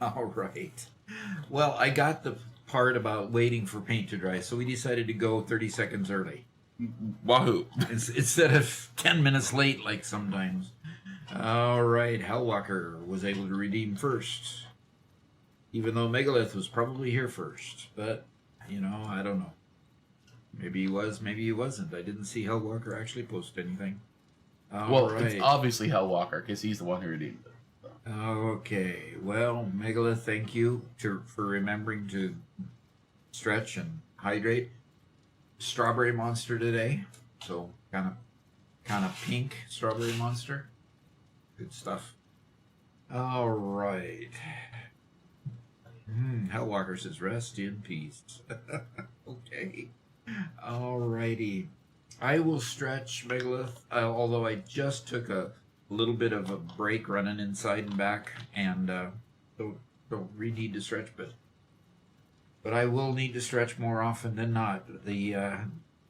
All right. Well, I got the part about waiting for paint to dry, so we decided to go 30 seconds early. Wahoo. Instead of 10 minutes late, like sometimes. All right. Hellwalker was able to redeem first, even though Megalith was probably here first. But, you know, I don't know. Maybe he was, maybe he wasn't. I didn't see Hellwalker actually post anything. Well, it's obviously Hellwalker, because he's the one who redeemed it. Okay, well, Megalith, thank you for remembering to stretch and hydrate. Strawberry monster today, so kind of pink strawberry monster. Good stuff. All right. Hellwalker says rest in peace. Okay. All righty. I will stretch, Megalith, although I just took a little bit of a break running inside and back, and don't really need to stretch, but I will need to stretch more often than not. The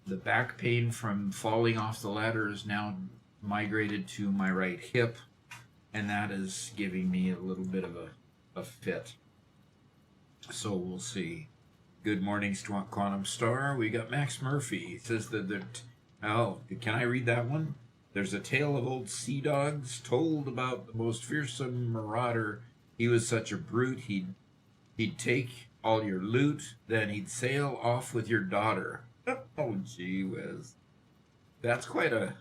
back pain from falling off the ladder is now migrated to my right hip, and that is giving me a little bit of a fit. So we'll see. Good morning, Quantum Star. We got Max Murphy. He says that oh, can I read that one? There's a tale of old sea dogs told about the most fearsome marauder. He was such a brute, he'd take all your loot, then he'd sail off with your daughter. Oh, gee whiz. That's quite a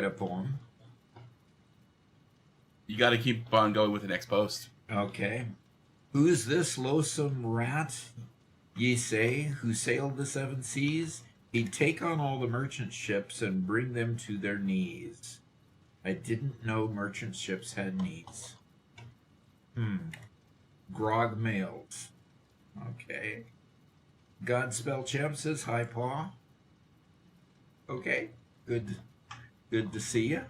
poem. You got to keep on going with the next post. Okay. Who's this loathsome rat, ye say, who sailed the seven seas? He'd take on all the merchant ships and bring them to their knees. I didn't know merchant ships had knees. Grog males. Okay. Godspell Champ says, hi, Paw. Okay. Good to see you.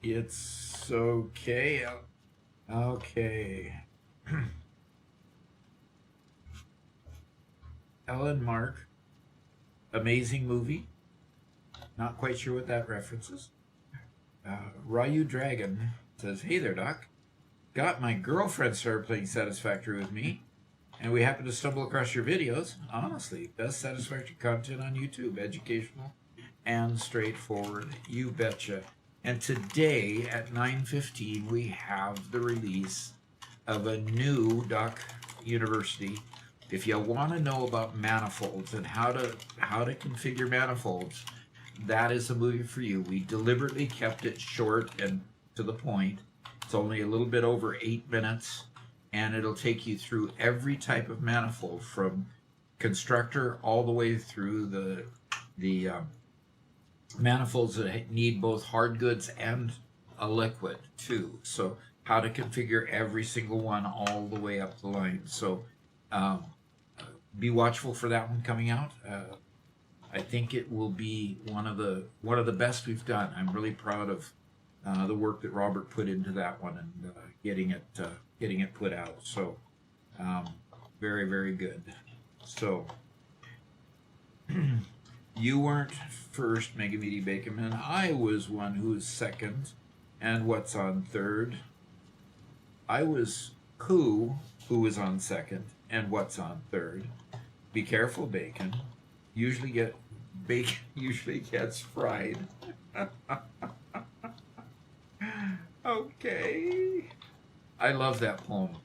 It's okay. Okay. Ellen Mark. Amazing movie. Not quite sure what that references. Ryu Dragon says, hey there, Doc. Got my girlfriend started playing Satisfactory with me, and we happened to stumble across your videos. Honestly, best Satisfactory content on YouTube. Educational and straightforward. You betcha. And today at 9:15 we have the release of a new Duck University. If you want to know about manifolds and how to configure manifolds, that is a movie for you. We deliberately kept it short and to the point. It's only a little bit over 8 minutes, and it'll take you through every type of manifold from constructor all the way through the manifolds that need both hard goods and a liquid too. So how to configure every single one all the way up the line. So be watchful for that one coming out. I think it will be one of the best we've done. I'm really proud of the work that Robert put into that one and getting it put out. So very, very good. So you weren't first, Mega Meaty Baconman. I was one who was second. And what's on third? I was who was on second, and what's on third? Be careful, bacon. Bacon usually gets fried. Okay. I love that poem.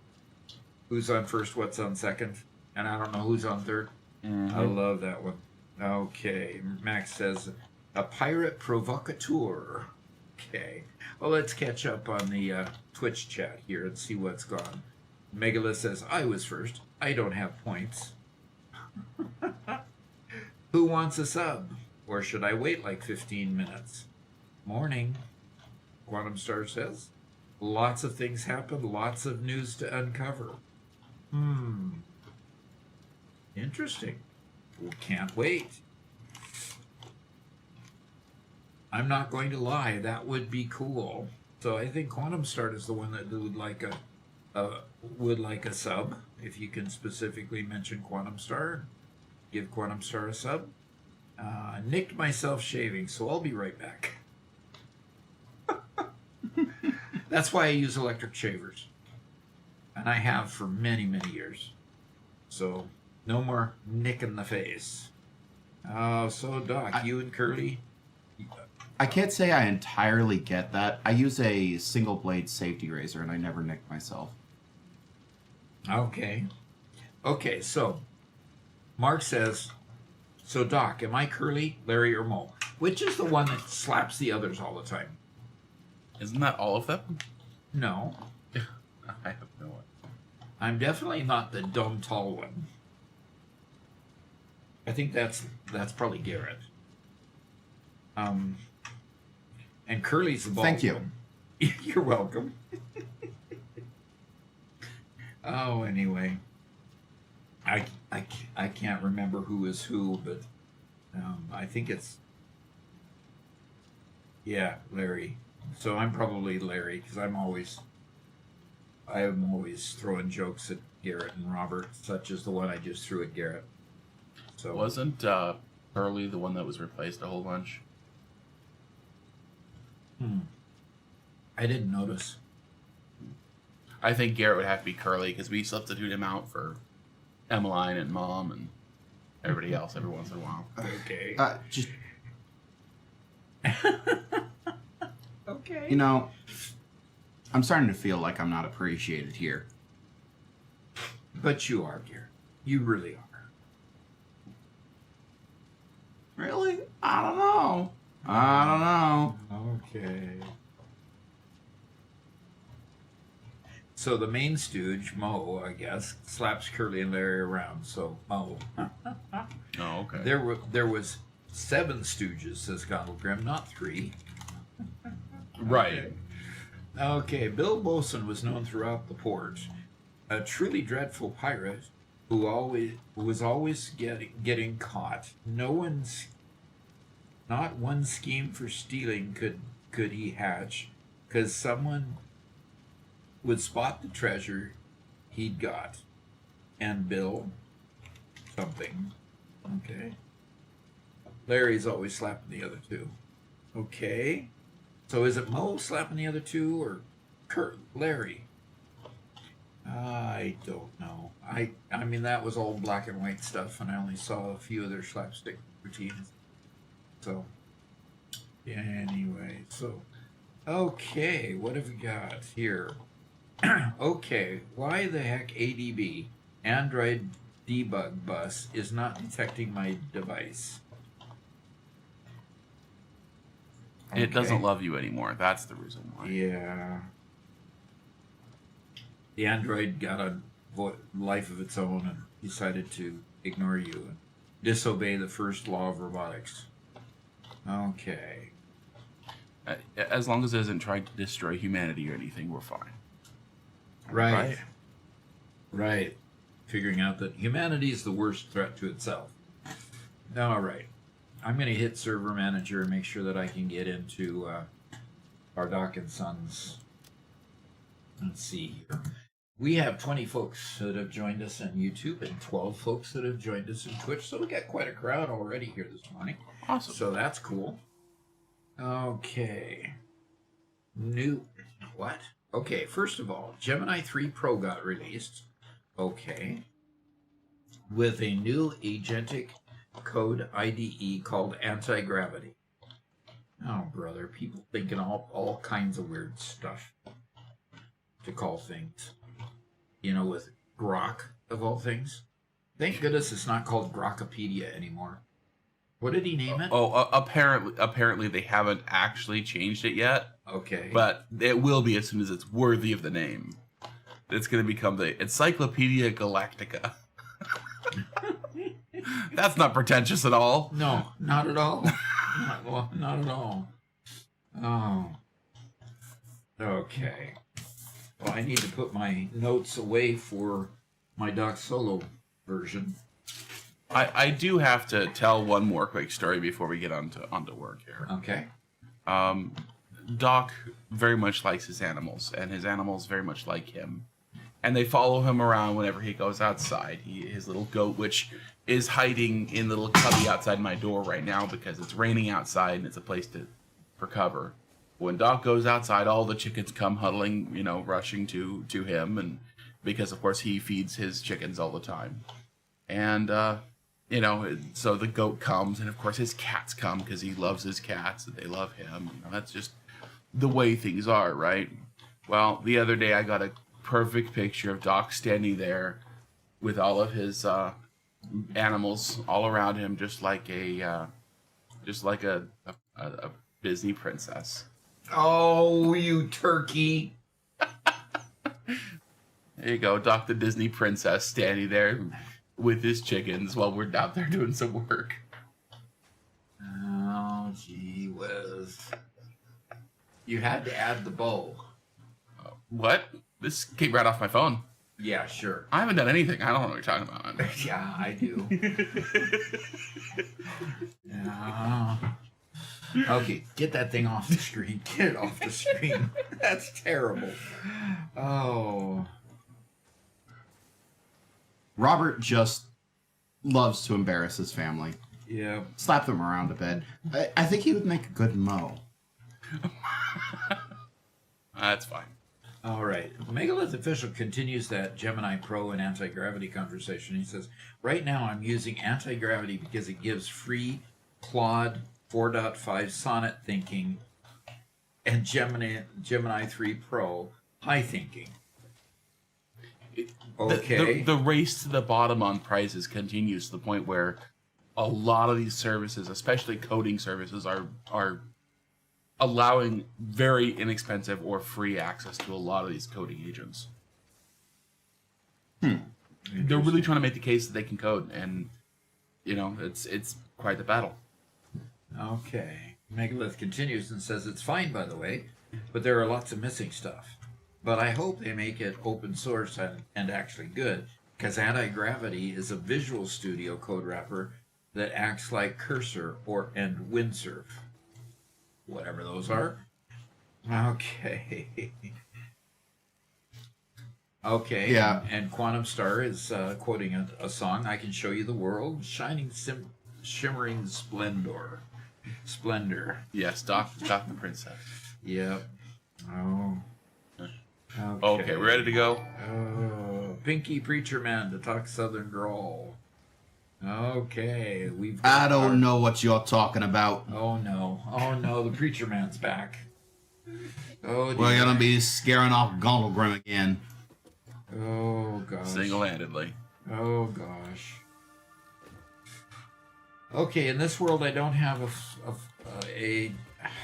Who's on first, what's on second? And I don't know who's on third. I love that one. Okay. Max says, a pirate provocateur. Okay. Well, let's catch up on the Twitch chat here and see what's gone. Megalith says, I was first. I don't have points. Who wants a sub? Or should I wait like 15 minutes? Morning. Quantum Star says, lots of things happen, lots of news to uncover. Interesting. Well, can't wait. I'm not going to lie, that would be cool. So I think Quantum Star is the one that would like a sub. If you can specifically mention Quantum Star, give Quantum Star a sub. Nicked myself shaving, so I'll be right back. That's why I use electric shavers. And I have for many, many years. So no more nick in the face. So Doc, you and Curly? I can't say I entirely get that. I use a single blade safety razor and I never nick myself. Okay. Okay, so Mark says, so Doc, am I Curly, Larry, or Mo? Which is the one that slaps the others all the time? Isn't that all of them? No. I have no idea. I'm definitely not the dumb tall one. I think that's probably Garrett. And Curly's the bald Thank you. one. You're welcome. Oh, anyway. I can't remember who is who, but I think it's Larry. So I'm probably Larry because I am always throwing jokes at Garrett and Robert, such as the one I just threw at Garrett. So wasn't Curly the one that was replaced a whole bunch? I didn't notice. I think Garrett would have to be Curly because we substitute him out for Emmeline and Mom and everybody else every once in a while. Okay. Just Okay. You know, I'm starting to feel like I'm not appreciated here. But you are, Garrett. You really are. Really? I don't know. Okay. So the main stooge, Mo, I guess, slaps Curly and Larry around. So Mo. Oh, okay. There was 7 stooges, says Gondelgrim, not 3. Right. Okay. Bill Boson was known throughout the port, a truly dreadful pirate who was always getting caught. Not one scheme for stealing could he hatch, because someone would spot the treasure he'd got, and Bill something. Okay. Larry's always slapping the other two. Okay. So is it Mo slapping the other two or Larry? I don't know. I mean, that was all black and white stuff, and I only saw a few of their slapstick routines. So, yeah, anyway, so Okay, what have we got here? Okay, why the heck ADB, Android Debug Bus, is not detecting my device? It doesn't Okay. love you anymore. That's the reason why. Yeah. The Android got a life of its own and decided to ignore you and disobey the first law of robotics. Okay. As long as it isn't trying to destroy humanity or anything, we're fine. Right. Right. Figuring out that humanity is the worst threat to itself. All right. I'm going to hit Server Manager and make sure that I can get into our Doc and Sons. Let's see here. We have 20 folks that have joined us on YouTube and 12 folks that have joined us on Twitch. So we got quite a crowd already here this morning. Awesome. So that's cool. Okay. What? Okay, first of all, Gemini 3 Pro got released. Okay. With a new agentic code IDE called Anti-Gravity. Oh, brother, people thinking all kinds of weird stuff to call things. You know, with Grok, of all things. Thank goodness it's not called Grokopedia anymore. What did he name it? Apparently they haven't actually changed it yet. Okay. But it will be as soon as it's worthy of the name. It's going to become the Encyclopedia Galactica. That's not pretentious at all. No, not at all. Not at all. Oh. Okay. Well, I need to put my notes away for my Doc Solo version. I do have to tell one more quick story before we get onto work here. Okay. Doc very much likes his animals, and his animals very much like him. And they follow him around whenever he goes outside. His little goat, which is hiding in the little cubby outside my door right now because it's raining outside and it's a place for cover. When Doc goes outside, all the chickens come huddling, rushing to him, and because of course he feeds his chickens all the time. And so the goat comes, and of course his cats come because he loves his cats and they love him. That's just the way things are, right? Well, the other day I got a perfect picture of Doc standing there with all of his animals all around him, just like a Disney princess. Oh, you turkey! There you go, Doc the Disney princess standing there with his chickens while we're out there doing some work. Oh, gee whiz. You had to add the bow. What? This came right off my phone. Yeah, sure. I haven't done anything. I don't know what you're talking about. Yeah, I do. Yeah. Okay, get that thing off the screen. Get it off the screen. That's terrible. Oh. Robert just loves to embarrass his family. Yeah. Slap them around a bit. I think he would make a good Mo. That's fine. All right. Megalith Official continues that Gemini Pro and anti-gravity conversation. He says, right now I'm using anti-gravity because it gives free Claude 4.5 Sonnet thinking and Gemini 3 Pro high thinking. Okay. The race to the bottom on prices continues to the point where a lot of these services, especially coding services, are allowing very inexpensive or free access to a lot of these coding agents. They're really trying to make the case that they can code, and it's quite the battle. Okay. Megalith continues and says, it's fine, by the way, but there are lots of missing stuff. But I hope they make it open source and actually good, because Anti-Gravity is a Visual Studio code wrapper that acts like Cursor and Windsurf. Whatever those are. Okay. Okay. Yeah. And Quantum Star is quoting a song, I Can Show You the World, Shining Shimmering Splendor. Yes, Doc the princess. Yep. Oh. Okay, we're ready to go. Oh, Pinky Preacher Man to talk Southern drawl. Okay, we've got I don't know what you're talking about. Oh no, the Preacher Man's back. Oh, dear. We're gonna be scaring off Gonglegrim again. Oh, gosh. Single-handedly. Oh, gosh. Okay, in this world, I don't have a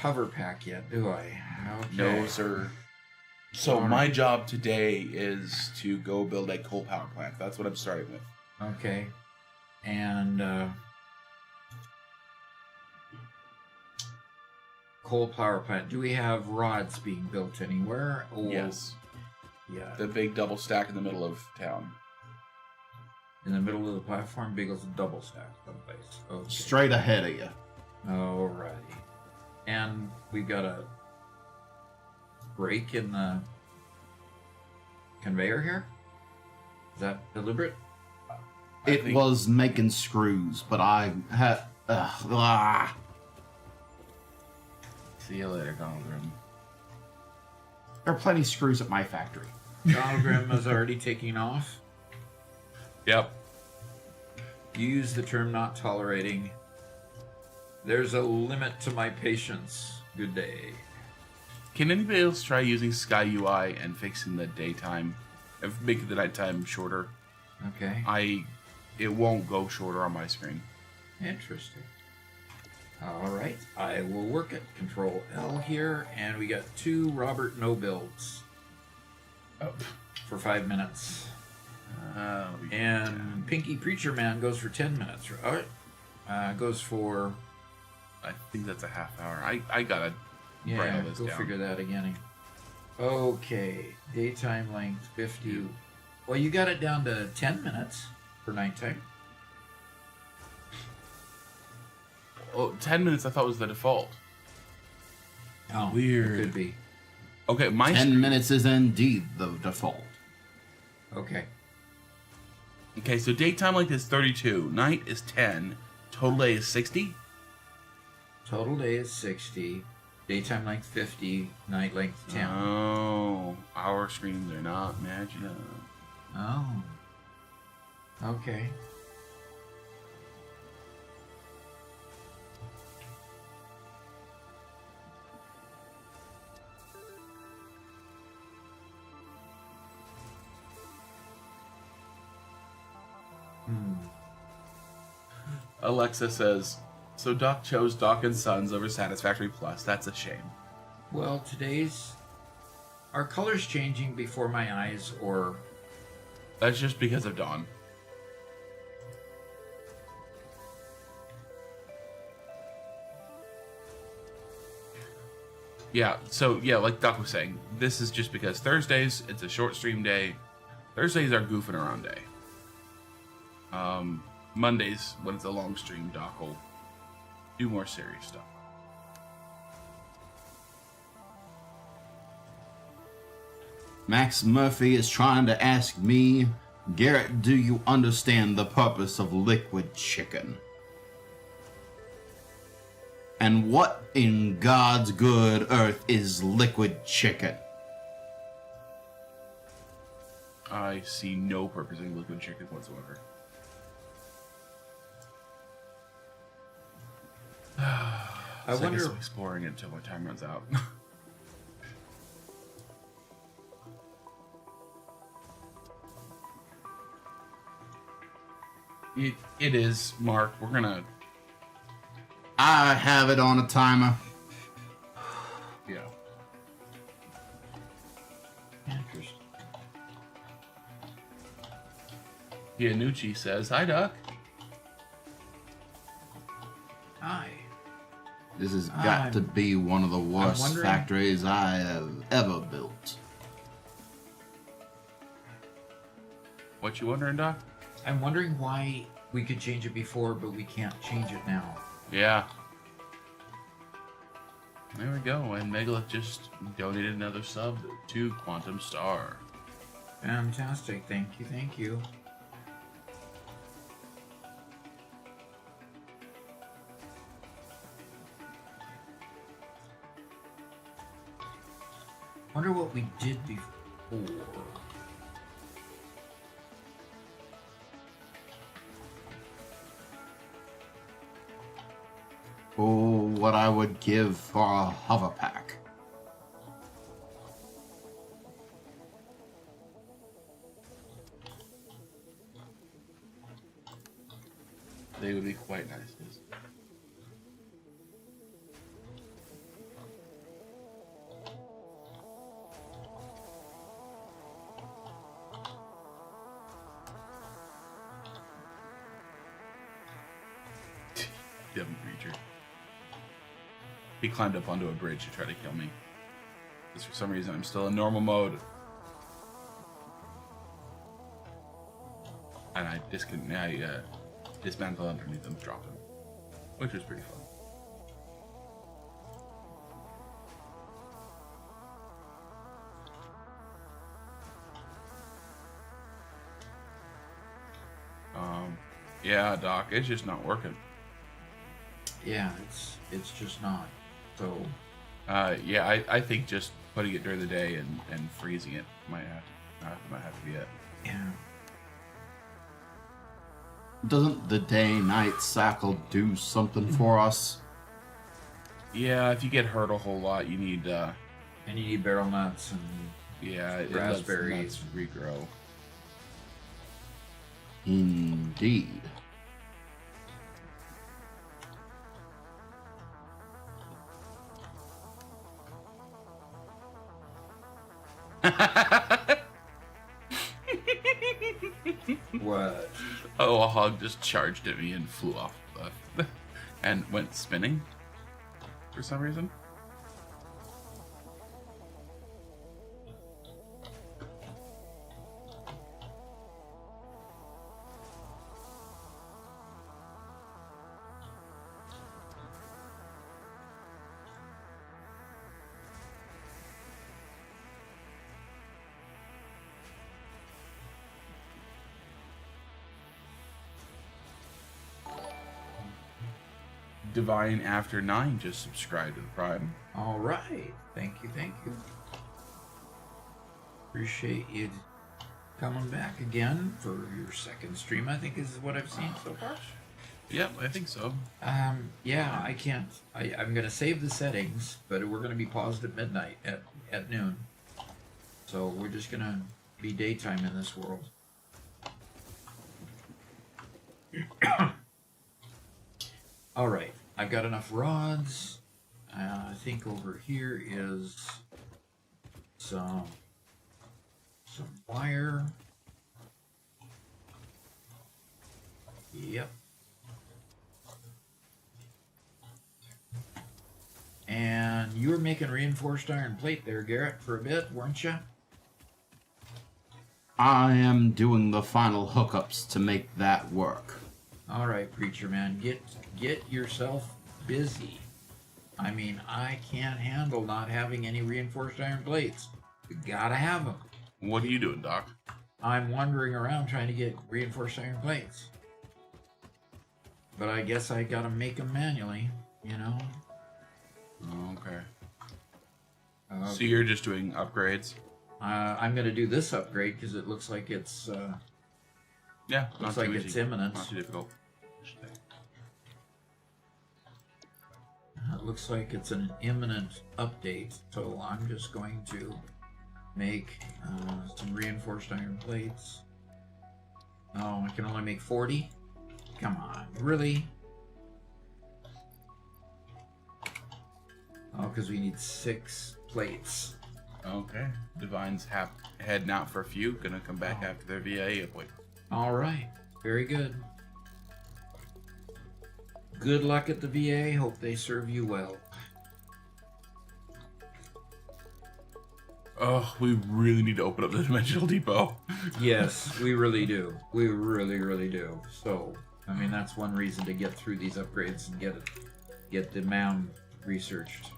hover pack yet, do I? Okay. No, sir. So All right. my job today is to go build a coal power plant. That's what I'm starting with. Okay. And coal power plant. Do we have rods being built anywhere? Or, Yes. Yeah. The big double stack in the middle of town. In the middle of the platform, big as a double stack someplace. Okay. Straight ahead of you. Alrighty. And we've got a break in the conveyor here? Is that deliberate? It was making screws, but I had. See you later, Gonglegrim. There are plenty of screws at my factory. Hologram is already taking off. Yep. You use the term not tolerating. There's a limit to my patience. Good day. Can anybody else try using Sky UI and fixing the daytime, making the nighttime shorter? Okay. It won't go shorter on my screen. Interesting. Alright. I will work it. Control L here. And we got 2 Robert no builds. For 5 minutes. And Pinky Preacher Man goes for 10 minutes. Alright. Goes for... I think that's a half hour. I gotta Yeah, write all this go down. figure that again. Okay. Daytime length 50. Well, you got it down to 10 minutes for nighttime. Oh, 10 minutes I thought was the default. Oh, Weird. It could be. Okay, my 10 minutes is indeed the default. Okay. Okay, so daytime length is 32, night is 10, total day is 60. Total day is 60. Daytime length 50. Night length 10. Oh, our screens are not matching up. Oh. Okay. Alexa says, so Doc chose Doc and Sons over Satisfactory Plus. That's a shame. Well, today's... Are colors changing before my eyes, or... That's just because of Dawn. Yeah, so yeah, like Doc was saying, this is just because Thursdays, it's a short stream day. Thursdays are goofing around day. Mondays, when it's a long stream, Doc will do more serious stuff. Max Murphy is trying to ask me, Garrett, do you understand the purpose of liquid chicken? And what in God's good earth is liquid chicken? I see no purpose in liquid chicken whatsoever. I So I wonder... guess I'm exploring it until my time runs out. It is, Mark. We're gonna... I have it on a timer. Yeah. Interesting. Giannucci says, hi, Doc. Hi. This has got to be one of the worst wondering- factories I have ever built. What you wondering, Doc? I'm wondering why we could change it before, but we can't change it now. Yeah. There we go. And Megalith just donated another sub to Quantum Star. Fantastic. Thank you, thank you. Wonder what we did before. Oh, what I would give for a hover pack. They would be quite nice. Dumb creature. He climbed up onto a bridge to try to kill me. Because for some reason I'm still in normal mode. And I dismantled underneath him, dropped him. Which was pretty fun. Yeah, Doc, it's just not working. Yeah, it's just not. So yeah, I think just putting it during the day and freezing it might have to be it. yeah. Doesn't the day-night cycle do something for us? Yeah, if you get hurt a whole lot, you need And you need barrel nuts and yeah, it raspberries. lets nuts regrow. Indeed. What? Oh, a hog just charged at me and flew off and went spinning for some reason. Divine After 9 just subscribed to the Prime. All right. Thank you. Appreciate you coming back again for your second stream, I think is what I've seen so far. Yep, I think so. Yeah, I can't. I'm going to save the settings, but we're going to be paused at midnight, at noon. So we're just going to be daytime in this world. All right. I've got enough rods. I think over here is some wire. Yep. And you were making reinforced iron plate there, Garrett, for a bit, weren't you? I am doing the final hookups to make that work. All right, preacher man, get yourself busy. I mean, I can't handle not having any reinforced iron plates. You gotta have them. What are you doing, Doc? I'm wandering around trying to get reinforced iron plates. But I guess I gotta make them manually, you know? Okay. So you're just doing upgrades? I'm gonna do this upgrade because it looks like it's Yeah, looks not like too it's easy. imminent. Not too difficult. It looks like it's an imminent update, so I'm just going to make some reinforced iron plates. Oh, I can only make 40? Come on, really? Oh, because we need 6 plates. Okay. Divine's heading out for a few. Gonna come back after their VA appointment. All right, very good. Good luck at the VA. Hope they serve you well. Oh, we really need to open up the Dimensional Depot. Yes, we really do. We really, really do. So, I mean, that's one reason to get through these upgrades and get the mound researched.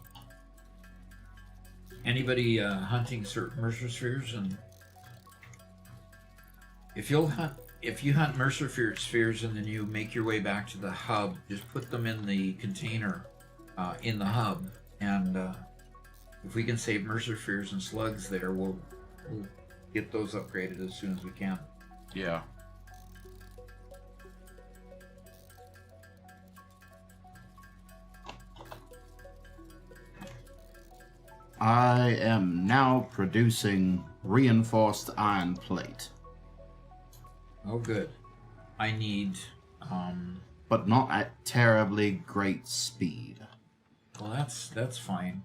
Anybody hunting certain Mercer spheres? And if you hunt Mercer spheres and then you make your way back to the hub, just put them in the container in the hub, and if we can save Mercer spheres and slugs there, we'll get those upgraded as soon as we can. Yeah. I am now producing reinforced iron plate. Oh, good. I need. but not at terribly great speed. Well, that's fine.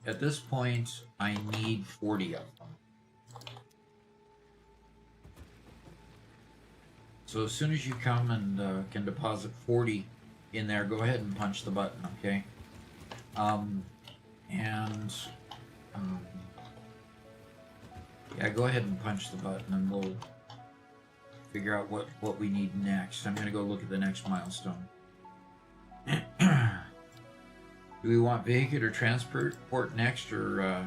At this point, I need 40 of them. So as soon as you come and can deposit 40 in there, go ahead and punch the button, okay? Yeah, go ahead and punch the button and we'll figure out what we need next. I'm going to go look at the next milestone. Do we want vehicular transport next, or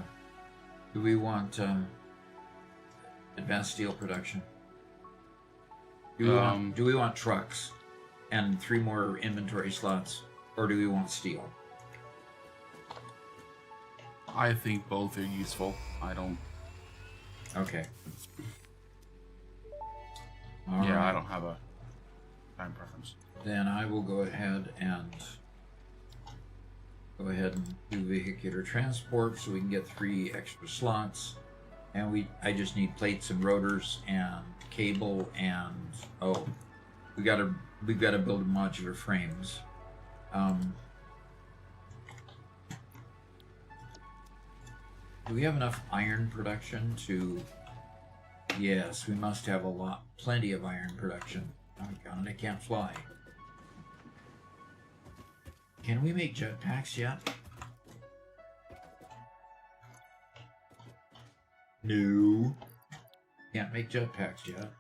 do we want advanced steel production? Do we want trucks and 3 more inventory slots, or do we want steel? I think both are useful. I don't. Okay. I don't have a time preference. Then I will go ahead and do vehicular transport so we can get 3 extra slots. And I just need plates and rotors and cable and we've got to build modular frames. Do we have enough iron production to? Yes, we must have plenty of iron production. Oh my god, I can't fly. Can we make jetpacks yet? No. Can't make jetpacks yet.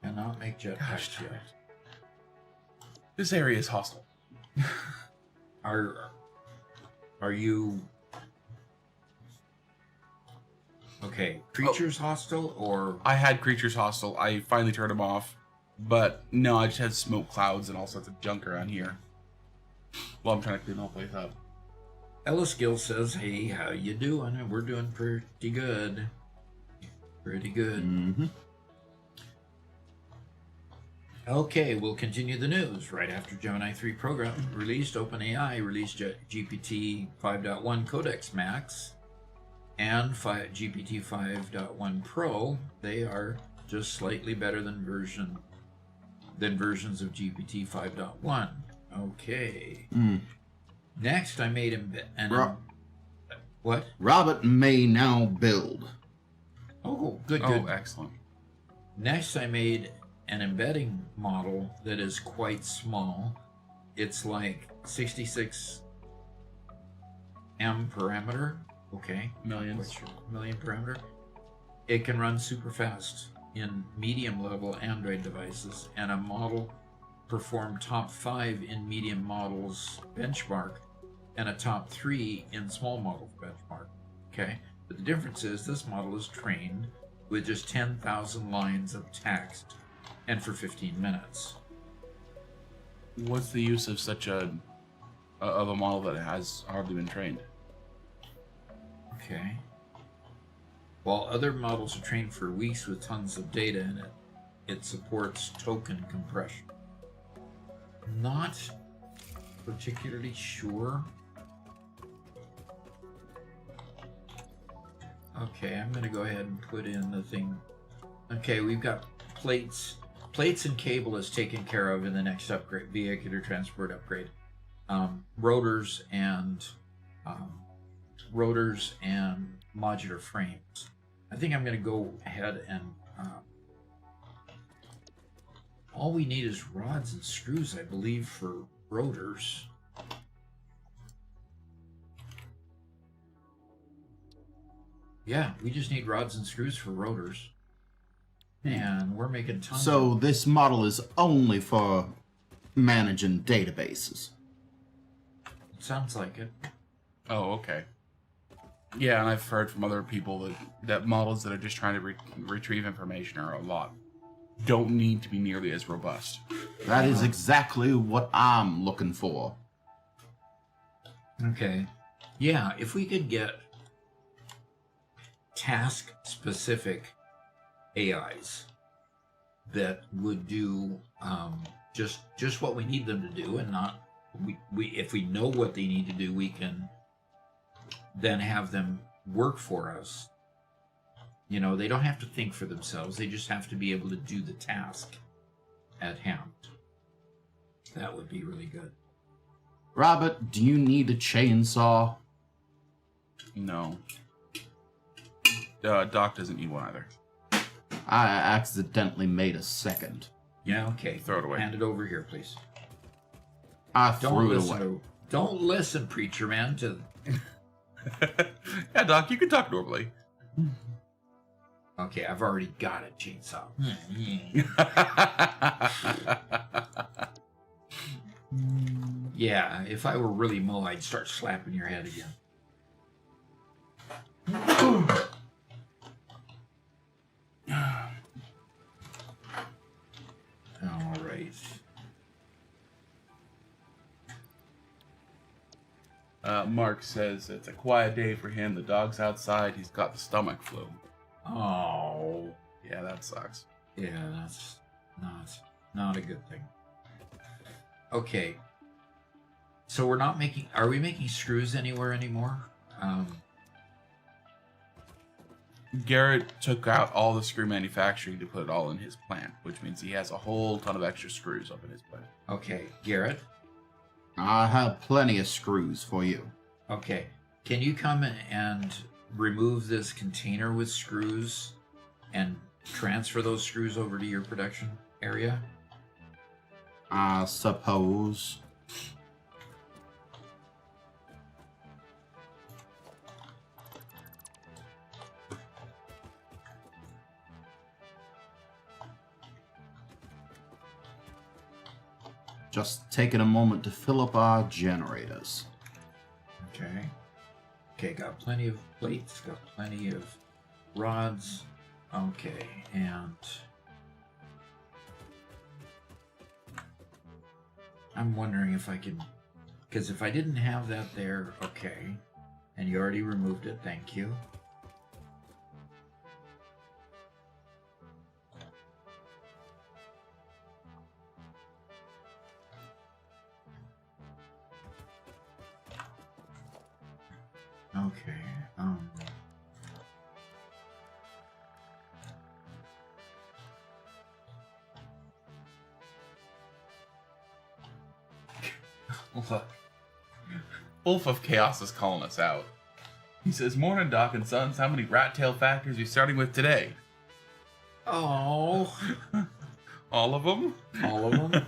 Cannot make jetpacks yet. This area is hostile. Are you okay? Creatures hostile or? I had creatures hostile. I finally turned them off. But no, I just had smoke clouds and all sorts of junk around here. Well, I'm trying to clean the whole place up. Ellis Gill says, "Hey, how you doing?" We're doing pretty good. Pretty good. Mm-hmm. Okay, we'll continue the news. Right after Gemini 3 program released, OpenAI released GPT 5.1 Codex Max and GPT 5.1 Pro. They are just slightly better than versions of GPT 5.1. Okay. Next, I made what? Robert may now build. Oh, good. Oh, excellent. Next, I made an embedding model that is quite small. It's like 66 M parameter. Okay. Millions. Million parameter. It can run super fast in medium level Android devices, and a model performed top 5 in medium models benchmark and a top 3 in small models benchmark. Okay. But the difference is this model is trained with just 10,000 lines of text and for 15 minutes. What's the use of such a model that has hardly been trained? Okay. While other models are trained for weeks with tons of data in it, it supports token compression. Not particularly sure. Okay, I'm going to go ahead and put in the thing. Okay, we've got plates. Plates and cable is taken care of in the next upgrade, vehicular transport upgrade. Rotors and modular frames. I think I'm going to go ahead and all we need is rods and screws, I believe, for rotors. Yeah, we just need rods and screws for rotors. And we're making tons So of... this model is only for managing databases. It sounds like it. Oh, okay. Yeah, and I've heard from other people that models that are just trying to retrieve information don't need to be nearly as robust. That is exactly what I'm looking for. Okay. Yeah, if we could get task-specific AIs that would do just what we need them to do, and not we if we know what they need to do, we can then have them work for us. You know, they don't have to think for themselves. They just have to be able to do the task at hand. That would be really good. Robert, do you need a chainsaw? No. Doc doesn't need one either. I accidentally made a second. Yeah, okay. Throw it away. Hand it over here, please. I threw it away. Don't listen, preacher man, to... Yeah, Doc, you can talk normally. Okay, I've already got a chainsaw. Yeah, if I were really Mo, I'd start slapping your head again. All right. Mark says it's a quiet day for him. The dog's outside. He's got the stomach flu. Oh. Yeah, that sucks. Yeah, that's not a good thing. Okay. So we're not making... Are we making screws anywhere anymore? Garrett took out all the screw manufacturing to put it all in his plant, which means he has a whole ton of extra screws up in his plant. Okay, Garrett. I have plenty of screws for you. Okay. Can you come and remove this container with screws and transfer those screws over to your production area? I suppose. Just taking a moment to fill up our generators. Okay. Okay, got plenty of plates, got plenty of rods. Okay, and I'm wondering if I can, because if I didn't have that there, okay, and you already removed it, thank you. Okay, Wolf of Chaos is calling us out. He says, "Morning, Doc and Sons. How many rat tail factories are you starting with today?" Oh, All of them? all of them?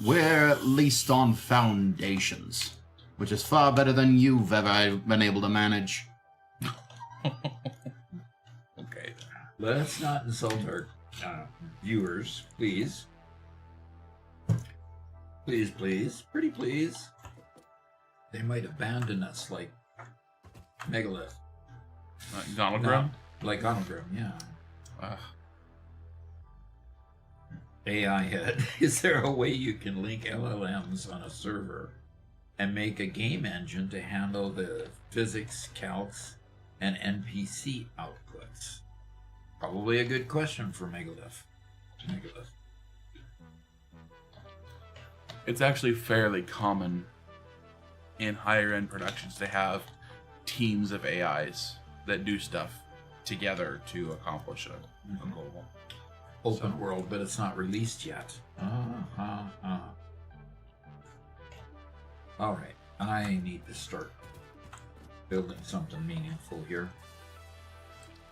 We're at least on foundations, which is far better than you've ever been able to manage. Okay. Let's not insult our viewers, please. Please, please. Pretty please. They might abandon us like Megalith. Gonogram? Like Gonogram, yeah. Ugh. AI head. Is there a way you can link LLMs on a server and make a game engine to handle the physics, calcs, and NPC outputs? Probably a good question for Megalith. It's actually fairly common in higher end productions to have teams of AIs that do stuff together to accomplish a goal. Open world, but it's not released yet. All right, I need to start building something meaningful here.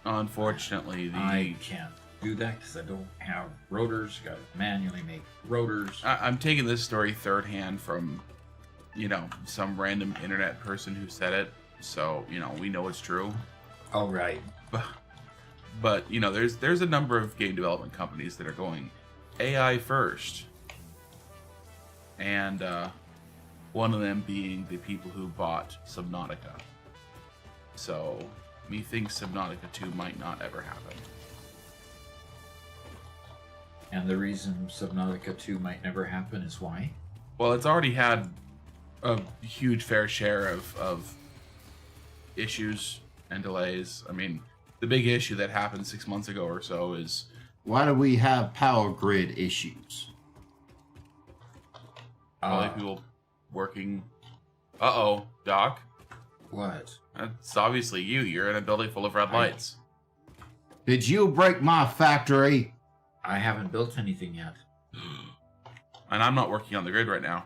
Unfortunately, I can't do that because I don't have rotors. Got to manually make rotors. I'm taking this story third hand from, some random internet person who said it. So, we know it's true. All right. But there's a number of game development companies that are going AI first. And one of them being the people who bought Subnautica. So, methinks Subnautica 2 might not ever happen. And the reason Subnautica 2 might never happen is why? Well, it's already had a huge fair share of issues and delays. I mean, the big issue that happened 6 months ago or so is Why do we have power grid issues? probably people working. Uh-oh, Doc. What? That's obviously you. You're in a building full of red lights. Did you break my factory? I haven't built anything yet. And I'm not working on the grid right now.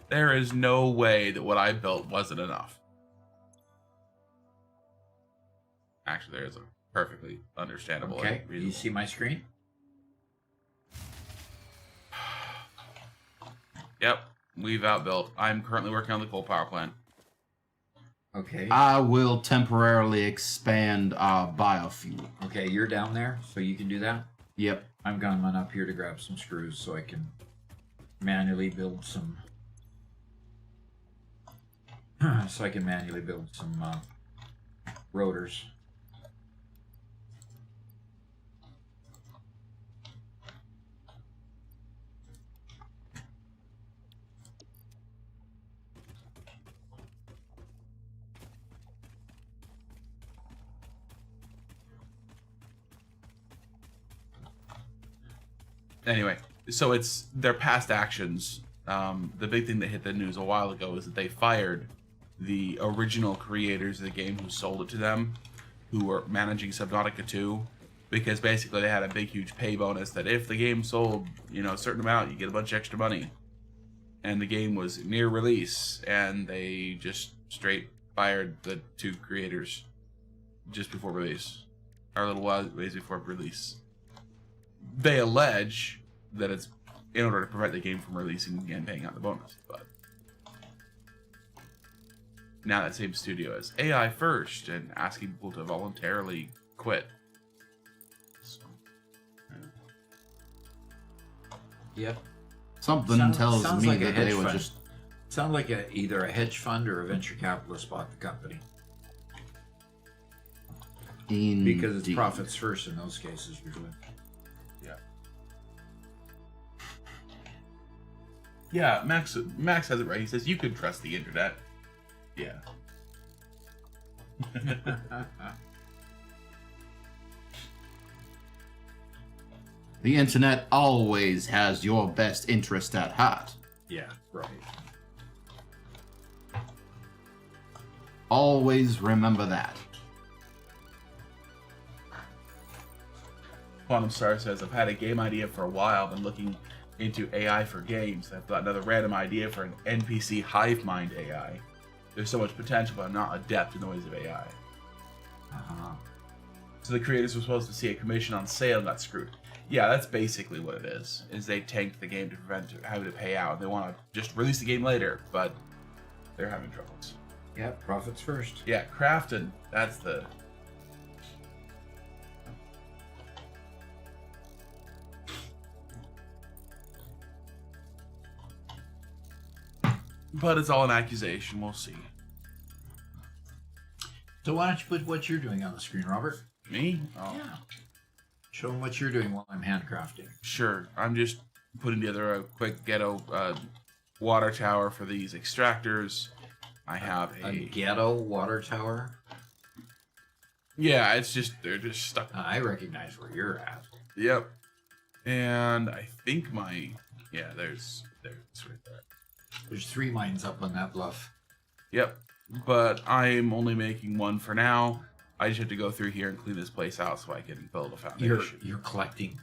There is no way that what I built wasn't enough. Actually, there is a perfectly understandable. Okay, and do you reasonable. see my screen? Yep, we've outbuilt. I'm currently working on the coal power plant. Okay. I will temporarily expand our biofuel. Okay, you're down there, so you can do that? Yep. I'm going up here to grab some screws so I can manually build some... rotors. Anyway, so it's their past actions. The big thing that hit the news a while ago is that they fired the original creators of the game who sold it to them, who were managing Subnautica 2, because basically they had a big, huge pay bonus that if the game sold, a certain amount, you get a bunch of extra money. And the game was near release, and they just straight fired the 2 creators just before release, or a little ways before release. They allege that it's in order to prevent the game from releasing and paying out the bonus, but now that same studio is AI first and asking people to voluntarily quit. So, Yep. Something tells sounds me like a that hedge they were fund. just... Sounds like either a hedge fund or a venture capitalist bought the company. Because it's Indeed. profits first in those cases, usually. Yeah, Max has it right. He says you can trust the internet. Yeah. The internet always has your best interest at heart. Yeah, right. Always remember that. Quantum Star says, I've had a game idea for a while, been looking into AI for games. I've got another random idea for an NPC hive mind AI. There's so much potential, but I'm not adept in the ways of AI. Uh-huh. So the creators were supposed to see a commission on sale and got screwed. Yeah, that's basically what it is they tanked the game to prevent having to pay out. They want to just release the game later, but they're having troubles. Yep, profits first. Yeah, Crafton, that's the... But it's all an accusation, we'll see. So why don't you put what you're doing on the screen, Robert? Me? Oh. Yeah. Show them what you're doing while I'm handcrafting. Sure, I'm just putting together a quick ghetto water tower for these extractors. I have A ghetto water tower? Yeah, it's just, they're just stuck. I recognize where you're at. Yep. And I think yeah, there's right there. There's 3 mines up on that bluff. Yep. But I'm only making 1 for now. I just have to go through here and clean this place out so I can build a foundation. You're collecting.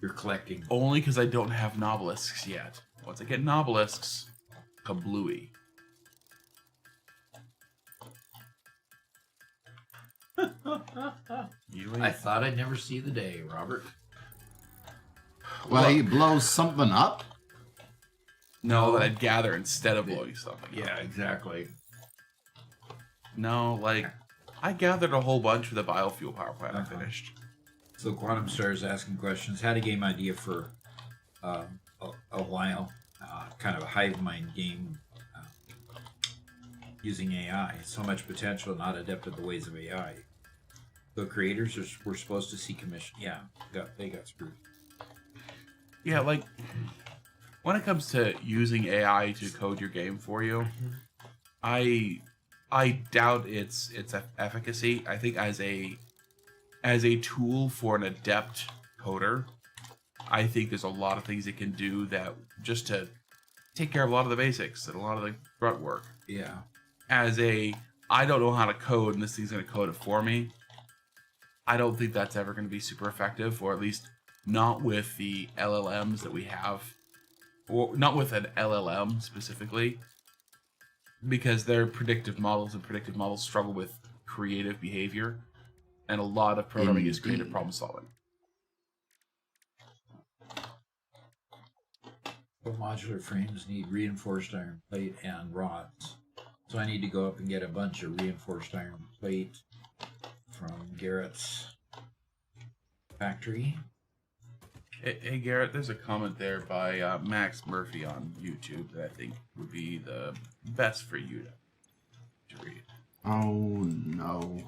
You're collecting. Only because I don't have nobelisks yet. Once I get nobelisks, kablooey. I thought I'd never see the day, Robert. Well, he blows something up? No, that I'd gather instead of blowing something. Yeah, exactly. No, I gathered a whole bunch for the biofuel power plant I Uh-huh. finished. So Quantum Star is asking questions. Had a game idea for a while. Kind of a hive mind game using AI. So much potential, not adept at the ways of AI. The creators were supposed to see commission. Yeah, they got screwed. Yeah, when it comes to using AI to code your game for you, I doubt its efficacy. I think as a tool for an adept coder, I think there's a lot of things it can do that just to take care of a lot of the basics and a lot of the grunt work. Yeah. I don't know how to code and this thing's going to code it for me. I don't think that's ever going to be super effective, or at least not with the LLMs that we have, or not with an LLM specifically, because they're predictive models, and predictive models struggle with creative behavior, and a lot of programming is creative problem solving. But modular frames need reinforced iron plate and rods. So I need to go up and get a bunch of reinforced iron plate from Garrett's factory. Hey Garrett, there's a comment there by Max Murphy on YouTube that I think would be the best for you to read. Oh no.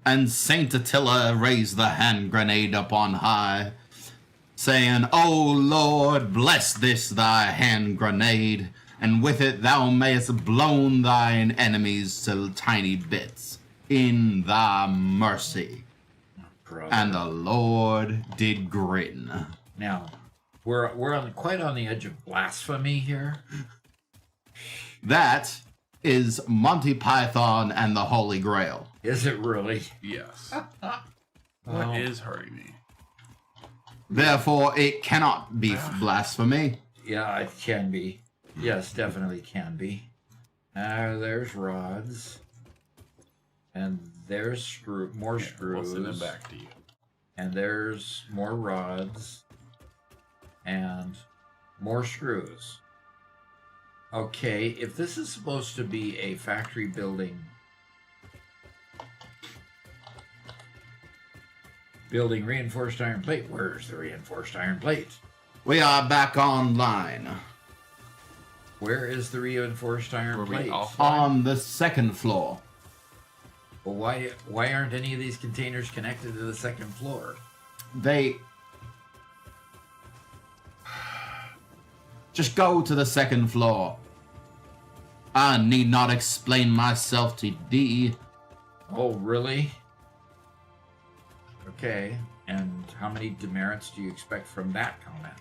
And Saint Attila raised the hand grenade up on high, saying, O Lord, bless this thy hand grenade, and with it thou mayest blown thine enemies to tiny bits in thy mercy. Brother. And the Lord did grin. Now, we're quite on the edge of blasphemy here. That is Monty Python and the Holy Grail. Is it really? Yes. What is hurting me? Therefore, it cannot be blasphemy. Yeah, it can be. Yes, definitely can be. There's rods. And there's more screws. We'll send them back to you. And there's more rods. And more screws. Okay, if this is supposed to be a factory building reinforced iron plate, where's the reinforced iron plate? We are back online. Where is the reinforced iron plate? On the second floor. Well, why aren't any of these containers connected to the second floor? They... Just go to the second floor. I need not explain myself to thee. Oh, really? Okay, and how many demerits do you expect from that comment?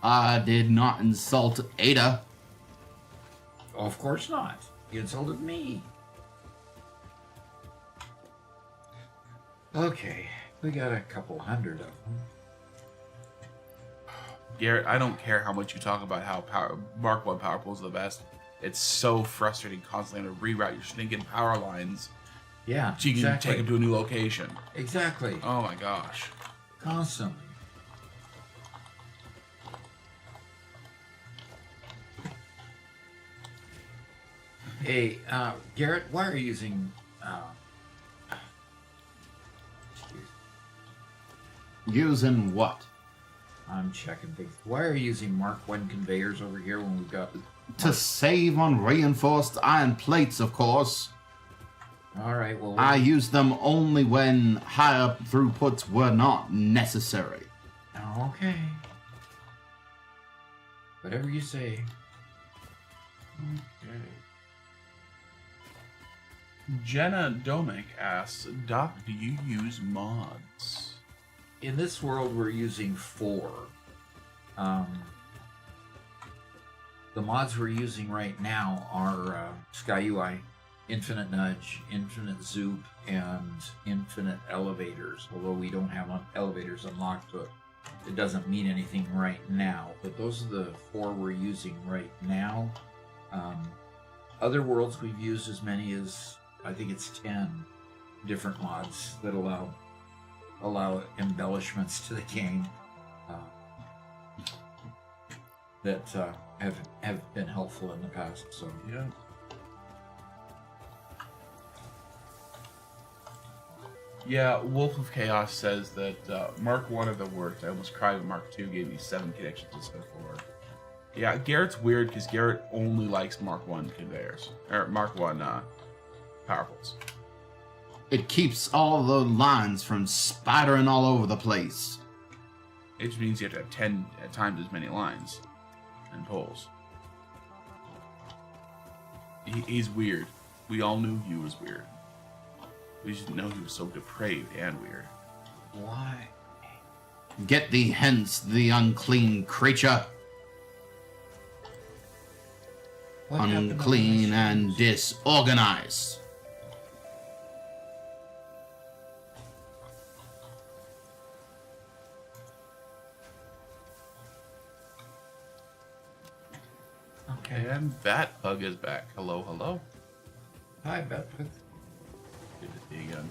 I did not insult Ada. Oh, of course not. You insulted me. Okay, we got a couple hundred of them. Garrett, I don't care how much you talk about how Mark 1 power pools are the best. It's so frustrating constantly to reroute your stinking power lines. Yeah, so you can take them to a new location. Exactly. Oh my gosh. Constantly. Hey, Garrett, why are you using... Using what? I'm checking things. Why are you using Mark 1 conveyors over here when we've got... To save on reinforced iron plates, of course. Alright, well... I used them only when higher throughputs were not necessary. Okay. Whatever you say. Okay. Jenna Domek asks, Doc, do you use mods? In this world, we're using 4. The mods we're using right now are SkyUI, Infinite Nudge, Infinite Zoop, and Infinite Elevators. Although we don't have elevators unlocked, so it doesn't mean anything right now. But those are the 4 we're using right now. Other worlds we've used as many as, I think it's 10 different mods that allow embellishments to the game that have been helpful in the past. So yeah. Yeah, Wolf of Chaos says that Mark 1 are the worst. I almost cried when Mark 2 gave me 7 connections instead of 4. Yeah, Garrett's weird because Garrett only likes Mark 1 conveyors. Or Mark 1 power pools. It keeps all the lines from spattering all over the place. It just means you have to have 10 times as many lines and poles. He's weird. We all knew he was weird. We just didn't know he was so depraved and weird. Why? Get thee hence, the unclean creature. What happened to Unclean my and shoes? disorganized. Okay. And that pug is back. Hello, hello. Hi, Beth. Good to see you again.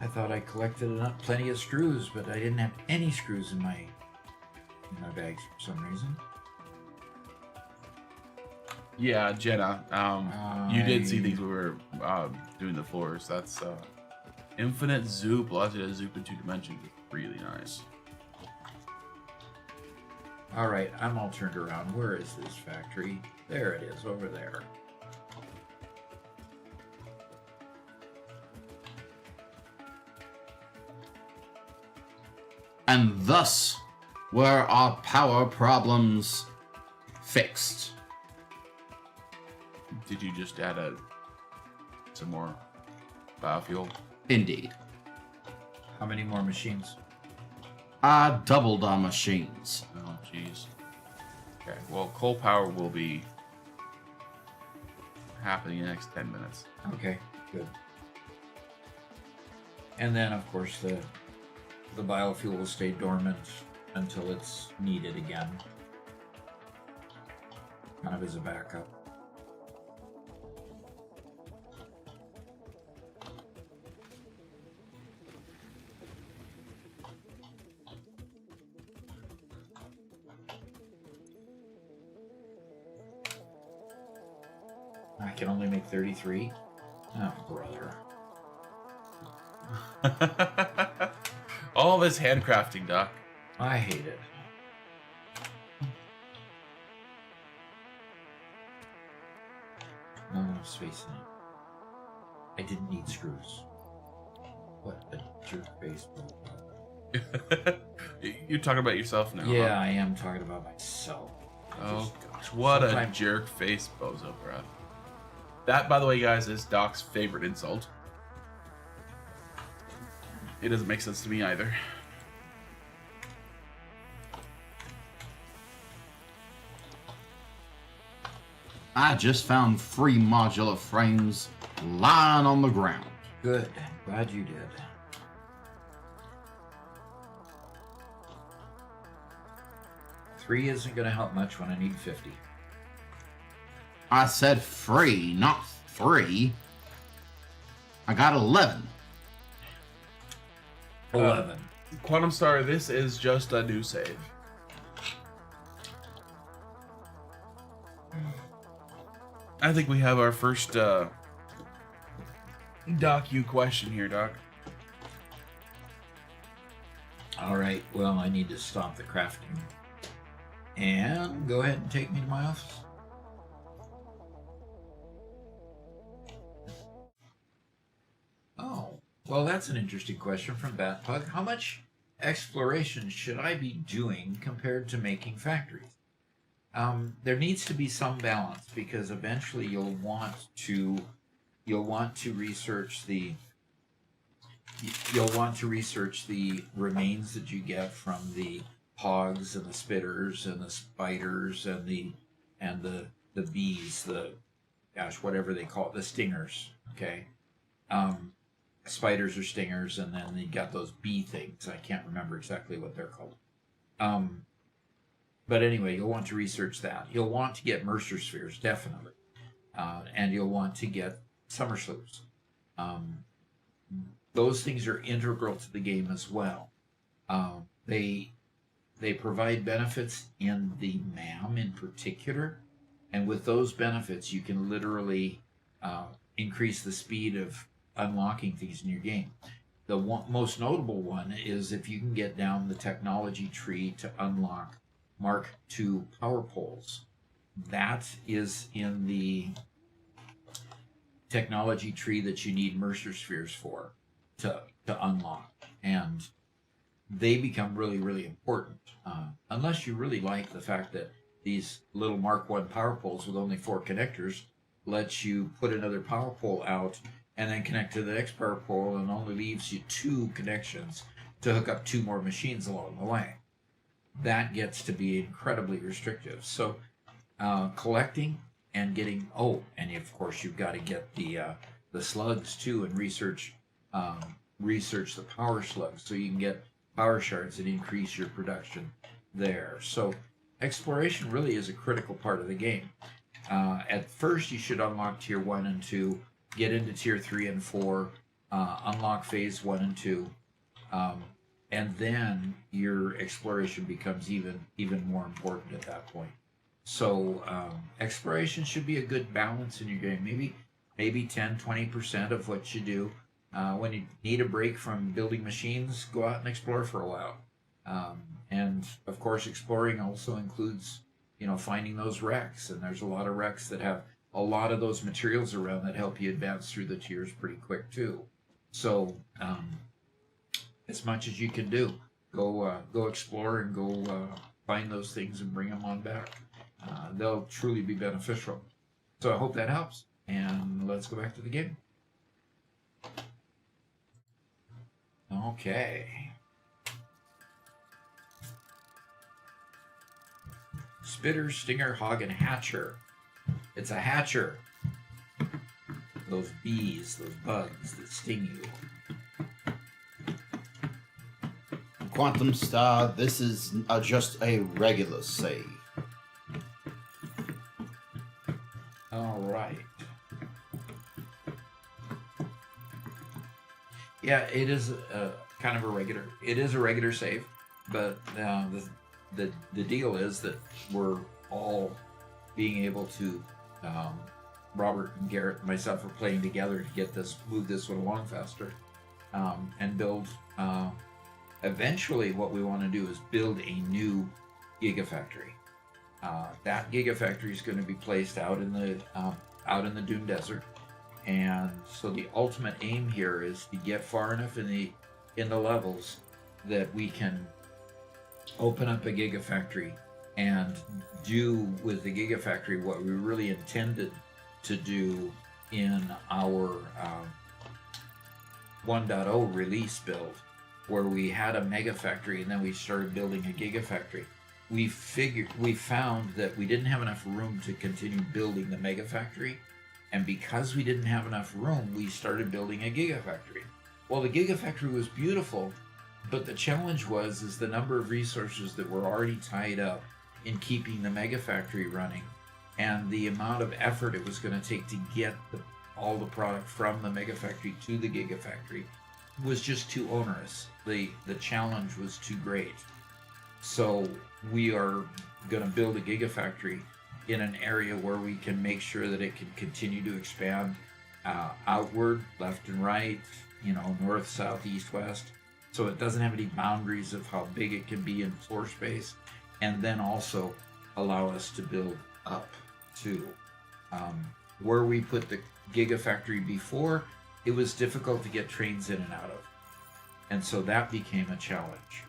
I thought I collected enough, plenty of screws, but I didn't have any screws in my bags for some reason. Yeah, Jenna. You did see these when we were doing the floors. That's infinite zoop. Allows you to zoop in 2 dimensions. It's really nice. All right, I'm all turned around. Where is this factory? There it is, over there. And thus were our power problems fixed. Did you just add some more biofuel? Indeed. How many more machines? I doubled our machines. Oh, jeez. Okay, well, coal power will be happening in the next 10 minutes. Okay, good. And then, of course, the biofuel will stay dormant until it's needed again. Kind of as a backup. I can only make 33. Oh, brother. All this handcrafting, Doc. I hate it. No space in it. I didn't need screws. What a jerk baseball. You're talking about yourself now. Yeah, Huh? I am talking about myself. Oh gosh, what a sometimes- jerk face, Bozo Breath. That, by the way, guys, is Doc's favorite insult. It doesn't make sense to me either. I just found 3 modular frames lying on the ground. Good. Glad you did. Three isn't going to help much when I need 50. I said free, not 3. I got 11. 11. Quantum Star, this is just a new save. I think we have our first Doc you question here, Doc. All right. Well, I need to stop the crafting. And go ahead and take me to my office. Oh, well, that's an interesting question from Batpug. How much exploration should I be doing compared to making factories? There needs to be some balance because eventually you'll want to research the remains that you get from the hogs and the spitters and the spiders and the bees, whatever they call it, the stingers. Okay. Spiders or stingers, and then you got those bee things. I can't remember exactly what they're called. But anyway, you'll want to research that. You'll want to get Mercer spheres, definitely. And you'll want to get summer sloops. Those things are integral to the game as well. They provide benefits in the MAM in particular. And with those benefits, you can literally increase the speed of unlocking things in your game. The most notable one is if you can get down the technology tree to unlock Mark II power poles. That is in the technology tree that you need Mercer spheres for to unlock, and they become really, really important. Unless you really like the fact that these little Mark I power poles with only 4 connectors lets you put another power pole out and then connect to the next power pole, and only leaves you 2 connections to hook up 2 more machines along the way. That gets to be incredibly restrictive. So collecting and getting, and of course you've got to get the slugs too, and research the power slugs so you can get power shards and increase your production there. So exploration really is a critical part of the game. At first you should unlock tier 1 and 2, get into tier 3 and 4, unlock phase 1 and 2, and then your exploration becomes even more important at that point. So exploration should be a good balance in your game. Maybe 10-20% of what you do. When you need a break from building machines, go out and explore for a while. And of course, exploring also includes, finding those wrecks. And there's a lot of wrecks that have a lot of those materials around that help you advance through the tiers pretty quick too. So as much as you can do, go explore and go find those things and bring them on back. They'll truly be beneficial. So I hope that helps. And let's go back to the game. Okay. Spitter, Stinger, Hog, and Hatcher. It's a hatcher. Those bees, those bugs that sting you. Quantum Star, this is just a regular save. All right. Yeah, it is kind of a regular. It is a regular save, but the deal is that we're all being able to. Robert and Garrett and myself are playing together to move this one along faster, and build. Eventually, what we want to do is build a new Gigafactory. That Gigafactory is going to be placed out in the Dune Desert. And so the ultimate aim here is to get far enough in the levels that we can open up a Gigafactory and do with the Gigafactory what we really intended to do in our 1.0 release build, where we had a mega factory and then we started building a Gigafactory. We found that we didn't have enough room to continue building the mega factory. And because we didn't have enough room, we started building a Gigafactory. Well, the Gigafactory was beautiful, but the challenge was the number of resources that were already tied up in keeping the mega factory running, and the amount of effort it was going to take to get all the product from the mega factory to the Gigafactory was just too onerous. The challenge was too great. So we are going to build a Gigafactory in an area where we can make sure that it can continue to expand outward, left and right, north, south, east, west. So it doesn't have any boundaries of how big it can be in floor space, and then also allow us to build up too. Where we put the Gigafactory before, it was difficult to get trains in and out of. And so that became a challenge.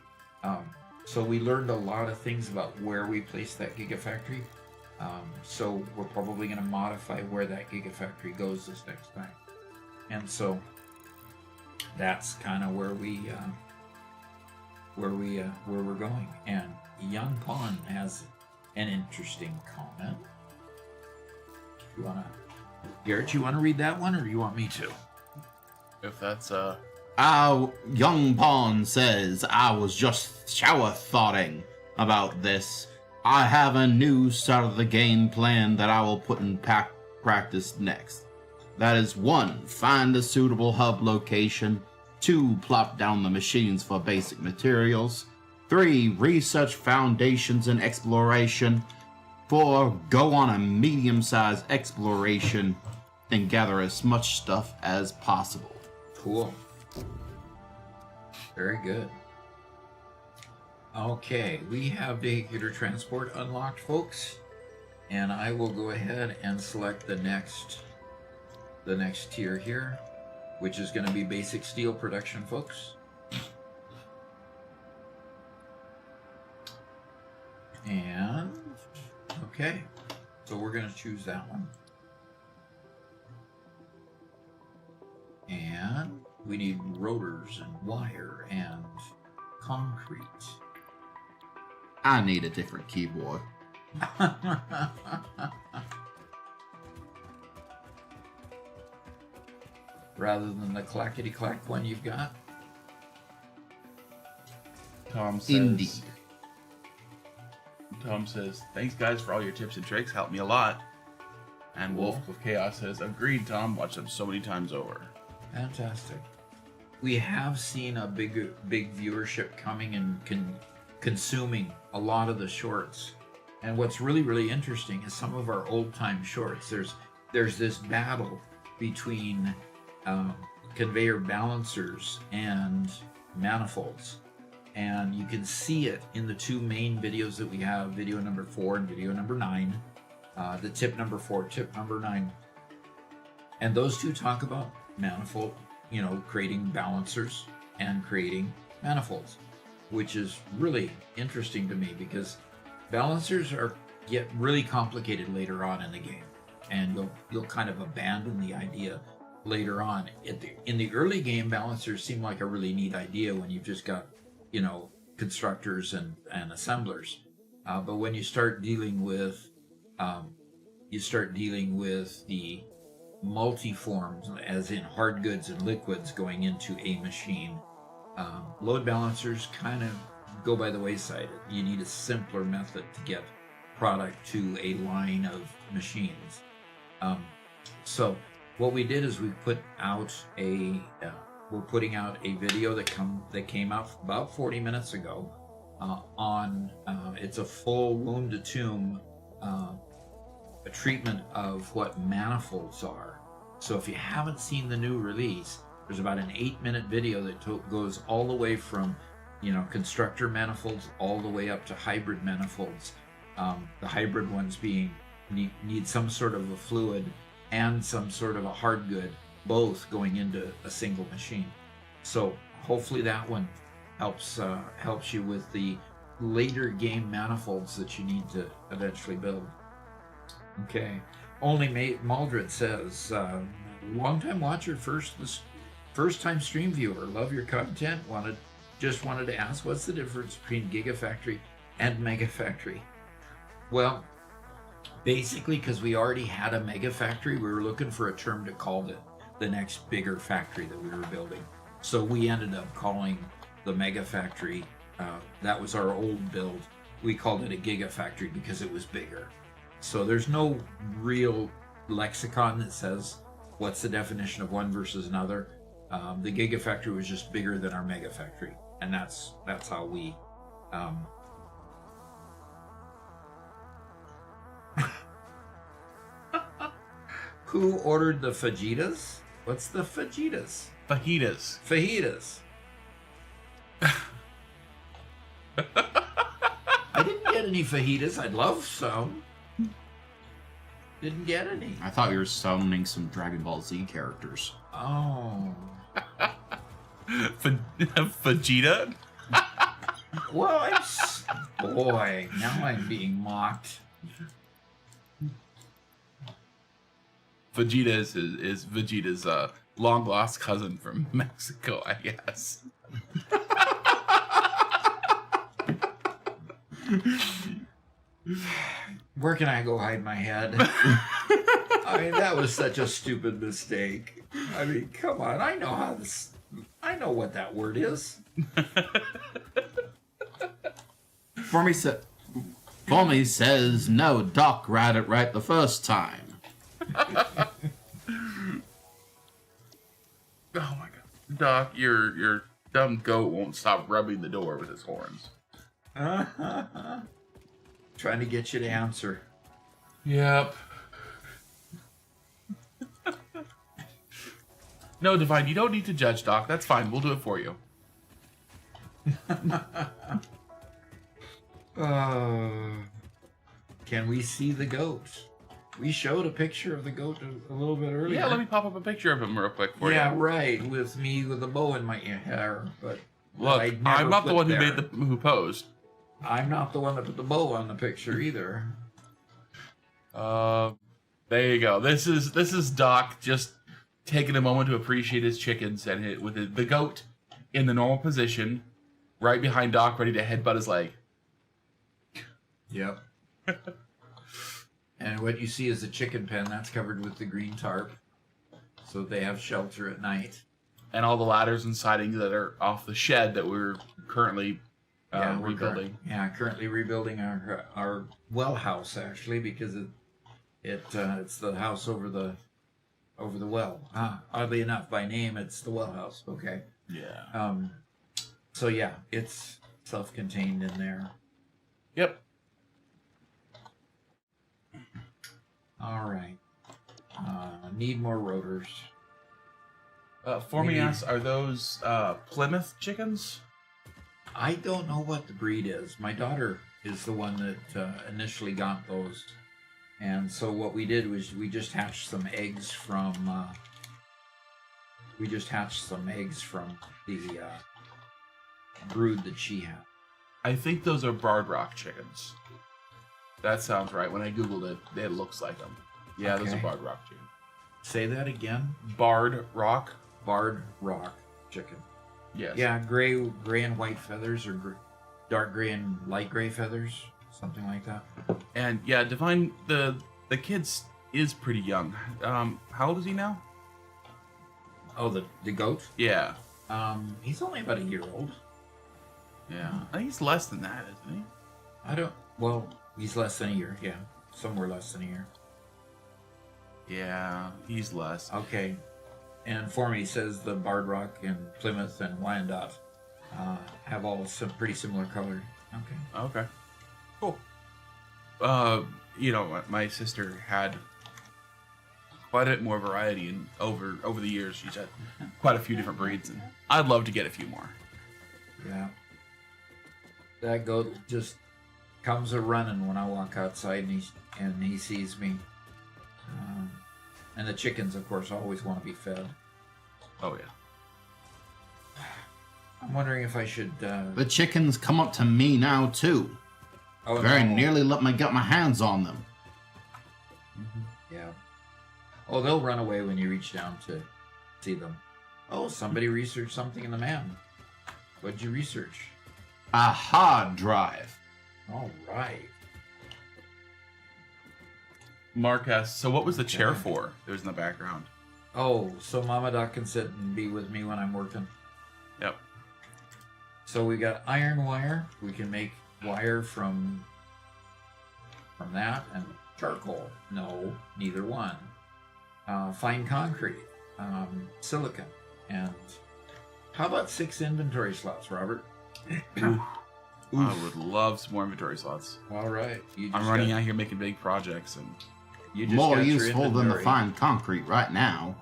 So we learned a lot of things about where we placed that Gigafactory. So we're probably going to modify where that Gigafactory goes this next time. And so that's kind of where we're going. And Young Pawn has an interesting comment. Garrett, you want to read that one, or you want me to? If that's Young Pawn says, I was just shower thoughting about this. I have a new start of the game plan that I will put in practice next. That is 1, find a suitable hub location. 2, plop down the machines for basic materials. 3, research foundations and exploration. 4, go on a medium-sized exploration and gather as much stuff as possible. Cool. Very good. Okay, we have vehicular transport unlocked, folks, and I will go ahead and select the next the next tier here, which is going to be basic steel production, folks. And, okay, so we're going to choose that one. And we need rotors and wire and concrete. I need a different keyboard. Rather than the clackety-clack one you've got. Tom says, Indeed. Tom says, thanks guys for all your tips and tricks. Helped me a lot. And Wolf of Chaos says, agreed, Tom. Watched them so many times over. Fantastic. We have seen a big viewership coming and consuming a lot of the shorts. And what's really, really interesting is some of our old-time shorts. There's this battle between conveyor balancers and manifolds. And you can see it in the two main videos that we have, video number 4 and video number 9. The tip number 4, tip number 9. And those two talk about manifold, creating balancers and creating manifolds, which is really interesting to me because balancers get really complicated later on in the game, and you'll kind of abandon the idea later on. In the early game, balancers seem like a really neat idea when you've just got constructors and assemblers, but when you start dealing with the multi-forms, as in hard goods and liquids going into a machine, load balancers kind of go by the wayside. You need a simpler method to get product to a line of machines. So what we did is we put out we're putting out a video that came out about 40 minutes ago on it's a full womb to tomb a treatment of what manifolds are. So if you haven't seen the new release, there's about an 8-minute video that goes all the way from constructor manifolds all the way up to hybrid manifolds. The hybrid ones need some sort of a fluid and some sort of a hard good, both going into a single machine. So hopefully that one helps you with the later game manifolds that you need to eventually build. Okay. Only Maldred says, long-time watcher, first-time stream viewer, love your content. Just wanted to ask, what's the difference between Gigafactory and Megafactory? Well, basically, because we already had a Megafactory, we were looking for a term to call it the next bigger factory that we were building. So we ended up calling the Megafactory, that was our old build. We called it a Gigafactory because it was bigger. So there's no real lexicon that says what's the definition of one versus another. The Gigafactory was just bigger than our Megafactory, and that's how we. Who ordered the fajitas? What's the fajitas? Fajitas. Fajitas. I didn't get any fajitas. I'd love some. Didn't get any. I thought you were summoning some Dragon Ball Z characters. Oh. Vegeta? Well, boy, now I'm being mocked. Vegeta is Vegeta's long lost cousin from Mexico, I guess. Where can I go hide my head? I mean, that was such a stupid mistake. I mean, come on. I know what that word is. Formie says, no, Doc read it right the first time. Oh my god. Doc, your dumb goat won't stop rubbing the door with his horns. Trying to get you to answer. Yep. No, Divine, you don't need to judge, Doc. That's fine. We'll do it for you. Can we see the goat? We showed a picture of the goat a little bit earlier. Yeah, let me pop up a picture of him real quick for Yeah, you. right. With me with a bow in my hair, but Look, I never I'm not the put one there. who posed. I'm not the one that put the bow on the picture either. There you go. This is Doc just taking a moment to appreciate his chickens and with the goat in the normal position, right behind Doc, ready to headbutt his leg. Yep. And what you see is a chicken pen that's covered with the green tarp, so they have shelter at night. And all the ladders and sidings that are off the shed that we're currently rebuilding. Currently rebuilding our well house actually, because it's the house over the well. Oddly enough, by name it's the well house. Okay. Yeah. So yeah, it's self-contained in there. Yep. All right. Need more rotors. Formy asks, are those Plymouth chickens? I don't know what the breed is. My daughter is the one that initially got those. And so what we did was we just hatched some eggs from the brood that she had. I think those are Barred Rock chickens. That sounds right. When I googled it, it looks like them. Yeah, those are Okay. Barred Rock chickens. Say that again. Barred Rock? Barred rock chicken. Yes. Yeah, gray and white feathers, or dark gray and light gray feathers, something like that. And yeah, Divine, the kid is pretty young. How old is he now? Oh, the goat. Yeah. He's only about a year old. Yeah. I think he's less than that, isn't he? Well, he's less than a year. Yeah, somewhere less than a year. Yeah, he's less. Okay. And Formy says the Barred Rock and Plymouth and Wyandotte have all some pretty similar color. Okay. Okay. Cool. My sister had quite a bit more variety, and over the years she's had quite a few different breeds, and I'd love to get a few more. Yeah. That goat just comes a running when I walk outside, and he sees me. And the chickens, of course, always want to be fed. Oh yeah. I'm wondering if I should. The chickens come up to me now too. Oh, Very no. nearly let me get my hands on them. Yeah. Oh, they'll run away when you reach down to see them. Oh, somebody researched something in the man. What'd you research? A hard drive. All right. Mark asks, so what was the chair for? It was in the background. Oh, so Mama Doc can sit and be with me when I'm working. Yep. So we got iron wire. We can make wire from that, and charcoal. No, neither one. Fine concrete, silicon, and how about 6 inventory slots, Robert? I would love some more inventory slots. All right. I'm running out here making big projects, and You just More got your useful than the inventory. fine concrete right now.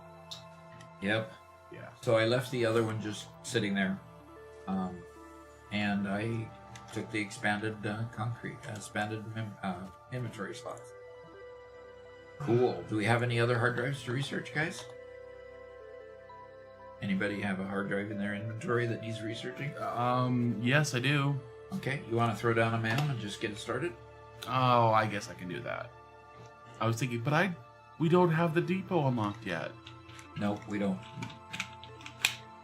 Yep. yeah. So I left the other one just sitting there, and I took the expanded inventory slots. Cool. Do we have any other hard drives to research, guys? Anybody have a hard drive in their inventory that needs researching? Yes, I do. Okay. You want to throw down a man and just get it started? Oh, I guess I can do that. I was thinking, but we don't have the depot unlocked yet. Nope, we don't.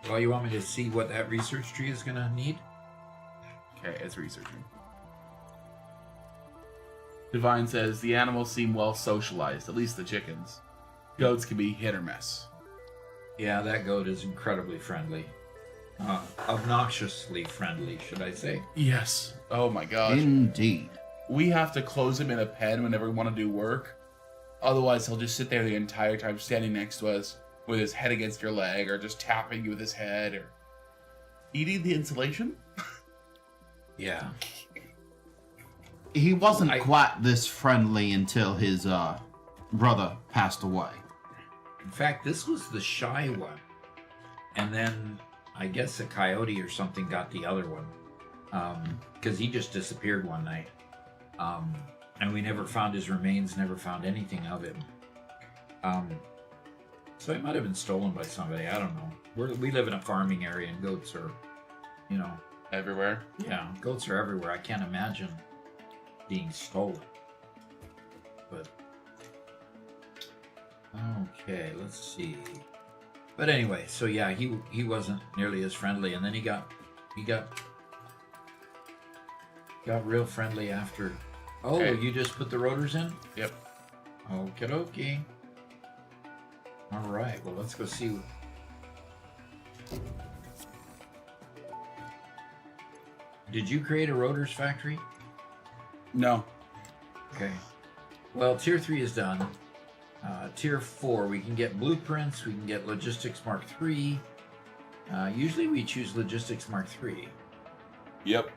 Well, you want me to see what that research tree is going to need? Okay, it's researching. Divine says, the animals seem well socialized, at least the chickens. Goats can be hit or miss. Yeah, that goat is incredibly friendly. Obnoxiously friendly, should I say. Yes. Oh my gosh. Indeed. We have to close him in a pen whenever we want to do work. Otherwise, he'll just sit there the entire time standing next to us with his head against your leg, or just tapping you with his head, or eating the insulation. Yeah. He wasn't quite this friendly until his brother passed away. In fact, this was the shy one. And then I guess a coyote or something got the other one. Because he just disappeared one night. And we never found his remains, never found anything of him. So he might have been stolen by somebody. I don't know. We live in a farming area, and goats are, you know, Everywhere. yeah, goats are everywhere. I can't imagine being stolen. But okay, let's see. But anyway, so yeah, he wasn't nearly as friendly, and then he got real friendly after. Oh, Okay. you just put the rotors in? Yep. Okie dokie. All right, well, let's go see. Did you create a rotors factory? No. Okay. Well, tier 3 is done. Tier 4, we can get blueprints, we can get logistics Mark 3. Usually we choose logistics Mark 3 Yep.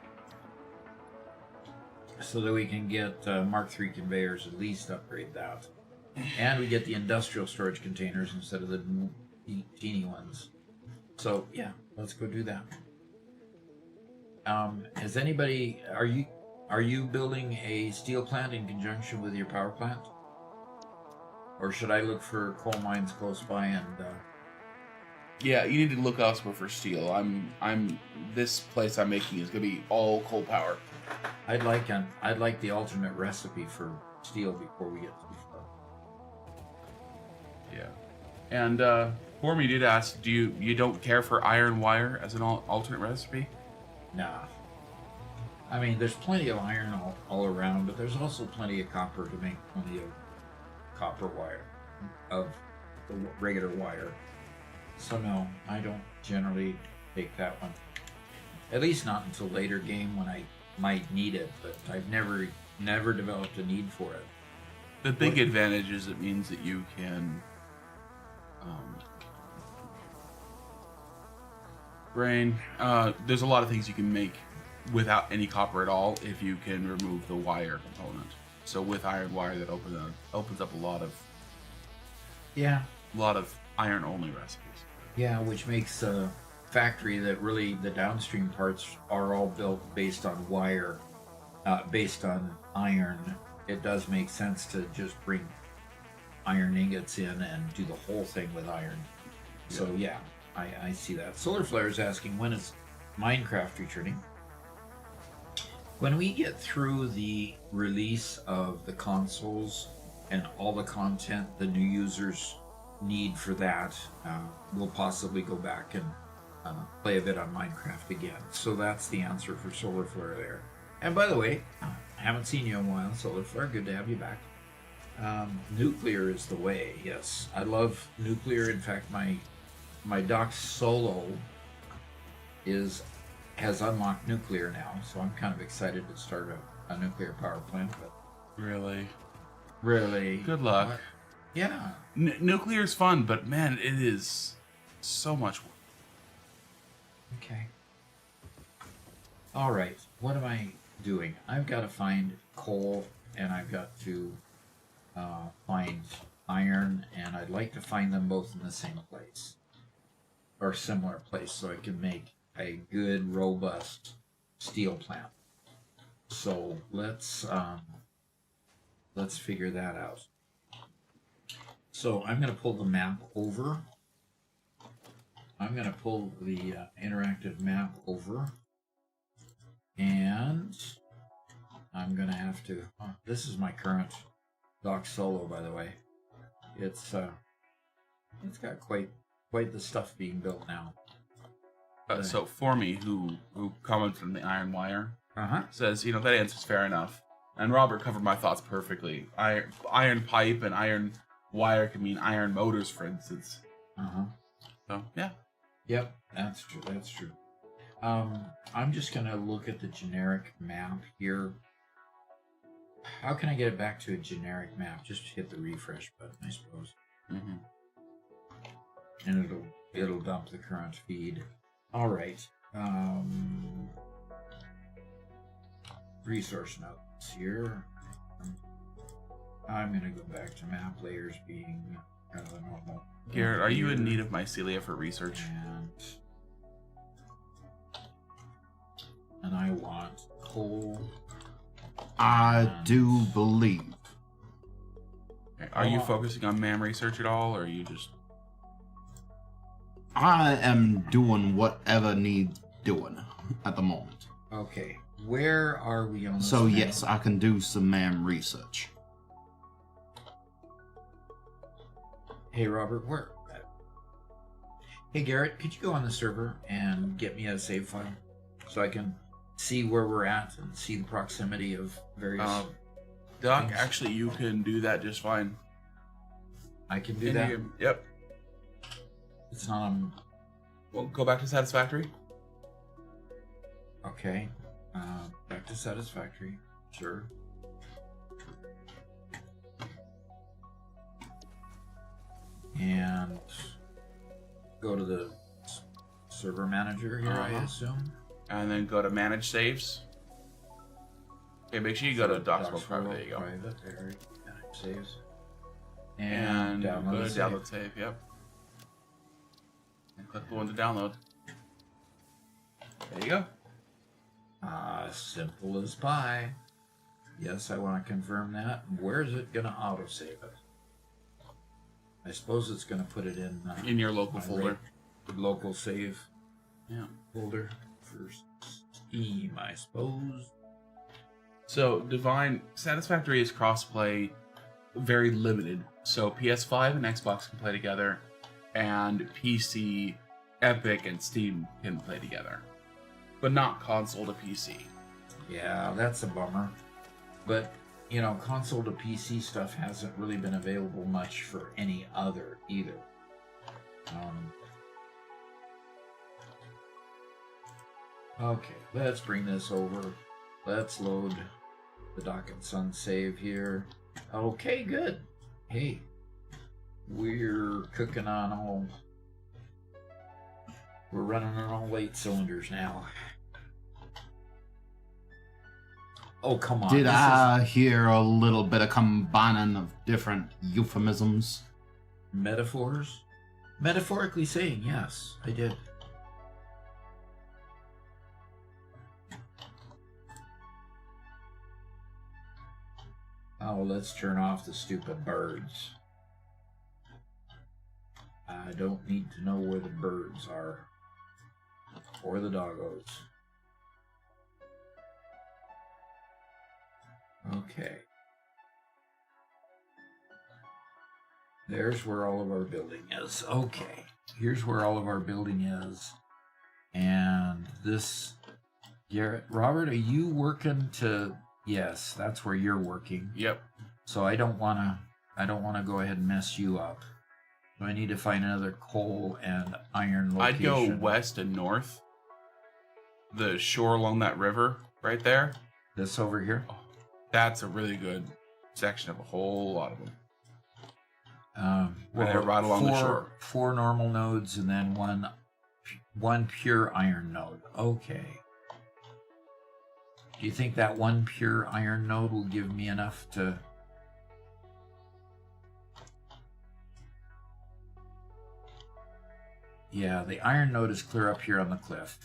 so that we can get Mark 3 conveyors, at least upgrade that. And we get the industrial storage containers instead of the teeny ones. So yeah, let's go do that. Has anybody, are you building a steel plant in conjunction with your power plant? Or should I look for coal mines close by and Yeah, you need to look elsewhere for steel. This place I'm making is gonna be all coal power. I'd like the alternate recipe for steel before we get too far. Yeah. And Formy did ask, do you don't care for iron wire as an alternate recipe? Nah. I mean, there's plenty of iron all around, but there's also plenty of copper to make plenty of copper wire, of the regular wire. So no, I don't generally take that one. At least not until later game when I might need it, but I've never developed a need for it. The big advantage is it means that you can there's a lot of things you can make without any copper at all if you can remove the wire component. So with iron wire, that opens up a lot of iron only recipes. Yeah, which makes a factory that really the downstream parts are all built based on wire, based on iron. It does make sense to just bring iron ingots in and do the whole thing with iron. So yeah, I see that. Solar Flare is asking, when is Minecraft returning? When we get through the release of the consoles and all the content the new users need for that, we'll possibly go back and play a bit on Minecraft again. So that's the answer for Solar Flare there. And by the way, I haven't seen you in a while, Solar Flare. Good to have you back. Nuclear is the way. Yes, I love nuclear. In fact, my Doc Solo has unlocked nuclear now, so I'm kind of excited to start a nuclear power plant. But really, Good luck. Yeah. Nuclear's fun, but man, it is so much work. Okay. All right. What am I doing? I've got to find coal, and I've got to find iron, and I'd like to find them both in the same place or similar place, so I can make a good, robust steel plant. So let's figure that out. So I'm going to pull the map over. I'm going to pull the interactive map over, and I'm going to have to. This is my current Doc Solo, by the way. It's got quite the stuff being built now. So Formy, who commented on the iron wire, says, that answer's fair enough. And Robert covered my thoughts perfectly. Iron pipe and iron wire can mean iron motors, for instance. So yeah. Yep, that's true. I'm just gonna look at the generic map here. How can I get it back to a generic map? Just hit the refresh button, I suppose. And it'll dump the current feed. All right. Resource notes here. I'm gonna go back to map layers being kind of a normal. Garrett, are you in need of mycelia for research? And I want coal I do believe. Are you focusing on MAM research at all, or are you just... I am doing whatever needs doing at the moment. Okay, where are we on this So map? yes, I can do some MAM research. Hey, Robert, where? Hey, Garrett, could you go on the server and get me a save file so I can see where we're at and see the proximity of various Doc, things? actually, you can do that just fine. I can do that. Yep. It's not on... Well, go back to Satisfactory. Okay. Back to Satisfactory. Sure. And go to the server manager here, I assume. And then go to Manage Saves. Okay, make sure you go to Docs World Private. There you go. Private, there, manage saves. And go download to save. Download Save, yep. And click the one to download. There you go. Simple as pie. Yes, I want to confirm that. Where is it going to autosave it? I suppose it's going to put it in In your local my folder. Local save Yeah. folder for Steam, I suppose. So, Divine, Satisfactory is crossplay very limited. So, PS5 and Xbox can play together, and PC, Epic, and Steam can play together. But not console to PC. Yeah, that's a bummer. But, you know, console to PC stuff hasn't really been available much for any other either. Okay, let's bring this over. Let's load the Dock and Sun save here. Okay, good. Hey, we're cooking on all... We're running on all 8 cylinders now. Oh, come on. Did I hear a little bit of combining of different euphemisms? Metaphors? Metaphorically saying, yes, I did. Oh, let's turn off the stupid birds. I don't need to know where the birds are. Or the doggos. Okay. There's where all of our building is. Okay. Here's where all of our building is. And this... Garrett, Robert, are you working to... Yes, that's where you're working. Yep. So I don't want to go ahead and mess you up. So I need to find another coal and iron location. I'd go west and north. The shore along that river right there. This over here? That's a really good section of a whole lot of them. Well, they're right along the shore. 4 normal nodes and then one pure iron node. Okay. Do you think that one pure iron node will give me enough to... Yeah, the iron node is clear up here on the cliff.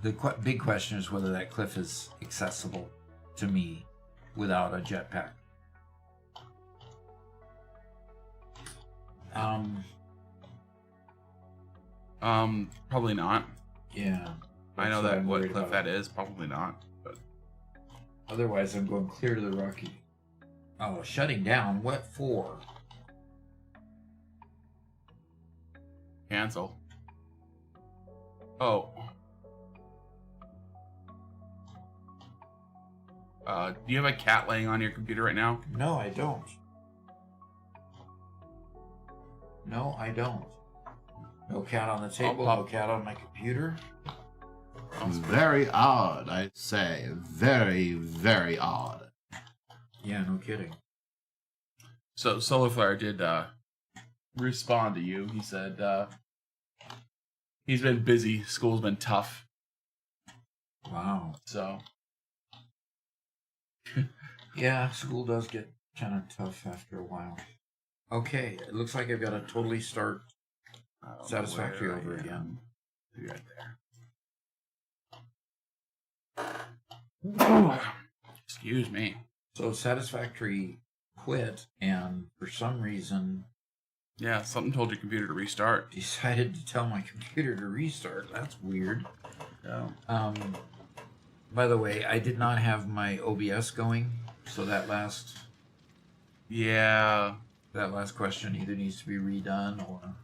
The big question is whether that cliff is accessible to me without a jetpack. Probably not. Yeah. I know that's that I'm what worried cliff about. that is. Probably not. But Otherwise, I'm going clear to the Rocky. Oh, shutting down? What for? cancel. Oh. Do you have a cat laying on your computer right now? No, I don't. No, I don't. No cat on the table, no cat on my computer. Very odd, I'd say. Very, very odd. Yeah, no kidding. So Solarflare did respond to you. He said he's been busy. School's been tough. Wow. So Yeah, school does get kind of tough after a while. Okay, it looks like I've got to totally start Satisfactory over again. Right there. Excuse me. So Satisfactory quit, and for some reason Yeah, something told your computer to restart. decided to tell my computer to restart. That's weird. Yeah. By the way, I did not have my OBS going, so that last Yeah. question either needs to be redone or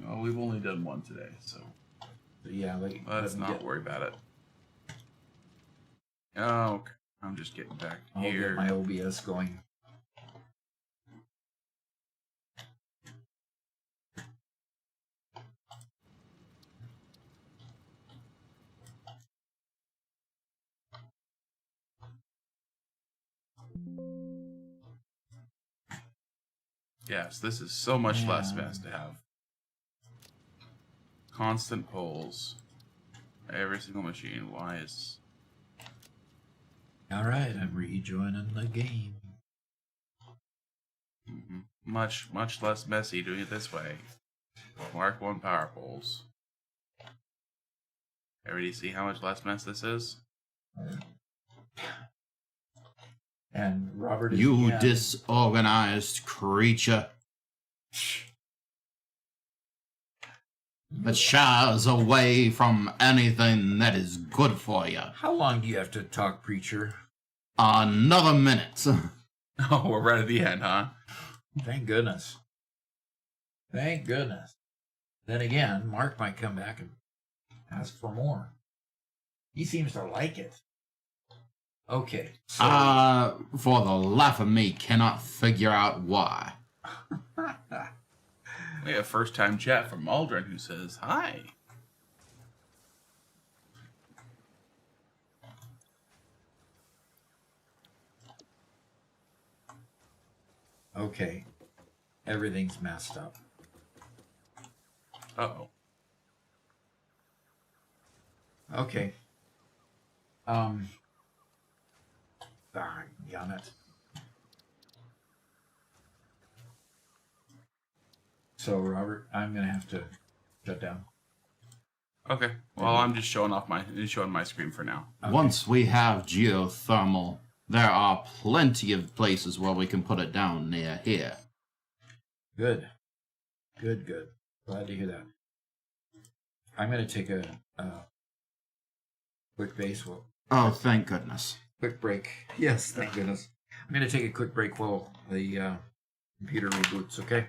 Well, we've only done one today, so yeah. let's not worry about it. Oh, okay. I'm just getting back I'll here. get my OBS going. Yes, this is so much less mess to have. Constant polls. Every single machine. Why is... All right, I'm rejoining the game. Much less messy doing it this way. Mark 1 power polls. Everybody see how much less mess this is? And Robert is You again. disorganized creature that shies away from anything that is good for you. How long do you have to talk, preacher? Another minute. Oh, we're right at the end, huh? Thank goodness. Thank goodness. Then again, Mark might come back and ask for more. He seems to like it. Okay. So For the life of me, cannot figure out why. We have first time chat from Aldrin who says hi. okay. Everything's messed up. Uh-oh. Okay. Darn it. So, Robert, I'm gonna have to shut down. Okay. Well, I'm just showing my screen for now. Okay. Once we have geothermal, there are plenty of places where we can put it down near here. Good. Good. Glad to hear that. I'm gonna take a quick base. Oh, thank goodness. Quick break. Yes, thank goodness. I'm gonna take a quick break while the computer reboots. Okay.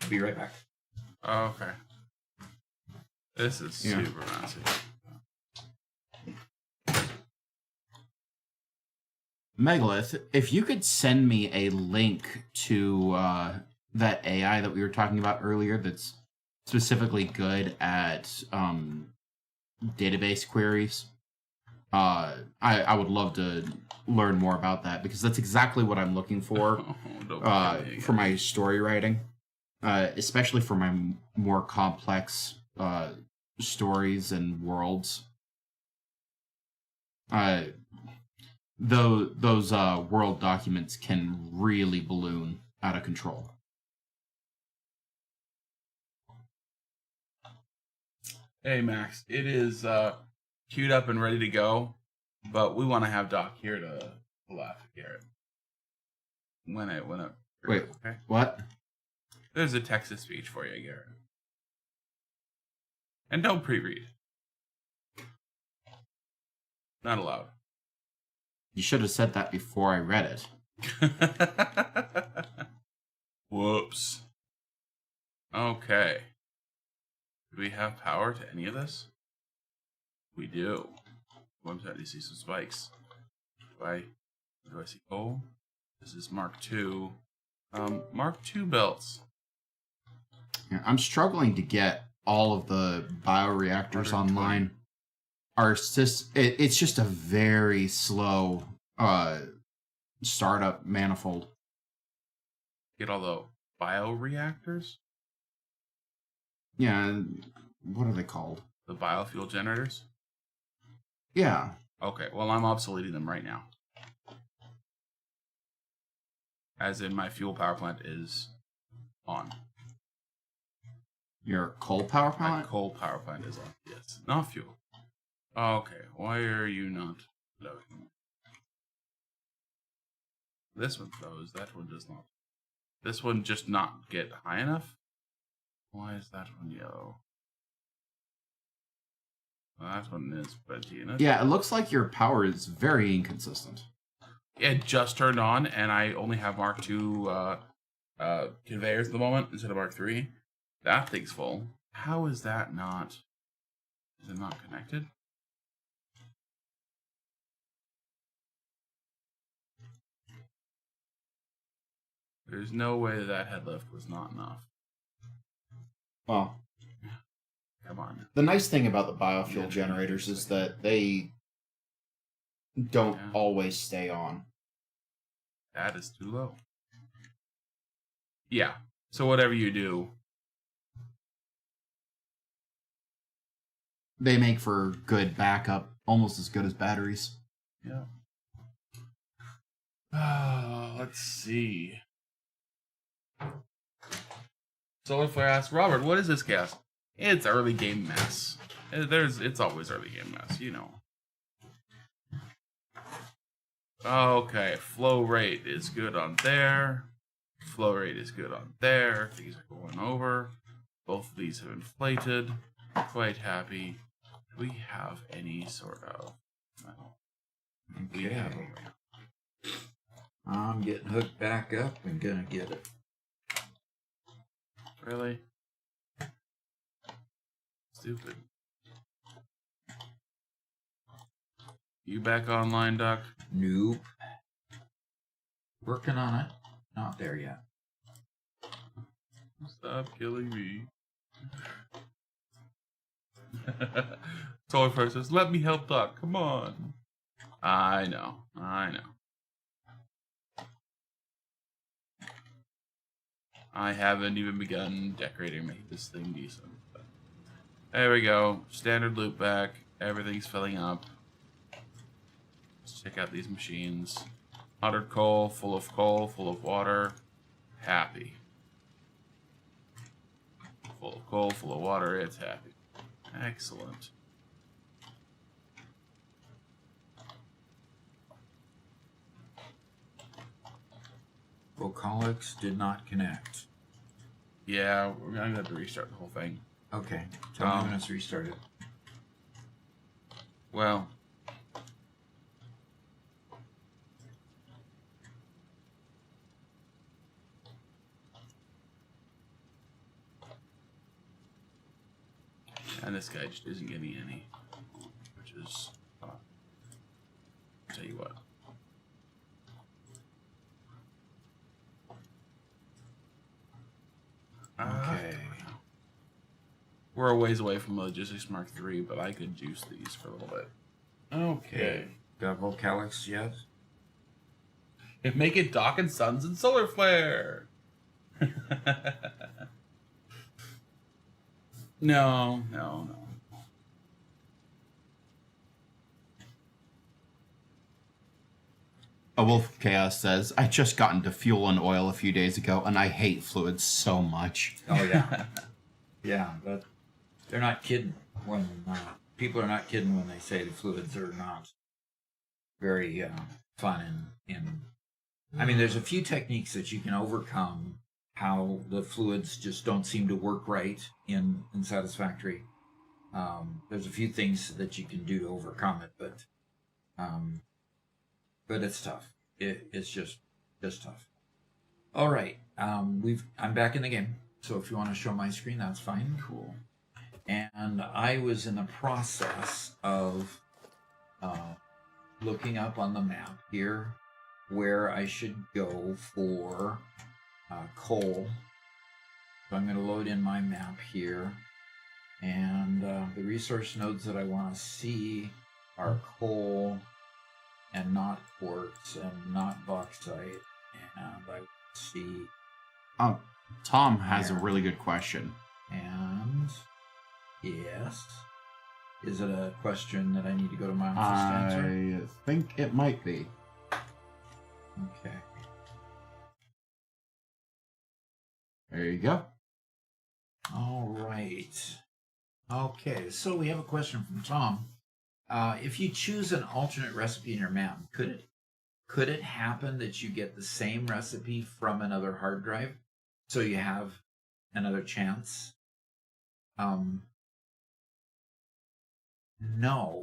I'll be right back. Okay. This is super massive. Megalith, if you could send me a link to that AI that we were talking about earlier that's specifically good at database queries, I would love to learn more about that because that's exactly what I'm looking for for my story writing, especially for my more complex stories and worlds. Those world documents can really balloon out of control. Hey, Max. It is queued up and ready to go, but we want to have Doc here to laugh at Garrett. Wait, okay. What? There's a text speech for you, Garrett. And don't pre-read. Not allowed. You should have said that before I read it. Whoops. Okay. Do we have power to any of this? We do. I'm starting to see some spikes. Do I see? Oh, this is Mark II. Mark II belts. Yeah, I'm struggling to get all of the bioreactors 120. online. It's just a very slow startup manifold. Get all the bioreactors? Yeah, what are they called? The biofuel generators? Yeah. Okay, well, I'm obsoleting them right now. As in, my fuel power plant is on. Your coal power My plant? coal power plant is on. Yes, not fuel. Okay, why are you not Loading. This one froze. That one does not. This one just not get high enough? Why is that one yellow? Well, that one is plenty enough. Yeah, it looks like your power is very inconsistent. It just turned on, and I only have Mark II conveyors at the moment instead of Mark III. That thing's full. How is that not? Is it not connected? There's no way that head lift was not enough. Well, Come on. the nice thing about the biofuel Yeah, generators is that they don't Yeah. always stay on. That is too low. Yeah. So whatever you do. They make for good backup, almost as good as batteries. Yeah. Let's see. Solar Flare asks, Robert, what is this gas? It's early game mess. It's always early game mess, you know. Okay, flow rate is good on there. Flow rate is good on there. These are going over. Both of these have inflated. Quite happy. Do we have any sort of... No. We Okay. have I'm getting hooked back up and gonna get it. Really? Stupid. You back online, Doc? Nope. Working on it. Not there yet. Stop killing me. Solar Flare says, let me help Doc. Come on. I know. I haven't even begun decorating make this thing decent. But there we go. Standard loop back. Everything's filling up. Let's check out these machines. Hotted coal, full of water. Happy. Full of coal, full of water, it's happy. Excellent. Vocalics did not connect. Yeah, we're gonna have to restart the whole thing. Okay. Tell me when it's restarted. Well, and this guy just isn't getting any, which is, I'll tell you what. Okay. We're a ways away from Logistics Mark III, but I could juice these for a little bit. Okay. Got Vocalics yet? And make it Dock and Sons and Solar Flare. No. A Wolf of Chaos says, I just got into fuel and oil a few days ago, and I hate fluids so much. Oh, yeah. Yeah, but they're not kidding when people are not kidding when they say the fluids are not very fun. I mean, there's a few techniques that you can overcome how the fluids just don't seem to work right in Satisfactory. There's a few things that you can do to overcome it, but it's tough. It's just tough. All right, I'm back in the game. So if you want to show my screen, that's fine. Cool. And I was in the process of looking up on the map here where I should go for coal. So I'm going to load in my map here. And the resource nodes that I want to see are coal and not quartz and not bauxite. And I see... Tom has a really good question. And yes, is it a question that I need to go to my office to answer? I think it might be. Okay. There you go. All right. Okay, so we have a question from Tom. If you choose an alternate recipe in your map, could it happen that you get the same recipe from another hard drive, so you have another chance? No.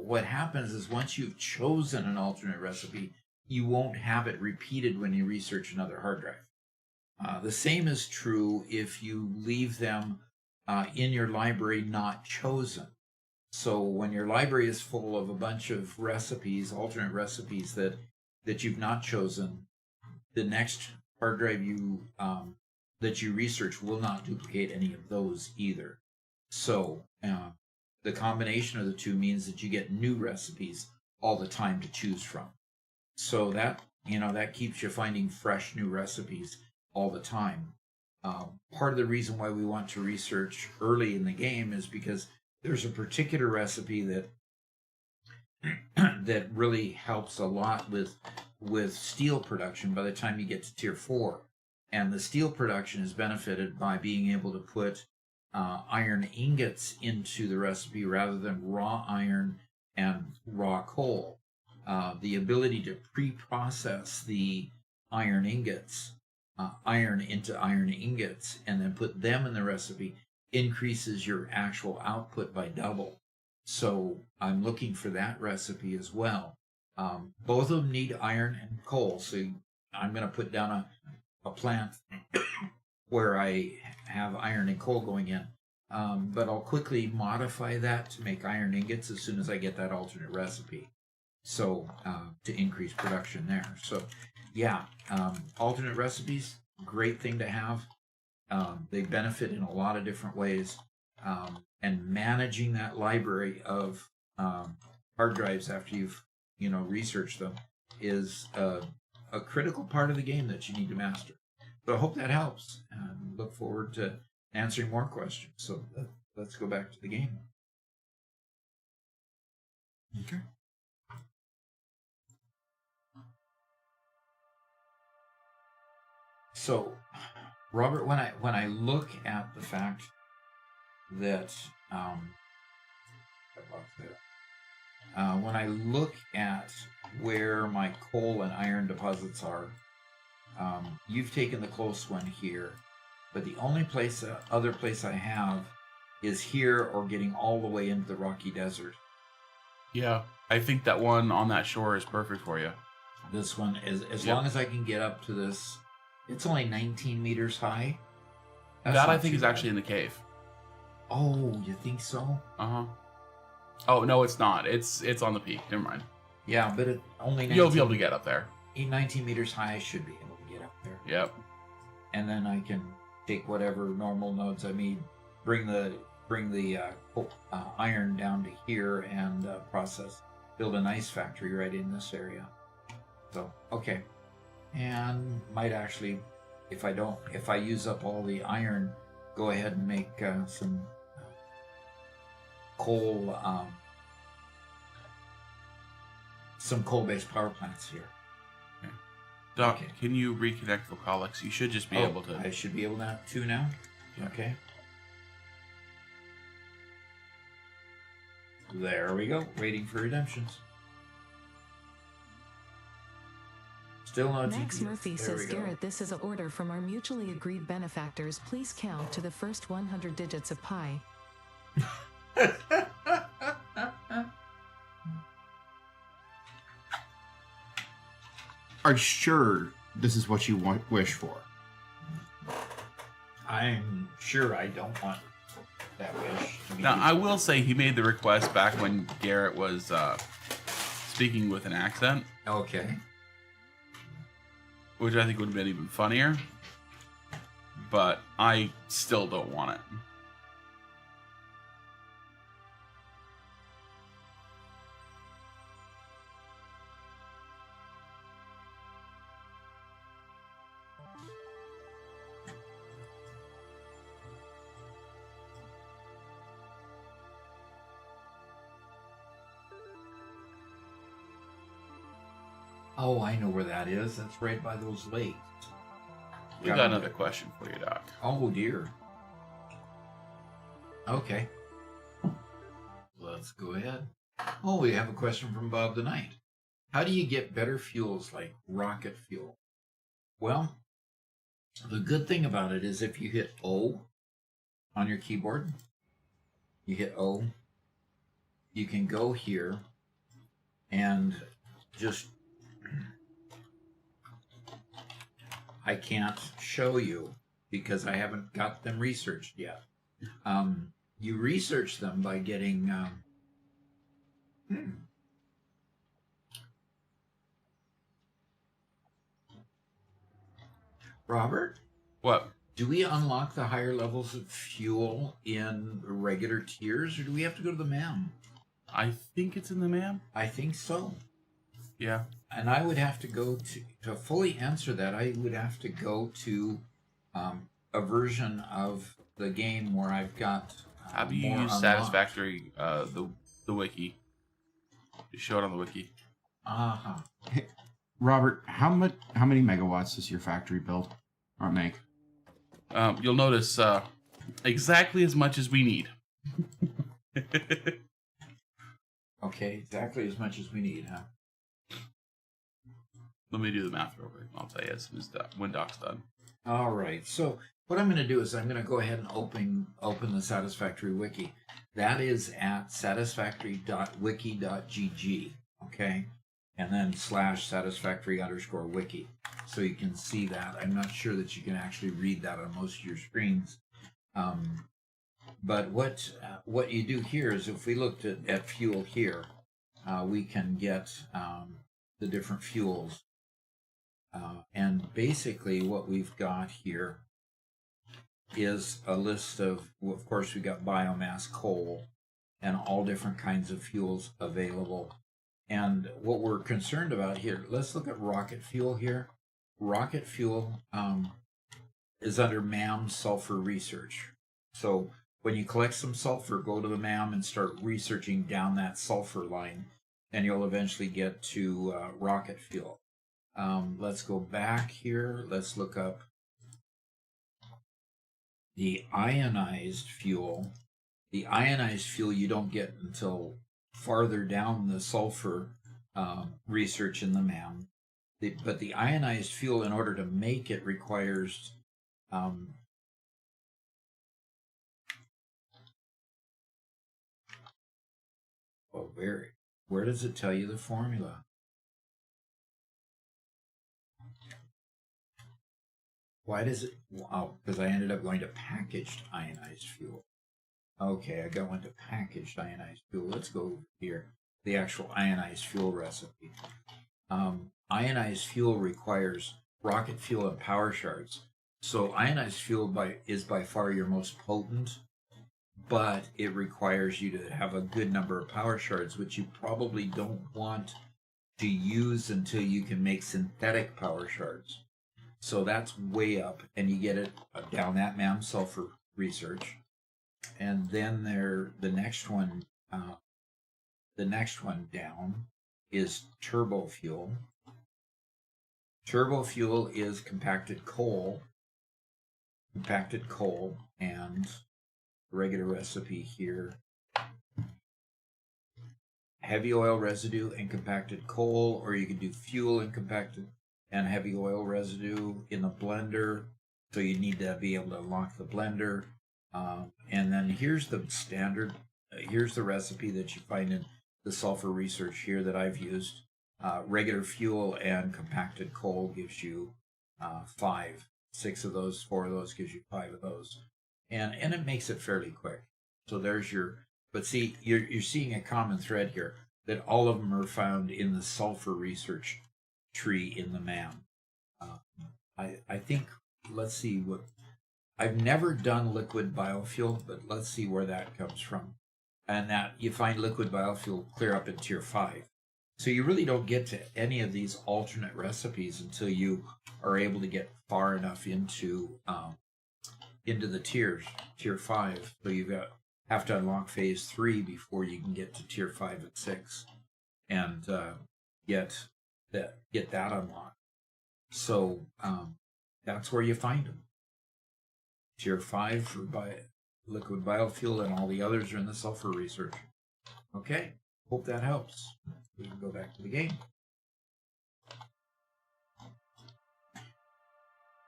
What happens is once you've chosen an alternate recipe, you won't have it repeated when you research another hard drive. The same is true if you leave them in your library not chosen. So when your library is full of a bunch of recipes, alternate recipes that you've not chosen, the next hard drive that you research will not duplicate any of those either. So the combination of the two means that you get new recipes all the time to choose from. So that keeps you finding fresh new recipes all the time. Part of the reason why we want to research early in the game is because there's a particular recipe that really helps a lot with steel production by the time you get to tier 4. And the steel production is benefited by being able to put iron ingots into the recipe rather than raw iron and raw coal. The ability to pre-process the iron ingots, iron into iron ingots, and then put them in the recipe increases your actual output by double. So I'm looking for that recipe as well. Both of them need iron and coal, so I'm going to put down a plant where I have iron and coal going in. But I'll quickly modify that to make iron ingots as soon as I get that alternate recipe. So to increase production there. So yeah, alternate recipes, great thing to have. They benefit in a lot of different ways. And managing that library of hard drives after you've researched them is a critical part of the game that you need to master. So I hope that helps, and look forward to answering more questions. So let's go back to the game. Okay. So, Robert, when I look at the fact that when I look at where my coal and iron deposits are, you've taken the close one here, but the only other place I have is here or getting all the way into the Rocky Desert. Yeah, I think that one on that shore is perfect for you. This one is as long as I can get up to this. It's only 19 meters high. That I think is actually in the cave. Oh, you think so? Uh-huh. Oh, no, it's not. It's on the peak. Never mind. Yeah, but only 19, you'll be able to get up there. 19 meters high, I should be able to get up there. Yep. And then I can take whatever normal nodes I need, bring the iron down to here and build an ice factory right in this area. So, okay. And might actually, if I use up all the iron, go ahead and make some coal-based power plants here. Okay. Doc, Okay. Can you reconnect Vocalix? You should just be able to. I should be able to now? Yeah. Okay. There we go. Waiting for redemptions. Still no Max TPS. Murphy There says, we go. Garrett, this is an order from our mutually agreed benefactors. Please count to the first 100 digits of pi. Are you sure this is what you wish for? I'm sure I don't want that wish to be. Now, I will say he made the request back when Garrett was speaking with an accent, Okay. which I think would have been even funnier. But I still don't want it. Oh, I know where that is. That's right by those lakes. We got another question for you, Doc. Oh, dear. Okay. Let's go ahead. Oh, we have a question from Bob the Knight. How do you get better fuels like rocket fuel? Well, the good thing about it is if you hit O on your keyboard, you hit O, you can go here and just, I can't show you because I haven't got them researched yet. You research them by getting, Robert, What? do we unlock the higher levels of fuel in regular tiers, or do we have to go to the MAM? I think it's in the MAM. I think so. Yeah. And I would have to go to fully answer that, I would have to go to a version of the game where I've got How do you more use unlocked. Satisfactory, the wiki? You show it on the wiki. Uh-huh. Robert, how many megawatts does your factory build or make? You'll notice exactly as much as we need. Okay, exactly as much as we need, huh? Let me do the math real quick. I'll tell you as soon as when Doc's done. All right. So what I'm going to do is I'm going to go ahead and open the Satisfactory wiki. That is at satisfactory.wiki.gg. Okay, and then /satisfactory_wiki. So you can see that. I'm not sure that you can actually read that on most of your screens. But what you do here is if we looked at fuel here, we can get the different fuels. And basically what we've got here is a list of course, we've got biomass, coal, and all different kinds of fuels available. And what we're concerned about here, let's look at rocket fuel here. Rocket fuel is under MAM sulfur research. So when you collect some sulfur, go to the MAM and start researching down that sulfur line, and you'll eventually get to rocket fuel. Let's go back here. Let's look up the ionized fuel. The ionized fuel you don't get until farther down the sulfur research in the MAM. But the ionized fuel, in order to make it, requires where does it tell you the formula? Why does it? Oh, because I ended up going to packaged ionized fuel. Okay, I got one to packaged ionized fuel. Let's go here. The actual ionized fuel recipe. Ionized fuel requires rocket fuel and power shards. So ionized fuel is by far your most potent, but it requires you to have a good number of power shards, which you probably don't want to use until you can make synthetic power shards. So that's way up, and you get it down that MAM sulfur research. And then the next one down is turbo fuel. Turbo fuel is compacted coal, and regular recipe here. Heavy oil residue and compacted coal, or you can do fuel and compacted and heavy oil residue in the blender. So you need to be able to unlock the blender. And then here's the standard, here's the recipe that you find in the sulfur research here that I've used. Regular fuel and compacted coal gives you 5. 6 of those, 4 of those gives you 5 of those. And it makes it fairly quick. So there's but see, you're seeing a common thread here, that all of them are found in the sulfur research tree in the MAM. I think, let's see what, I've never done liquid biofuel, but let's see where that comes from. And that you find liquid biofuel clear up in tier 5. So you really don't get to any of these alternate recipes until you are able to get far enough into the tiers, tier 5. So you have to unlock phase 3 before you can get to tier 5 and 6, and get that unlocked. So that's where you find them. Tier 5 for liquid biofuel, and all the others are in the sulfur research. Okay. Hope that helps. We can go back to the game.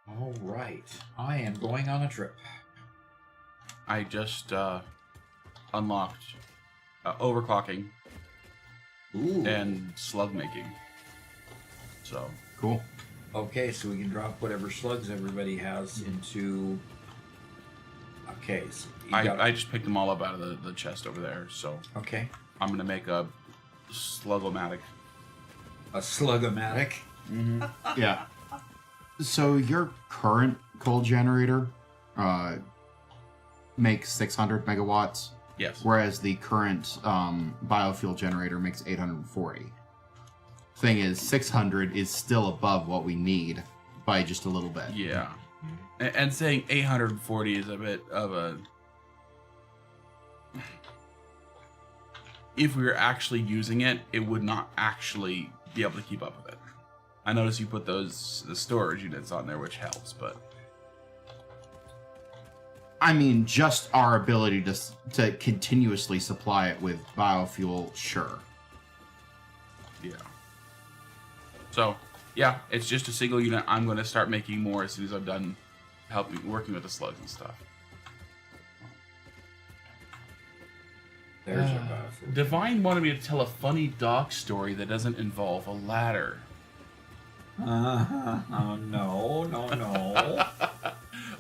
All right. I am going on a trip. I just unlocked overclocking Ooh. and slug making. So Cool. Okay, so we can drop whatever slugs everybody has into... Okay, so I just picked them all up out of the chest over there. So Okay. I'm going to make a slugomatic. A slugomatic. Yeah. So your current coal generator makes 600 megawatts, Yes. whereas the current biofuel generator makes 840. Thing is, 600 is still above what we need by just a little bit. Yeah. And saying 840 is a bit of a... If we were actually using it, it would not actually be able to keep up with it. I noticed you put the storage units on there, which helps, but... I mean, just our ability to continuously supply it with biofuel, sure. Yeah. So, yeah, it's just a single unit. I'm going to start making more as soon as I'm done working with the slugs and stuff. There's our biofuel. Divine wanted me to tell a funny dock story that doesn't involve a ladder. Oh, no.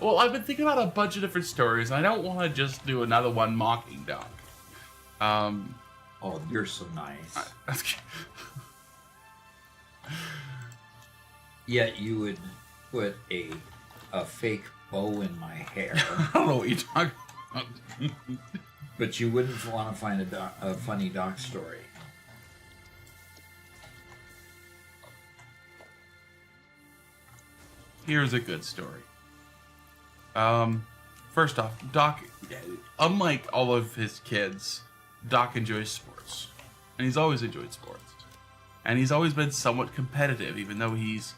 Well, I've been thinking about a bunch of different stories, and I don't want to just do another one mocking Doc. Oh, you're so nice. Yet you would put a fake bow in my hair, I don't know what you're talking about. but you wouldn't want to find a funny doc story. Here's a good story. First off, Doc, unlike all of his kids, Doc enjoys sports. And he's always enjoyed sports. And he's always been somewhat competitive, even though he's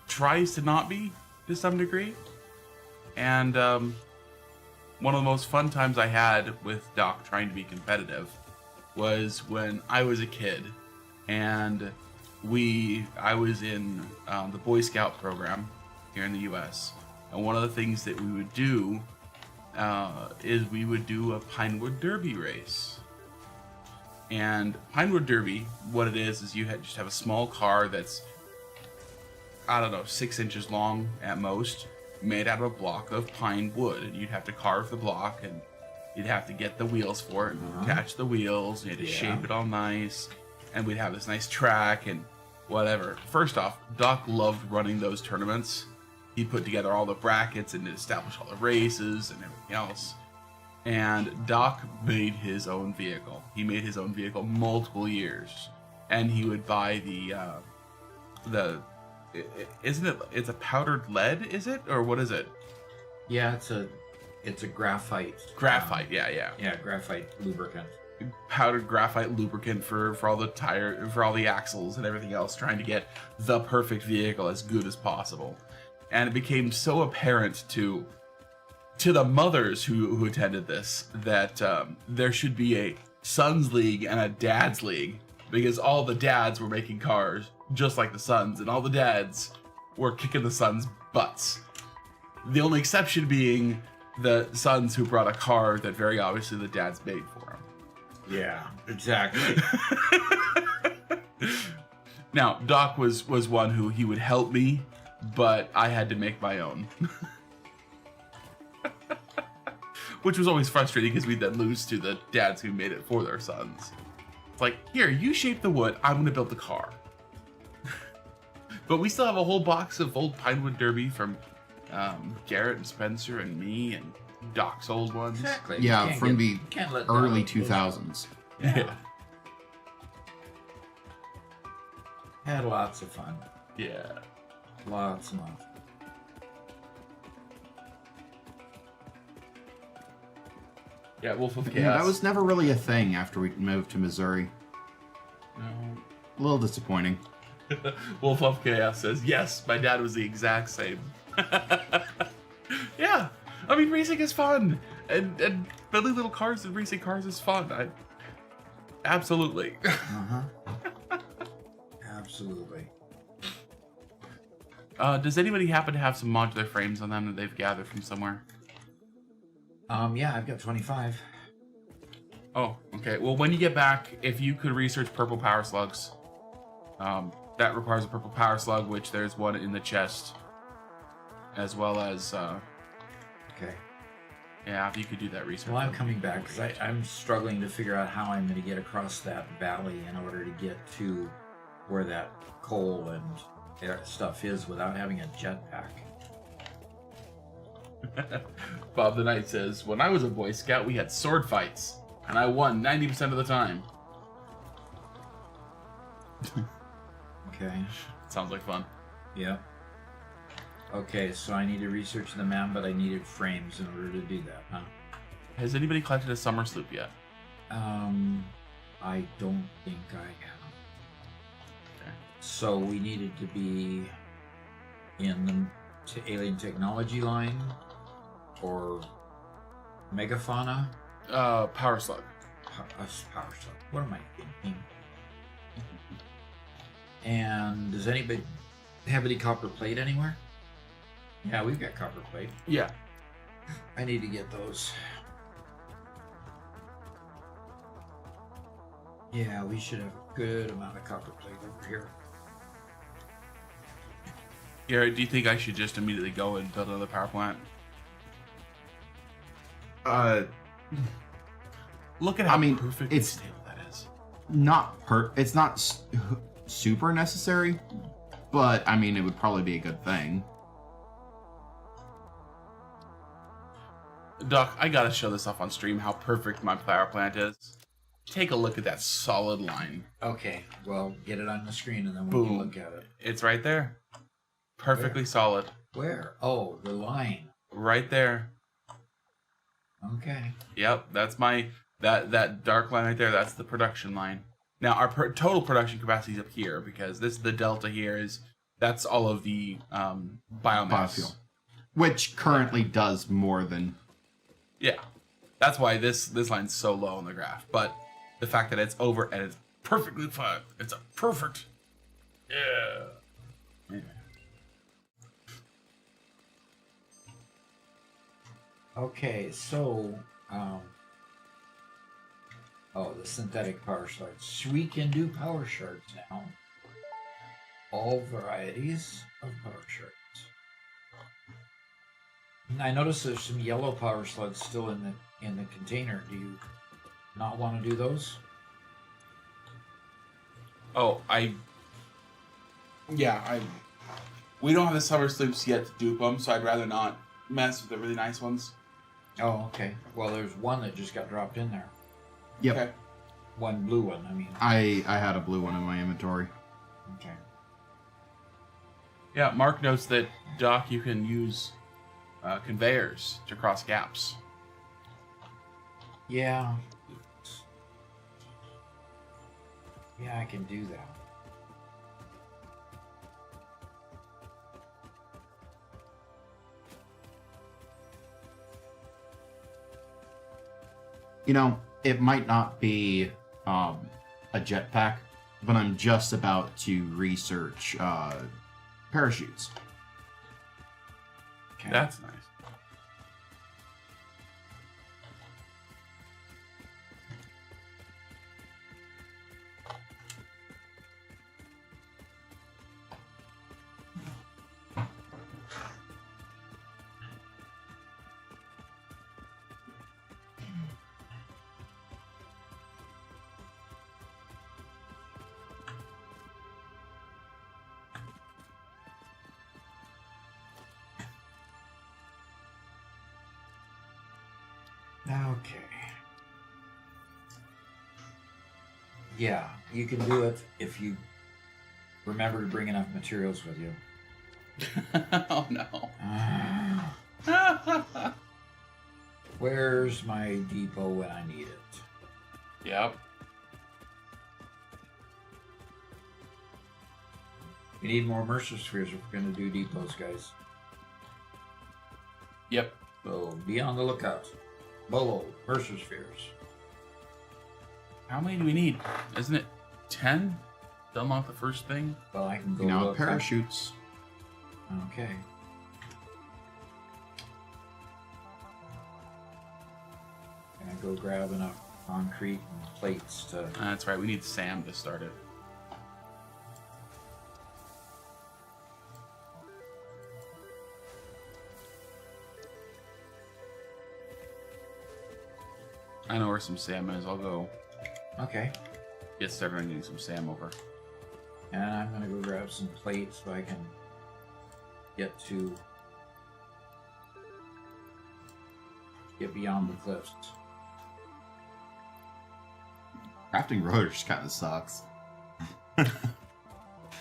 tries to not be to some degree. And one of the most fun times I had with Doc trying to be competitive was when I was a kid, and I was in the Boy Scout program here in the U.S. And one of the things that we would do is we would do a Pinewood Derby race. And Pinewood Derby, what it is you just have a small car that's, I don't know, 6 inches long at most, made out of a block of pine wood. And you'd have to carve the block, and you'd have to get the wheels for it, and attach the wheels, and you had to shape it all nice. And we'd have this nice track and whatever. First off, Doc loved running those tournaments. He put together all the brackets and established all the races and everything else. And Doc made his own vehicle. He made his own vehicle multiple years, and he would buy it's a powdered lead, is it, or what is it? Yeah, it's a graphite. Graphite, yeah. Yeah, graphite lubricant. Powdered graphite lubricant for all the axles and everything else, trying to get the perfect vehicle as good as possible. And it became so apparent to the mothers who attended this that there should be a sons league and a dads league, because all the dads were making cars just like the sons, and all the dads were kicking the sons' butts. The only exception being the sons who brought a car that very obviously the dads made for them. Yeah, exactly. Now, Doc was one who he would help me, but I had to make my own. Which was always frustrating, because we'd then lose to the dads who made it for their sons. It's like, here, you shape the wood, I'm going to build the car. But we still have a whole box of old Pinewood Derby from Garrett and Spencer and me and Doc's old ones. Exactly. Yeah, from the can't let early down those- 2000s. Yeah. Had lots of fun. Yeah. Lots and lots. Yeah, Wolf of Chaos. Yeah, that was never really a thing after we moved to Missouri. No. A little disappointing. Wolf of Chaos says, yes, my dad was the exact same. Yeah, I mean, racing is fun. And building little cars and racing cars is fun. Absolutely. Uh-huh. Absolutely. Does anybody happen to have some modular frames on them that they've gathered from somewhere? Yeah, I've got 25. Oh, okay. Well, when you get back, if you could research purple power slugs, that requires a purple power slug, which there's one in the chest, as well as, Okay. yeah, if you could do that research. Well, I'm coming back because I'm struggling to figure out how I'm going to get across that valley in order to get to where that coal and stuff is without having a jetpack. Bob the Knight says, when I was a Boy Scout, we had sword fights, and I won 90% of the time. Okay. Sounds like fun. Yep. Okay, so I need to research the map, but I needed frames in order to do that, huh? Has anybody collected a summer sloop yet? I don't think I have. Okay. So we needed to be in the alien technology line or megafauna. Power slug. Power slug. What am I thinking? And does anybody have any copper plate anywhere? Yeah, we've got copper plate. Yeah. I need to get those. Yeah, we should have a good amount of copper plate over here. Garrett, do you think I should just immediately go and build another power plant? Look at how perfect it's stable that is. It's not super necessary, but I mean, it would probably be a good thing. Doc, I gotta show this off on stream, how perfect my power plant is. Take a look at that solid line. Okay, well, get it on the screen and then we Boom. can look at it. It's right there. Perfectly Where? solid. Where? Oh, the line. Right there. Okay. Yep, that's my... That dark line right there, that's the production line. Now, our total production capacity is up here, because this the delta here is... That's all of the biomass. Biofuel. Which currently does more than... Yeah. That's why this line's so low on the graph. But the fact that it's over and it's perfectly flat. It's a perfect... Yeah. Anyway. Okay, so, oh, the synthetic power shards. We can do power shards now. All varieties of power shards. I notice there's some yellow power slugs still in the container. Do you not want to do those? Oh, we don't have the summer sloops yet to dupe them, so I'd rather not mess with the really nice ones. Oh, okay. Well, there's one that just got dropped in there. Yep. Okay. One blue one, I mean. I had a blue one in my inventory. Okay. Yeah, Mark notes that, Doc, you can use conveyors to cross gaps. Yeah. Yeah, I can do that. You know, it might not be a jetpack, but I'm just about to research parachutes. Okay. That's nice. Okay. Yeah, you can do it if you remember to bring enough materials with you. Oh no. Where's my depot when I need it? Yep. We need more Mercer spheres if we're going to do depots, guys. Yep. So be on the lookout. Bolo, Mercer spheres. How many do we need? Isn't it 10 to unlock the first thing? Well, I can go You know, look. parachutes. Okay. Gonna go grab enough concrete and plates to. That's right. We need Sam to start it. I know where some Sam is. I'll go Okay. get started on getting some Sam over. And I'm gonna go grab some plates so I can get beyond the cliffs. Crafting rotors kind of sucks.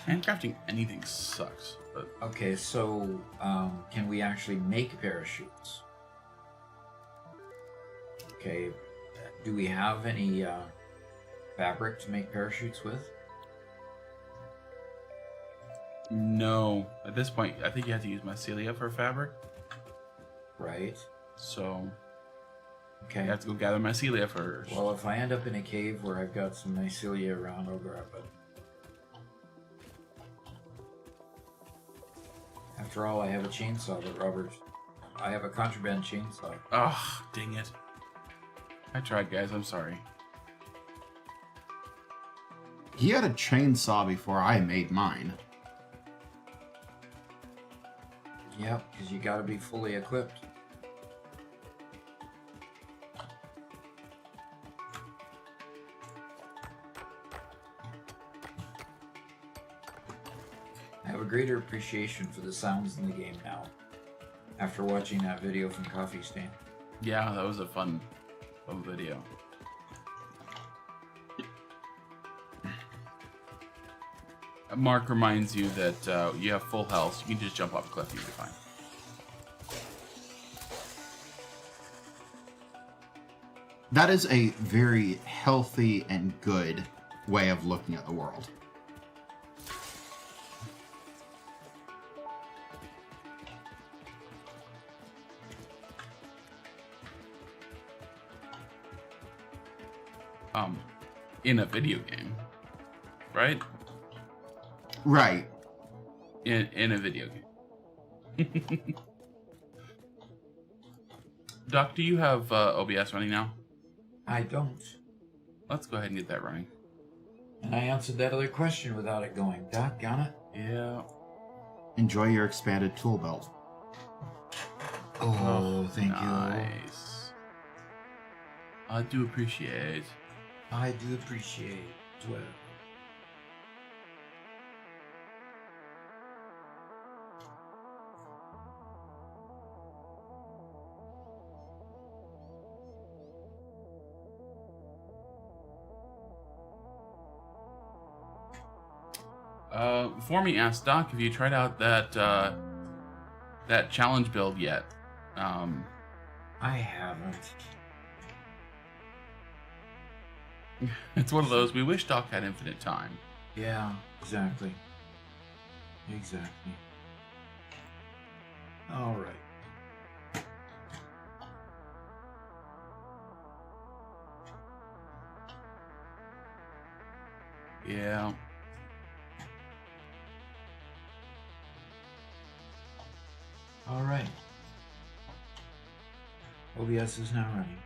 Handcrafting anything sucks, but Okay, so can we actually make parachutes? Okay, do we have any fabric to make parachutes with? no. At this point, I think you have to use mycelia for fabric. Right. So Okay. you have to go gather mycelia first. Well, if I end up in a cave where I've got some mycelia around, I'll grab it. After all, I have a chainsaw that Robert. I have a contraband chainsaw. Ah, dang it. I tried, guys. I'm sorry. He had a chainsaw before I made mine. Yep, because you gotta be fully equipped. I have a greater appreciation for the sounds in the game now, after watching that video from Coffee Stain. Yeah, that was a fun video. Mark reminds you that you have full health, so you can just jump off a cliff and you'll be fine. That is a very healthy and good way of looking at the world. In a video game, right? Right. In a video game. Doc, do you have OBS running now? I don't. Let's go ahead and get that running. And I answered that other question without it going. Doggone it. Yeah. Enjoy your expanded tool belt. Oh, thank you. Nice. I do appreciate. I do appreciate as well. Before me asked Doc, have you tried out that that challenge build yet? I haven't. It's one of those, we wish Doc had infinite time. Yeah, exactly. Exactly. All right. Yeah. All right. OBS is now running.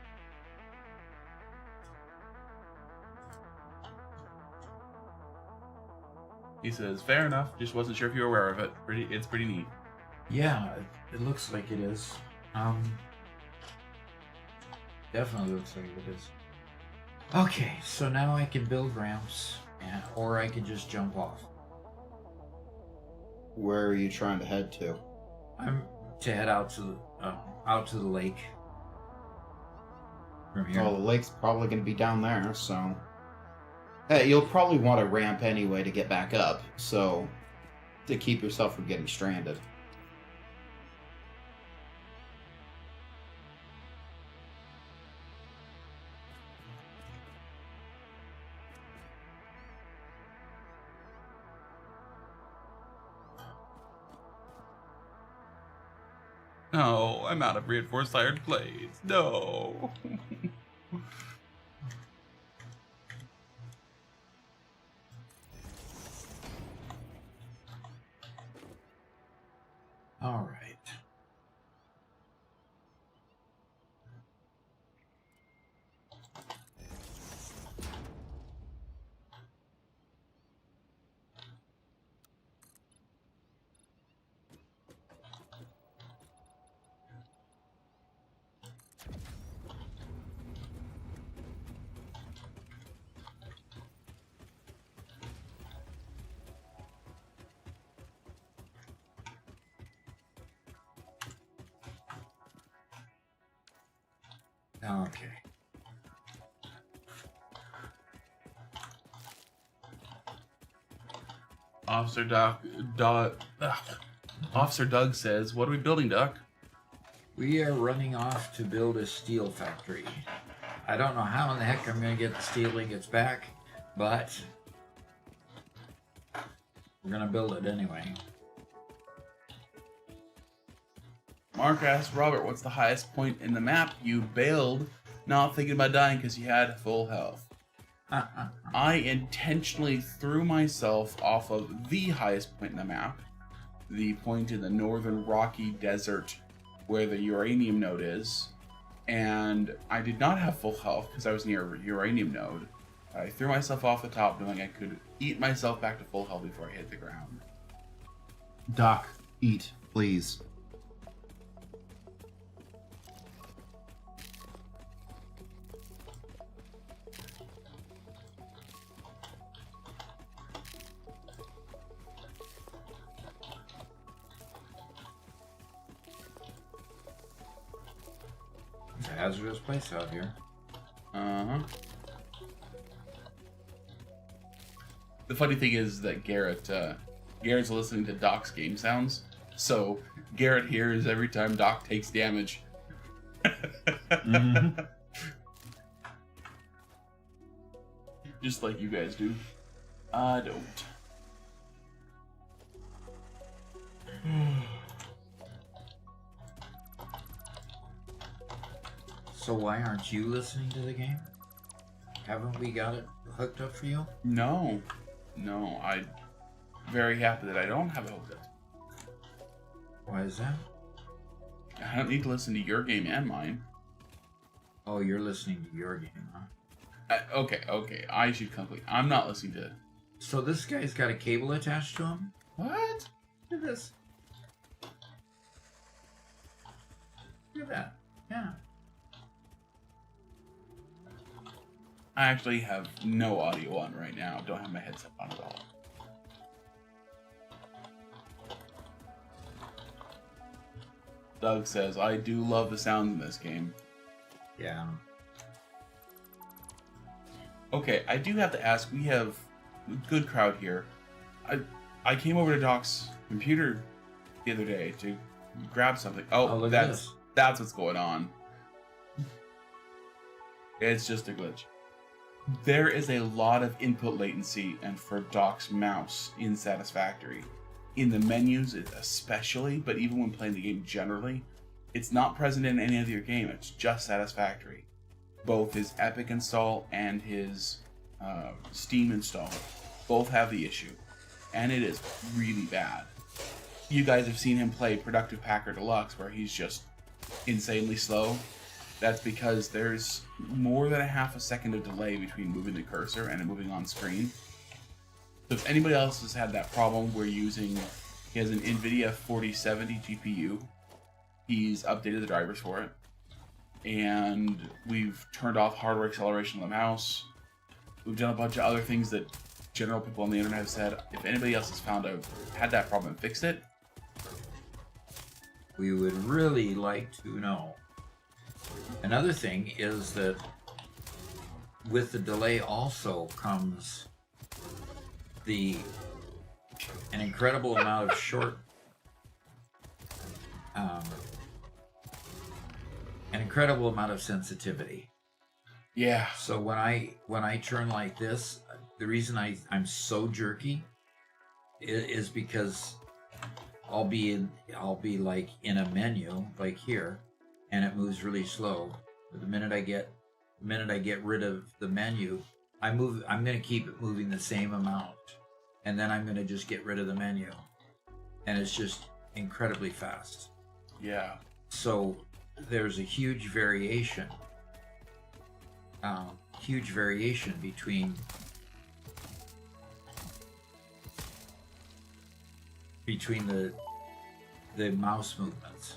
He says, fair enough, just wasn't sure if you were aware of it. It's pretty neat. Yeah, it looks like it is. Definitely looks like it is. Okay, so now I can build ramps, or I can just jump off. Where are you trying to head to? I'm to head out to the lake. From here. Well, the lake's probably going to be down there, so... Hey, you'll probably want a ramp anyway to get back up, so... to keep yourself from getting stranded. No, I'm out of reinforced iron plates. No. All right. Okay. Officer Doug says, "What are we building, Duck?" We are running off to build a steel factory. I don't know how in the heck I'm going to get the steel ingots back, but we're going to build it anyway. Mark asks Robert, "What's the highest point in the map you bailed, not thinking about dying because you had full health?" I intentionally threw myself off of the highest point in the map, the point in the northern rocky desert where the uranium node is, and I did not have full health because I was near a uranium node. I threw myself off the top knowing I could eat myself back to full health before I hit the ground. Doc, eat, please. It's a hazardous place out here. Uh-huh. The funny thing is that Garrett's listening to Doc's game sounds, so Garrett hears every time Doc takes damage. Mm-hmm. Just like you guys do. I don't. So why aren't you listening to the game? Haven't we got it hooked up for you? No, I'm very happy that I don't have it hooked up. Why is that? I don't need to listen to your game and mine. Oh, you're listening to your game, huh? Okay, I should complete. I'm not listening to... So this guy's got a cable attached to him? What? Look at this. Look at that. Yeah. I actually have no audio on right now. Don't have my headset on at all. Doug says, "I do love the sound in this game." Yeah. Okay, I do have to ask, we have a good crowd here. I came over to Doc's computer the other day to grab something. Oh, look at this. that's what's going on. It's just a glitch. There is a lot of input latency and for Doc's mouse in Satisfactory. In the menus especially, but even when playing the game generally, it's not present in any other game, it's just Satisfactory. Both his Epic install and his Steam install both have the issue, and it is really bad. You guys have seen him play Productive Packer Deluxe where he's just insanely slow. That's because there's more than a half a second of delay between moving the cursor and it moving on screen. So if anybody else has had that problem, he has an NVIDIA 4070 GPU. He's updated the drivers for it. And we've turned off hardware acceleration on the mouse. We've done a bunch of other things that general people on the internet have said. If anybody else has had that problem and fixed it, We would really like to know. Another thing is that with the delay also comes an incredible amount of an incredible amount of sensitivity. yeah. So when I turn like this, the reason I'm so jerky is because I'll be like in a menu like here, and it moves really slow. But the minute I get rid of the menu, I'm going to keep it moving the same amount, and then I'm going to just get rid of the menu, and it's just incredibly fast. Yeah. So there's a huge variation between the mouse movements.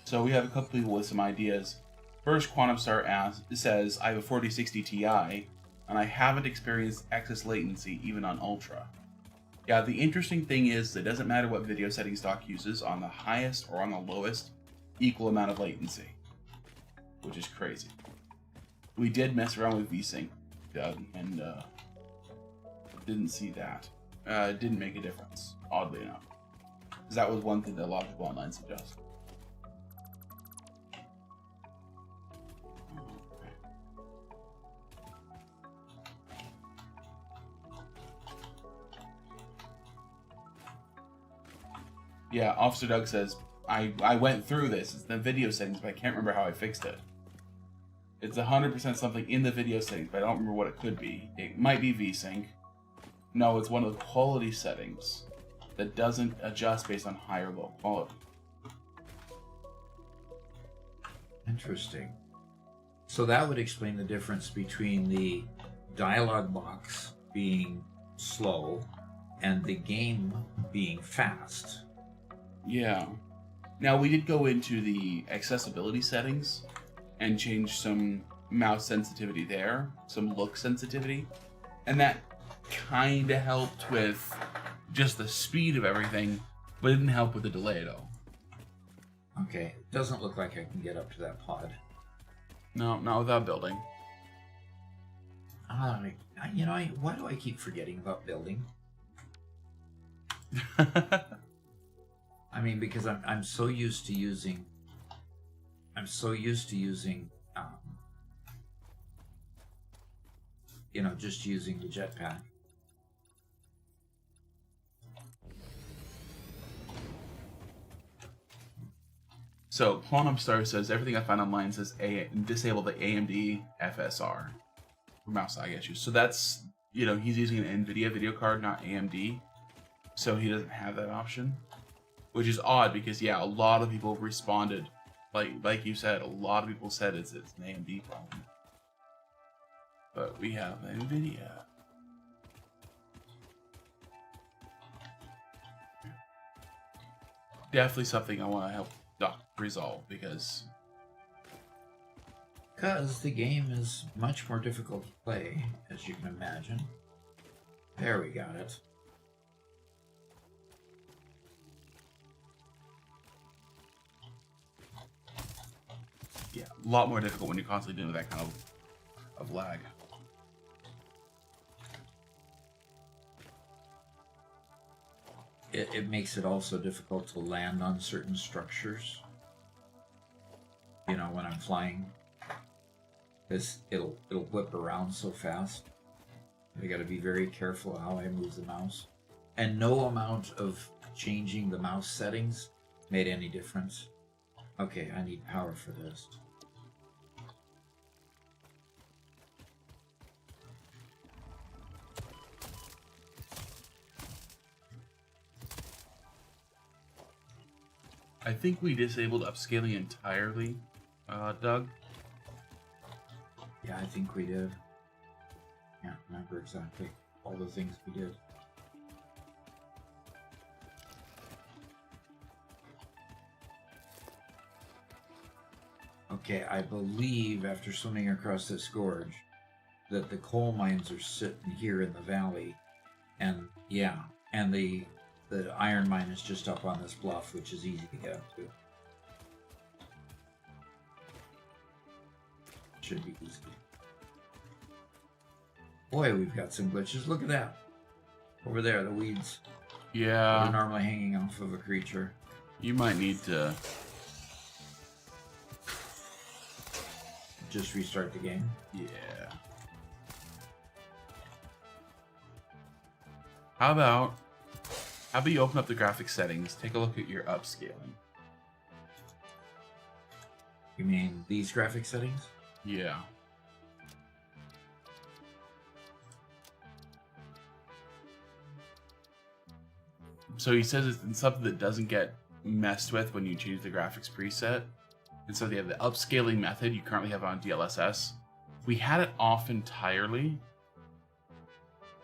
So we have a couple people with some ideas. First, Quantum Star says, I have a 4060 Ti, and I haven't experienced excess latency even on Ultra. Yeah, the interesting thing is it doesn't matter what video setting stock uses, on the highest or on the lowest, equal amount of latency. Which is crazy. We did mess around with VSync, Doug, and didn't see that. It didn't make a difference, oddly enough. Because that was one thing that a lot of people online suggest. Yeah, Officer Doug says, I went through this. It's the video settings, but I can't remember how I fixed it. It's 100% something in the video settings, but I don't remember what it could be. It might be VSync. No, it's one of the quality settings that doesn't adjust based on high or low quality. Interesting. So that would explain the difference between the dialogue box being slow and the game being fast. Yeah. Now, we did go into the accessibility settings and change some mouse sensitivity there, some look sensitivity, and that kind of helped with just the speed of everything, but it didn't help with the delay at all. Okay, it doesn't look like I can get up to that pod. No, not without building. Why do I keep forgetting about building? I mean, because I'm so used to using just using the jetpack. So Quantum Star says everything I find online says disable the AMD FSR for mouse lag issues. So that's, he's using an NVIDIA video card, not AMD. So he doesn't have that option, which is odd because, a lot of people responded. Like you said, a lot of people said it's an AMD problem. But we have NVIDIA. Definitely something I want to help Doc resolve because the game is much more difficult to play, as you can imagine. There, we got it. Yeah, a lot more difficult when you're constantly dealing with that kind of lag. It makes it also difficult to land on certain structures. When I'm flying, it'll whip around so fast. I got to be very careful how I move the mouse. And no amount of changing the mouse settings made any difference. Okay, I need power for this. I think we disabled upscaling entirely, Doug. Yeah, I think we did. Can't remember exactly all the things we did. Okay, I believe after swimming across this gorge that the coal mines are sitting here in the valley, and the iron mine is just up on this bluff, which is easy to get up to. Should be easy. Boy, we've got some glitches. Look at that. Over there, the weeds. Yeah. They're normally hanging off of a creature. You might need to just restart the game. Yeah. How about you open up the graphics settings, take a look at your upscaling. You mean these graphic settings? Yeah. So he says it's something that doesn't get messed with when you change the graphics preset. And so they have the upscaling method you currently have on DLSS. We had it off entirely.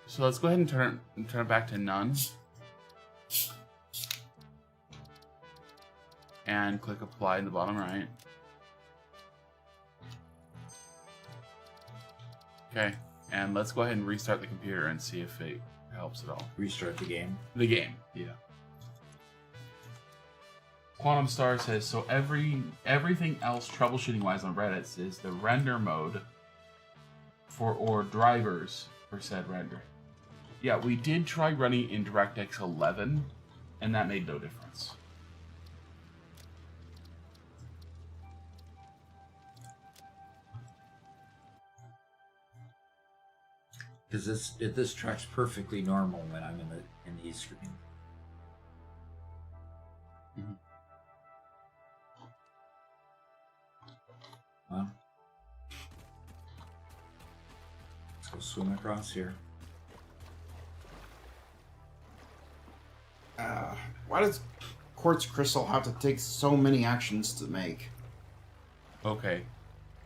So let's go ahead and turn it back to none. And click apply in the bottom right. Okay, and let's go ahead and restart the computer and see if it helps at all. Restart the game. The game, yeah. Quantum Star says, so everything else troubleshooting wise on Reddit is the render mode or drivers for said render. Yeah, we did try running in DirectX 11, and that made no difference. Because this tracks perfectly normal when I'm in the screen. Mm-hmm. Well, let's go swim across here. Why does quartz crystal have to take so many actions to make? Okay.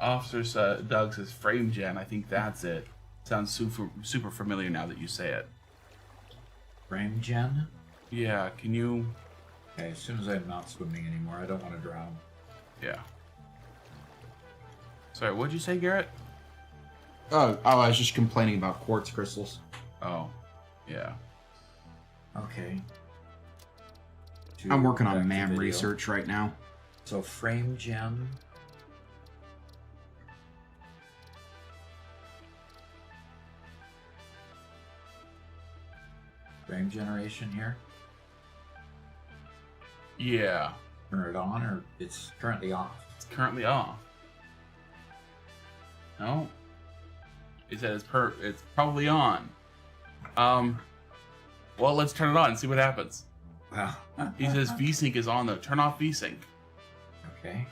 Officer Doug says frame gen. I think that's it. Sounds super familiar now that you say it. Frame gen? Yeah, can you... Okay, as soon as I'm not swimming anymore, I don't want to drown. Yeah. Sorry, what'd you say, Garrett? Oh, I was just complaining about quartz crystals. Oh, yeah. Okay. I'm working Back on to MAM video. research right now. So frame gen. Frame generation here. Yeah. Turn it on, or it's currently off. It's currently off. No. It says it's probably on. Well, let's turn it on and see what happens. Wow. He says VSync is on though. Turn off VSync. Okay.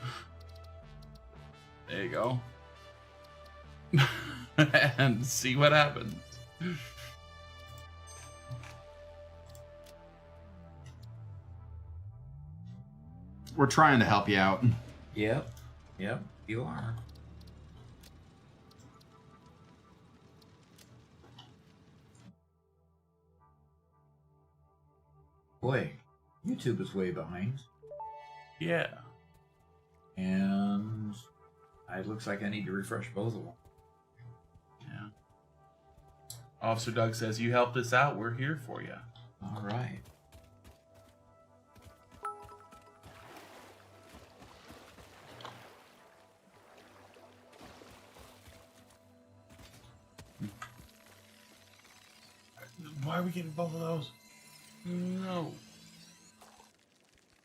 There you go. And see what happens. We're trying to help you out. Yep. Yep. You are. Boy, YouTube is way behind. Yeah. And it looks like I need to refresh both of them. Yeah. Officer Doug says, you helped us out. We're here for you. All right. Why are we getting both of those? No.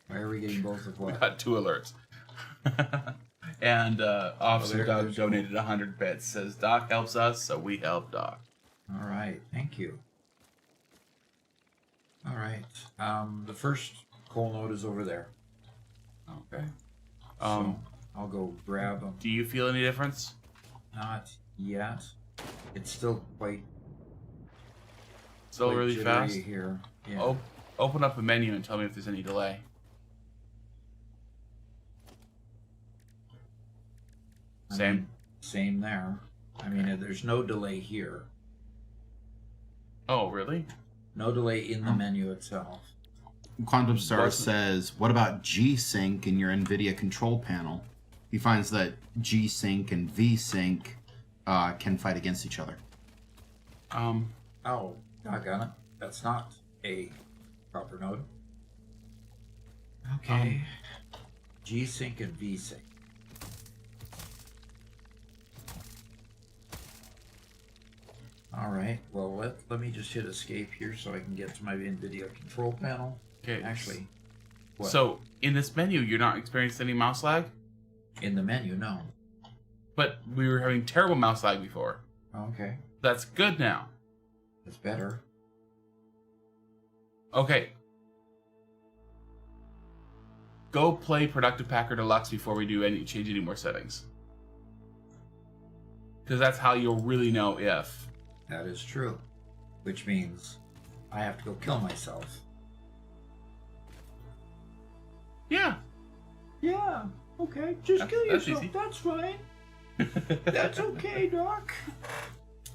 Why are we getting both of We what? got 2 alerts. And Officer Doug there's donated 100 bits. Says Doc helps us, so we help Doc. All right. Thank you. All right. The first coal node is over there. Okay. So I'll go grab them. Do you feel any difference? Not yet. It's still quite Still really jittery fast? here. Yeah. Open up a menu and tell me if there's any delay. Same. Same there. I mean, there's no delay here. Oh, really? No delay in the menu itself. Quantum Star Wasn't- says, what about G-Sync in your NVIDIA control panel? He finds that G-Sync and V-Sync can fight against each other. Oh, doggone it. That's not a proper node. Okay. G-Sync and V-Sync. All right. Well, let me just hit escape here so I can get to my NVIDIA control panel. Okay. Actually, what? So, in this menu, you're not experiencing any mouse lag? In the menu, no. But we were having terrible mouse lag before. Okay. That's good now. That's better. Okay. Go play Productive Packer Deluxe before we do change any more settings. Because that's how you'll really know if. That is true. Which means I have to go kill myself. Yeah. Yeah. Okay. Just That's- kill that's yourself. easy. That's fine. That's okay, Doc.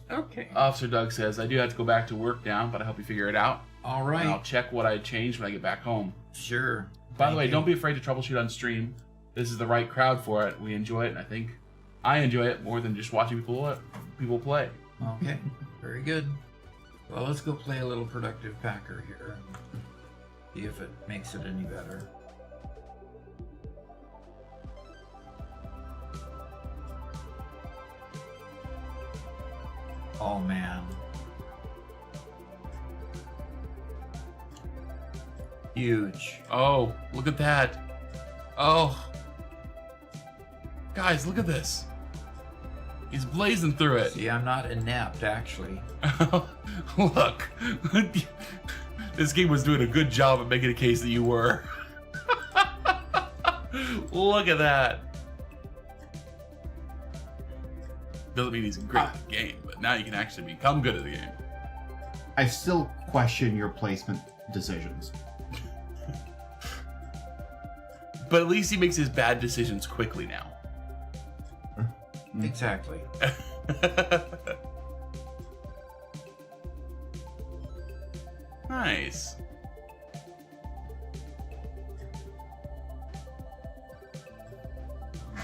Okay. Officer Doug says, I do have to go back to work now, but I hope you figure it out. All And I'll right. check what I changed when I get back home. Sure. By the Thank way, you. don't be afraid to troubleshoot on stream. This is the right crowd for it. We enjoy it, and I think I enjoy it more than just watching people play. Okay. Very good. Well, let's go play a little productive packer here and see if it makes it any better. Oh man. Huge. Oh, look at that. Oh. Guys, look at this. He's blazing through it. See, I'm not inept, actually. Look. This game was doing a good job at making a case that you were. Look at that. Doesn't mean he's great at the game, but now you can actually become good at the game. I still question your placement decisions. But at least he makes his bad decisions quickly now. Exactly. Nice.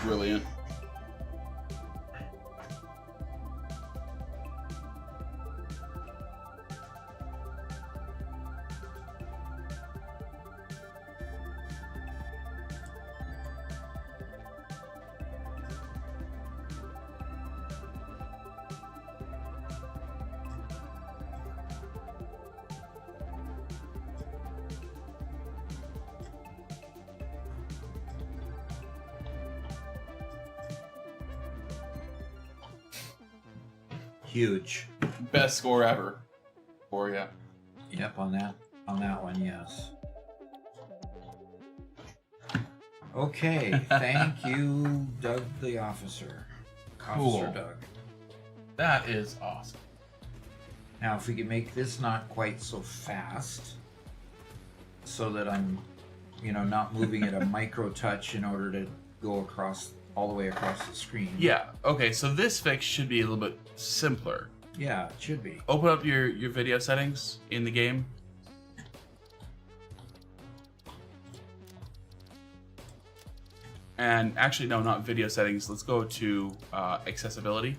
Brilliant. Huge. Best score ever for you. Yep, on that one, yes. Okay, thank you, Doug the officer. Cool. Officer Doug. That is awesome. Now, if we can make this not quite so fast, so that I'm, not moving at a micro touch in order to go across all the way across the screen. Yeah, okay, so this fix should be a little bit simpler. Yeah, it should be. Open up your video settings in the game. And actually, no, not video settings. Let's go to accessibility.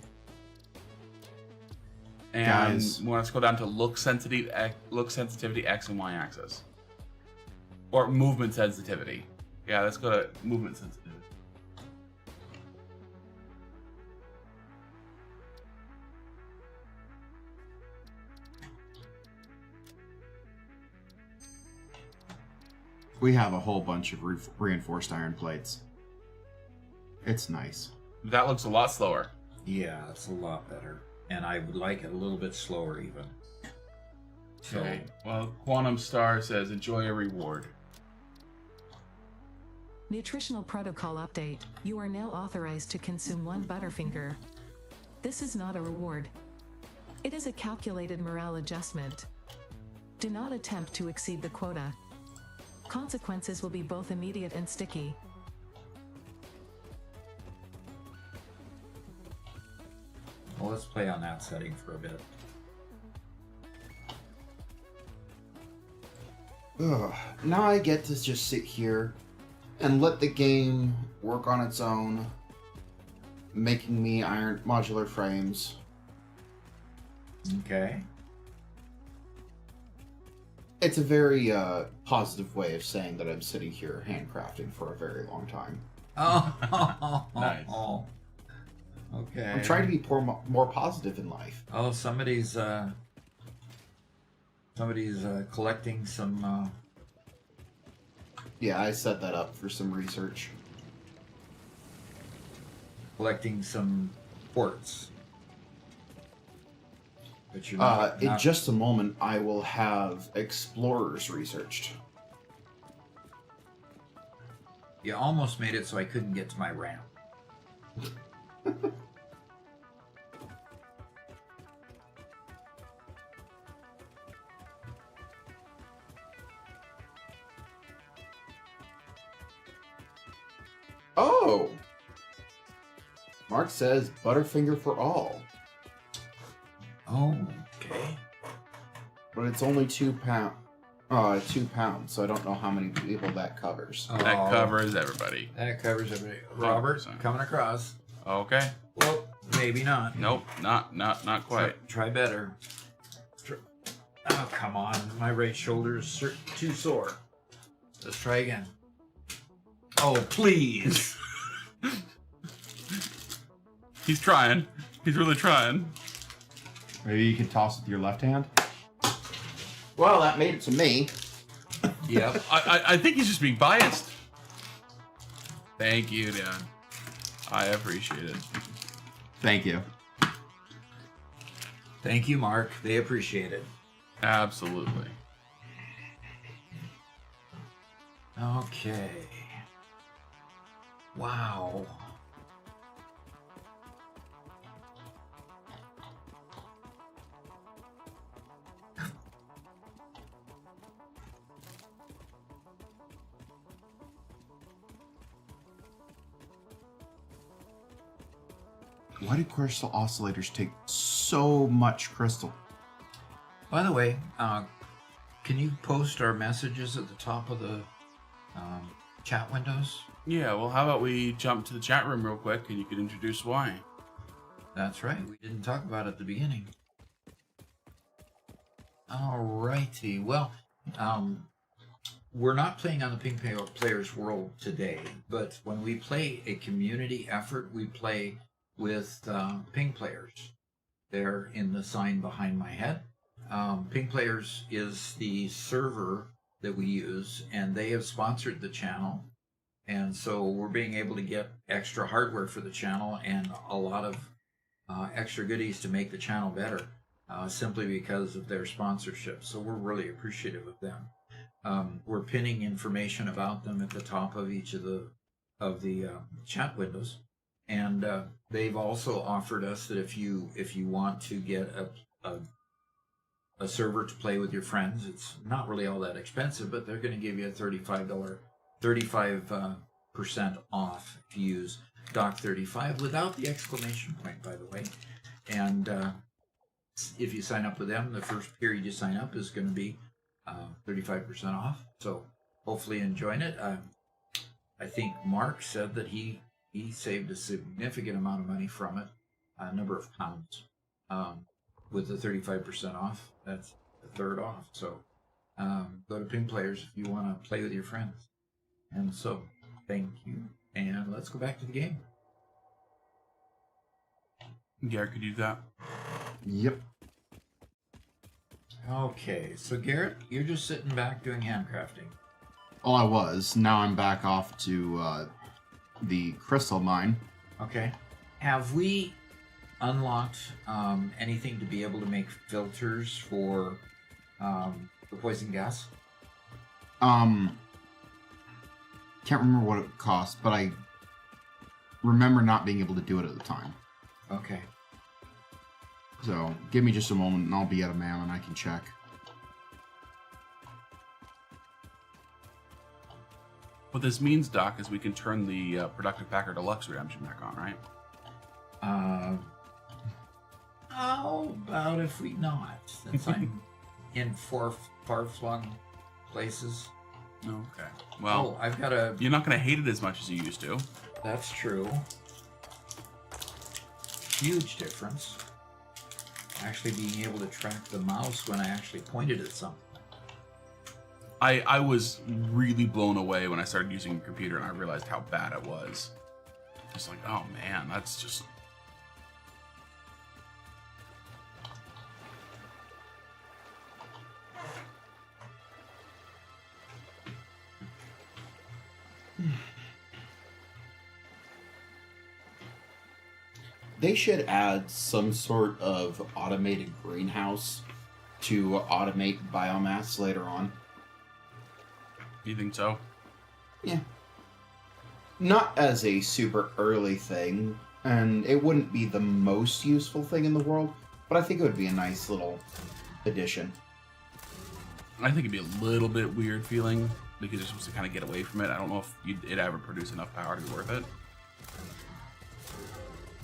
And Guys. let's go down to look sensitivity X and Y axis. Or movement sensitivity. Yeah, let's go to movement sensitivity. We have a whole bunch of reinforced iron plates. It's nice. That looks a lot slower. Yeah, it's a lot better. And I would like it a little bit slower even. So, Okay. Well, Quantum Star says enjoy a reward. Nutritional protocol update. You are now authorized to consume 1 Butterfinger. This is not a reward. It is a calculated morale adjustment. Do not attempt to exceed the quota. Consequences will be both immediate and sticky. well, let's play on that setting for a bit. Ugh. Now I get to just sit here and let the game work on its own, making me iron modular frames. Okay. It's a very positive way of saying that I'm sitting here handcrafting for a very long time. Oh, Nice. Okay. I'm trying to be more positive in life. Oh, somebody's collecting some. Yeah, I set that up for some research. Collecting some quartz. But you're In not- just a moment, I will have explorers researched. You almost made it so I couldn't get to my ramp. Oh! Mark says Butterfinger for all. Oh, okay. But it's only 2 pound. 2 pounds, so I don't know how many people that covers. That covers everybody. That covers everybody. Robert, 100%. coming across. Okay. Well, maybe not. Nope, not quite. Try better. Oh, come on. My right shoulder is too sore. Let's try again. Oh, please. He's trying. He's really trying. Maybe you can toss with your left hand. Well, that made it to me. Yep. I think he's just being biased. Thank you, Dad. I appreciate it. Thank you. Thank you, Mark. They appreciate it. Absolutely. Okay. Wow. Why do crystal oscillators take so much crystal? By the way, can you post our messages at the top of the chat windows? Yeah, well, how about we jump to the chat room real quick and you can introduce why. That's right. We didn't talk about it at the beginning. Alrighty. Well, we're not playing on the Ping Players World today, but when we play a community effort, we play with Ping Players. They're in the sign behind my head. Ping Players is the server that we use, and they have sponsored the channel. And so we're being able to get extra hardware for the channel and a lot of extra goodies to make the channel better, simply because of their sponsorship. So we're really appreciative of them. We're pinning information about them at the top of each of the chat windows, and they've also offered us that if you want to get a server to play with your friends, it's not really all that expensive, but they're going to give you a $35 off if you use Doc35 without the exclamation point, by the way. And if you sign up with them, the first period you sign up is going to be 35% off. So hopefully enjoying it. I think Mark said that he saved a significant amount of money from it, a number of pounds. With the 35% off, that's a third off. So go to Ping Players if you want to play with your friends. And so, thank you. And let's go back to the game. Garrett, could you do that? Yep. Okay, so Garrett, you're just sitting back doing handcrafting. Oh, I was. Now I'm back off to the crystal mine. Okay. Have we unlocked anything to be able to make filters for the poison gas? Can't remember what it cost, but I remember not being able to do it at the time. Okay. So give me just a moment and I'll be at a man and I can check. What this means, Doc, is we can turn the Productive Packer Deluxe redemption back on, right? How about if we not? Since I'm in far-flung places. Okay. Well, Oh, I've got a... you're not going to hate it as much as you used to. That's true. Huge difference. Actually being able to track the mouse when I actually pointed at something. I was really blown away when I started using a computer and I realized how bad it was. Just like, oh man, that's just... They should add some sort of automated greenhouse to automate biomass later on. You think so? Yeah. Not as a super early thing, and it wouldn't be the most useful thing in the world, but I think it would be a nice little addition. I think it'd be a little bit weird feeling because you're supposed to kind of get away from it. I don't know if it'd ever produce enough power to be worth it.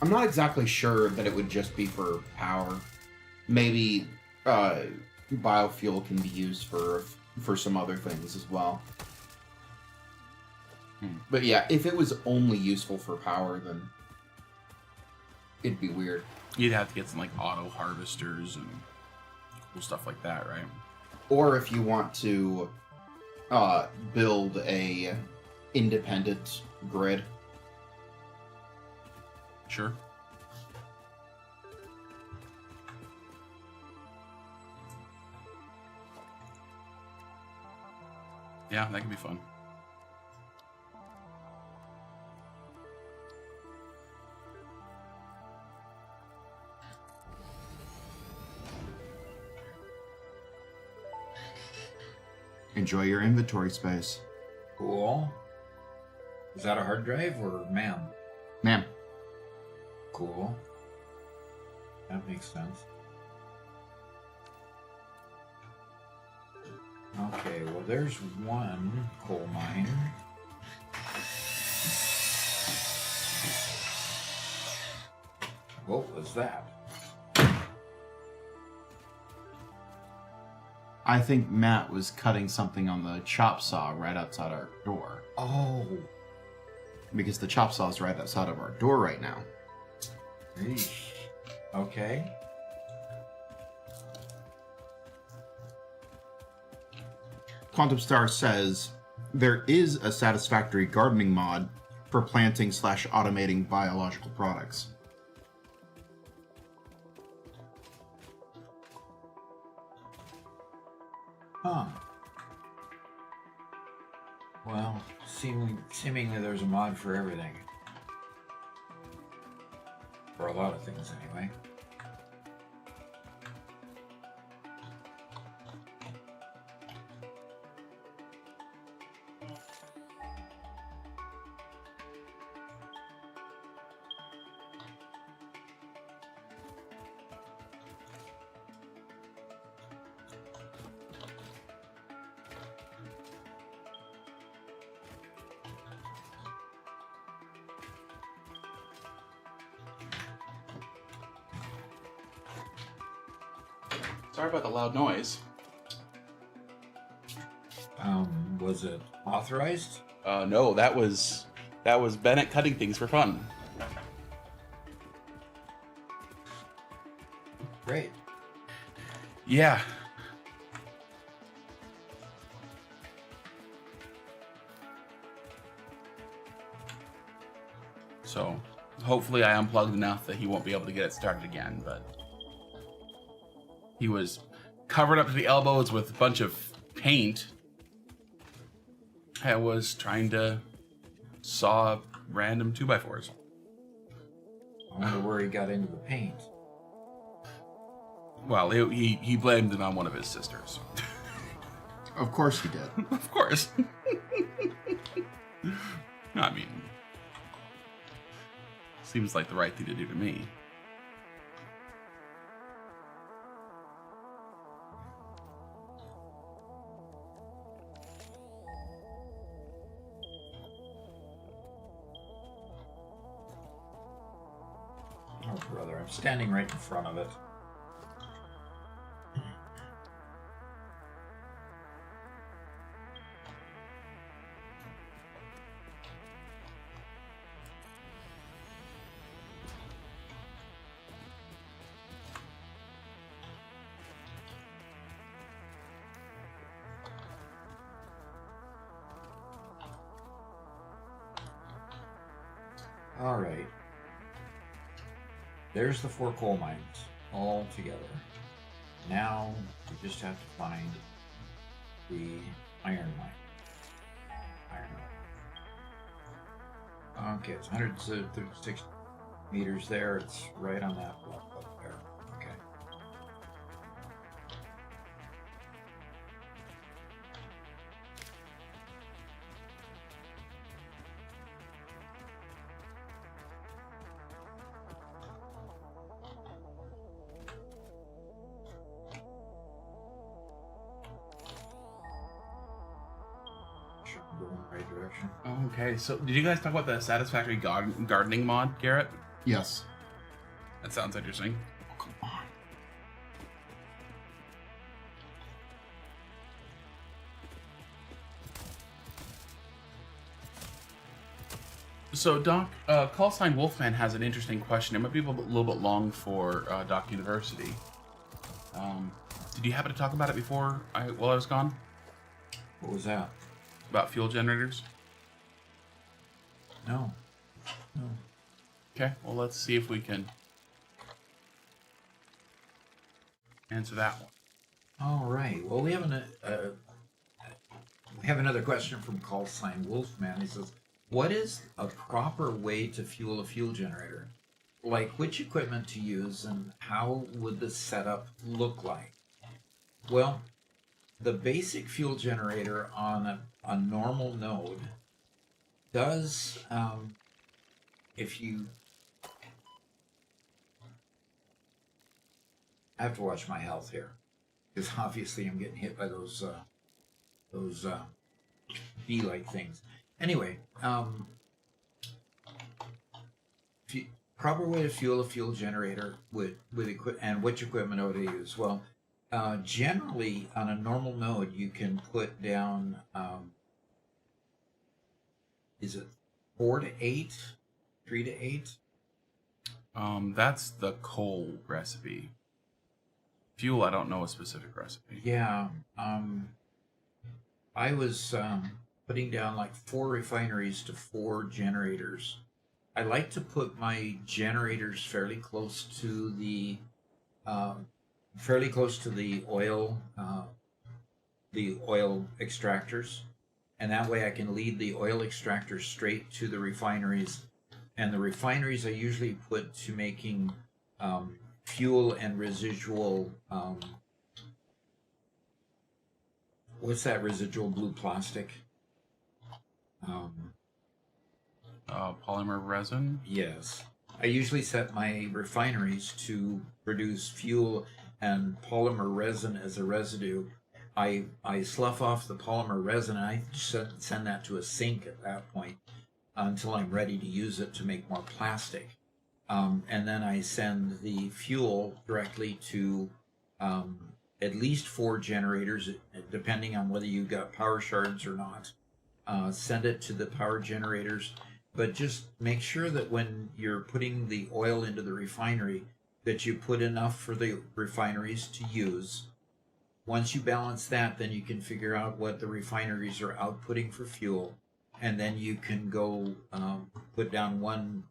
I'm not exactly sure that it would just be for power. Maybe biofuel can be used for some other things as well. But yeah, if it was only useful for power, then it'd be weird. You'd have to get some like auto harvesters and cool stuff like that, right? Or if you want to build a independent grid. Sure. Yeah, that could be fun. Enjoy your inventory space. Cool. Is that a hard drive or ma'am? Ma'am. Cool. That makes sense. Okay, well there's one coal mine. What was that? I think Matt was cutting something on the chop saw right outside our door. Oh. Because the chop saw is right outside of our door right now. Eesh. Okay. Quantum Star says there is a Satisfactory gardening mod for planting / automating biological products. Huh. Well, seemingly there's a mod for everything. For a lot of things, anyway. Sorry about the loud noise. Was it authorized? No, that was Bennett cutting things for fun. Great. Yeah. So, hopefully I unplugged enough that he won't be able to get it started again, but he was covered up to the elbows with a bunch of paint. I was trying to saw random 2x4s. I wonder where he got into the paint. Well, he blamed it on one of his sisters. Of course he did. Of course. I mean, seems like the right thing to do to me. Oh, brother, I'm standing right in front of it. All right. There's the 4 coal mines all together. Now we just have to find the iron mine. Okay, it's 136 meters there. It's right on that block up there. Okay. go in the right direction. Okay, so did you guys talk about the Satisfactory gardening mod, Garrett? Yes. That sounds interesting. Oh, come on. So, Doc, call sign Wolfman has an interesting question. It might be a little bit long for Doc University. Did you happen to talk about it before while I was gone? What was that? About fuel generators? No. No. Okay, well, let's see if we can answer that one. All right. Well, we have another question from call sign Wolfman. He says, "What is a proper way to fuel a fuel generator? Like which equipment to use, and how would the setup look like?" Well, the basic fuel generator on a normal node does, if you... I have to watch my health here, because obviously I'm getting hit by those bee-like things. Anyway, proper way to fuel a fuel generator with and which equipment would I use? Well, generally on a normal node you can put down is it 4 to 8, 3 to 8? That's the coal recipe. Fuel, I don't know a specific recipe. Yeah, I was putting down like 4 refineries to 4 generators. I like to put my generators fairly close to the oil extractors, and that way I can lead the oil extractors straight to the refineries. And the refineries I usually put to making fuel and residual. What's that residual blue plastic? Polymer resin? Yes. I usually set my refineries to produce fuel and polymer resin as a residue. I slough off the polymer resin and I send that to a sink at that point until I'm ready to use it to make more plastic. And then I send the fuel directly to at least 4 generators, depending on whether you've got power shards or not. Send it to the power generators, but just make sure that when you're putting the oil into the refinery, that you put enough for the refineries to use. Once you balance that, then you can figure out what the refineries are outputting for fuel, and then you can go put down 1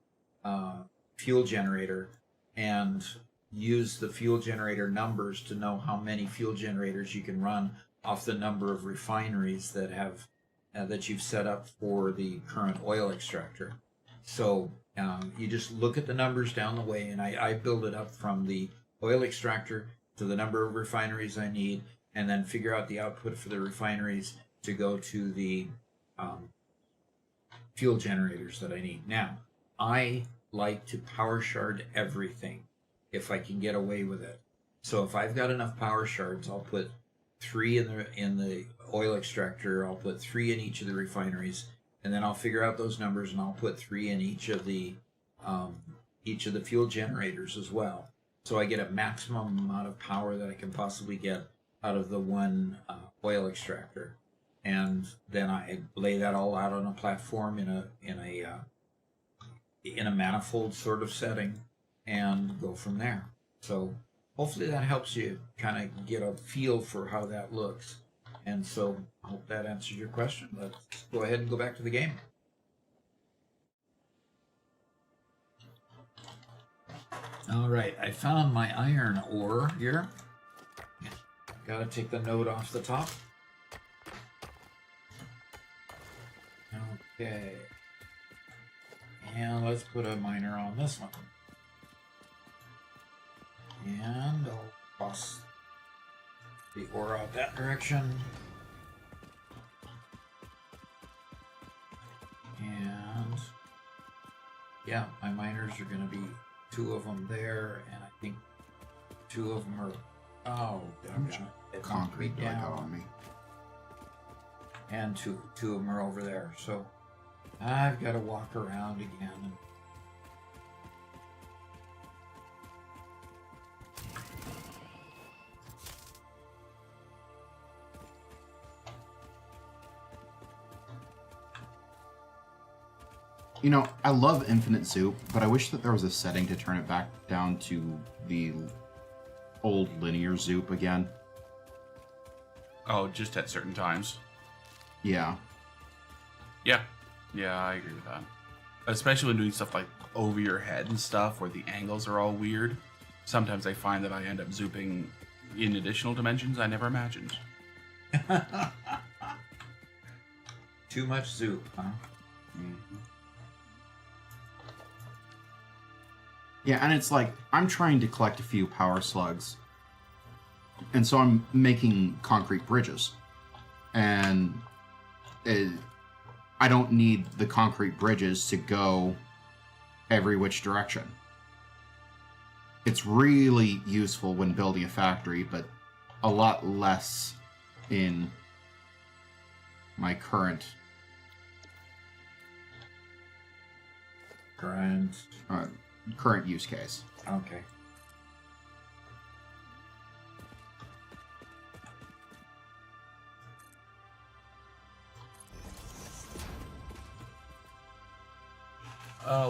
fuel generator and use the fuel generator numbers to know how many fuel generators you can run off the number of refineries that have that you've set up for the current oil extractor. So you just look at the numbers down the way, and I build it up from the oil extractor to the number of refineries I need, and then figure out the output for the refineries to go to the fuel generators that I need. Now, I like to power shard everything if I can get away with it. So if I've got enough power shards, I'll put 3 in the oil extractor, I'll put 3 in each of the refineries, and then I'll figure out those numbers and I'll put 3 in each of the fuel generators as well. So I get a maximum amount of power that I can possibly get out of the 1 oil extractor. And then I lay that all out on a platform in a manifold sort of setting and go from there. So hopefully that helps you kind of get a feel for how that looks. And so I hope that answers your question. Let's go ahead and go back to the game. All right, I found my iron ore here. Gotta take the node off the top. Okay. And let's put a miner on this one. And I'll toss the ore out that direction. And yeah, my miners are going to be 2 of them there, and I think 2 of them are concrete do I got down. on me? and two of them are over there. So I've got to walk around again. You know, I love infinite soup, but I wish that there was a setting to turn it back down to the old linear soup again. Oh, just at certain times. Yeah. Yeah, I agree with that. Especially when doing stuff like over your head and stuff, where the angles are all weird. Sometimes I find that I end up zooping in additional dimensions I never imagined. Too much soup, huh? Mm-hmm. Yeah, and it's like, I'm trying to collect a few power slugs. And so I'm making concrete bridges. And I don't need the concrete bridges to go every which direction. It's really useful when building a factory, but a lot less in my current use case. Okay.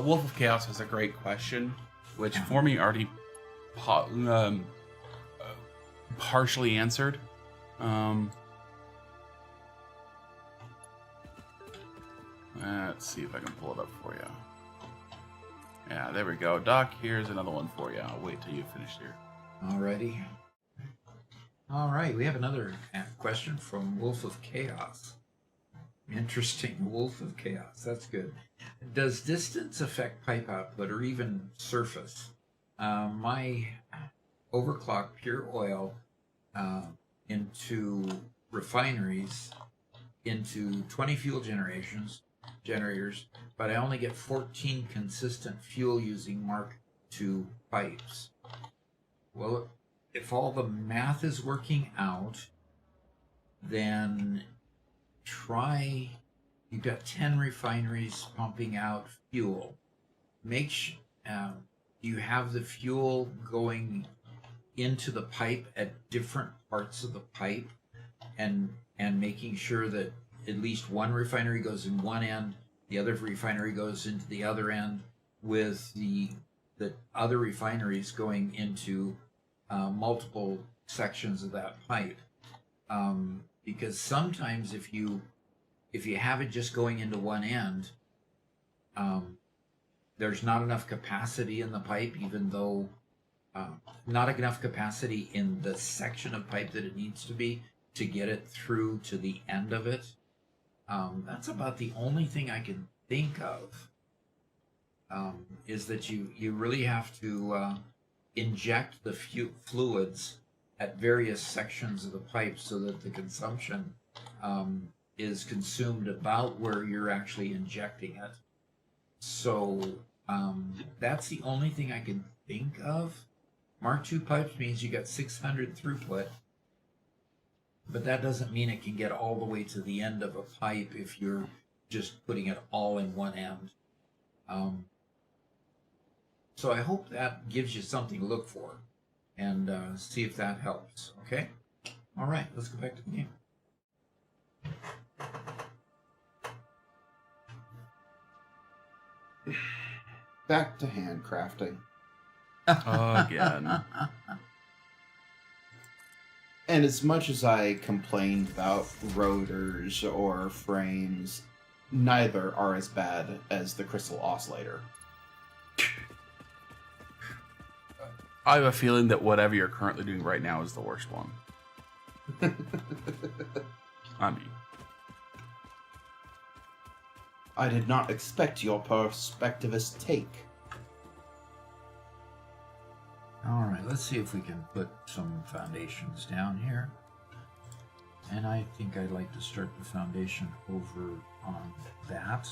Wolf of Chaos has a great question, which for me already partially answered. Let's see if I can pull it up for you. Yeah, there we go. Doc, here's another one for you. I'll wait till you finish here. Alrighty. All right, we have another question from Wolf of Chaos. Interesting, Wolf of Chaos. That's good. Does distance affect pipe output or even surface? My overclock pure oil into refineries, into 20 fuel generators, but I only get 14 consistent fuel using Mark II pipes. Well, if all the math is working out, then try, you've got 10 refineries pumping out fuel. Make sure you have the fuel going into the pipe at different parts of the pipe, and making sure that at least one refinery goes in one end, the other refinery goes into the other end, with the other refineries going into multiple sections of that pipe. Because sometimes if you have it just going into one end, there's not enough capacity in the pipe, even though not enough capacity in the section of pipe that it needs to be to get it through to the end of it. That's about the only thing I can think of, is that you really have to inject the fluids at various sections of the pipe so that the consumption is consumed about where you're actually injecting it. So that's the only thing I can think of. Mark II pipes means you got 600 throughput, but that doesn't mean it can get all the way to the end of a pipe if you're just putting it all in one end. So I hope that gives you something to look for, and see if that helps. Okay? All right, let's go back to the game. Back to handcrafting. Again. And as much as I complained about rotors or frames, neither are as bad as the Crystal Oscillator. I have a feeling that whatever you're currently doing right now is the worst one. I mean, I did not expect your perspectivist take. All right, let's see if we can put some foundations down here. And I think I'd like to start the foundation over on that.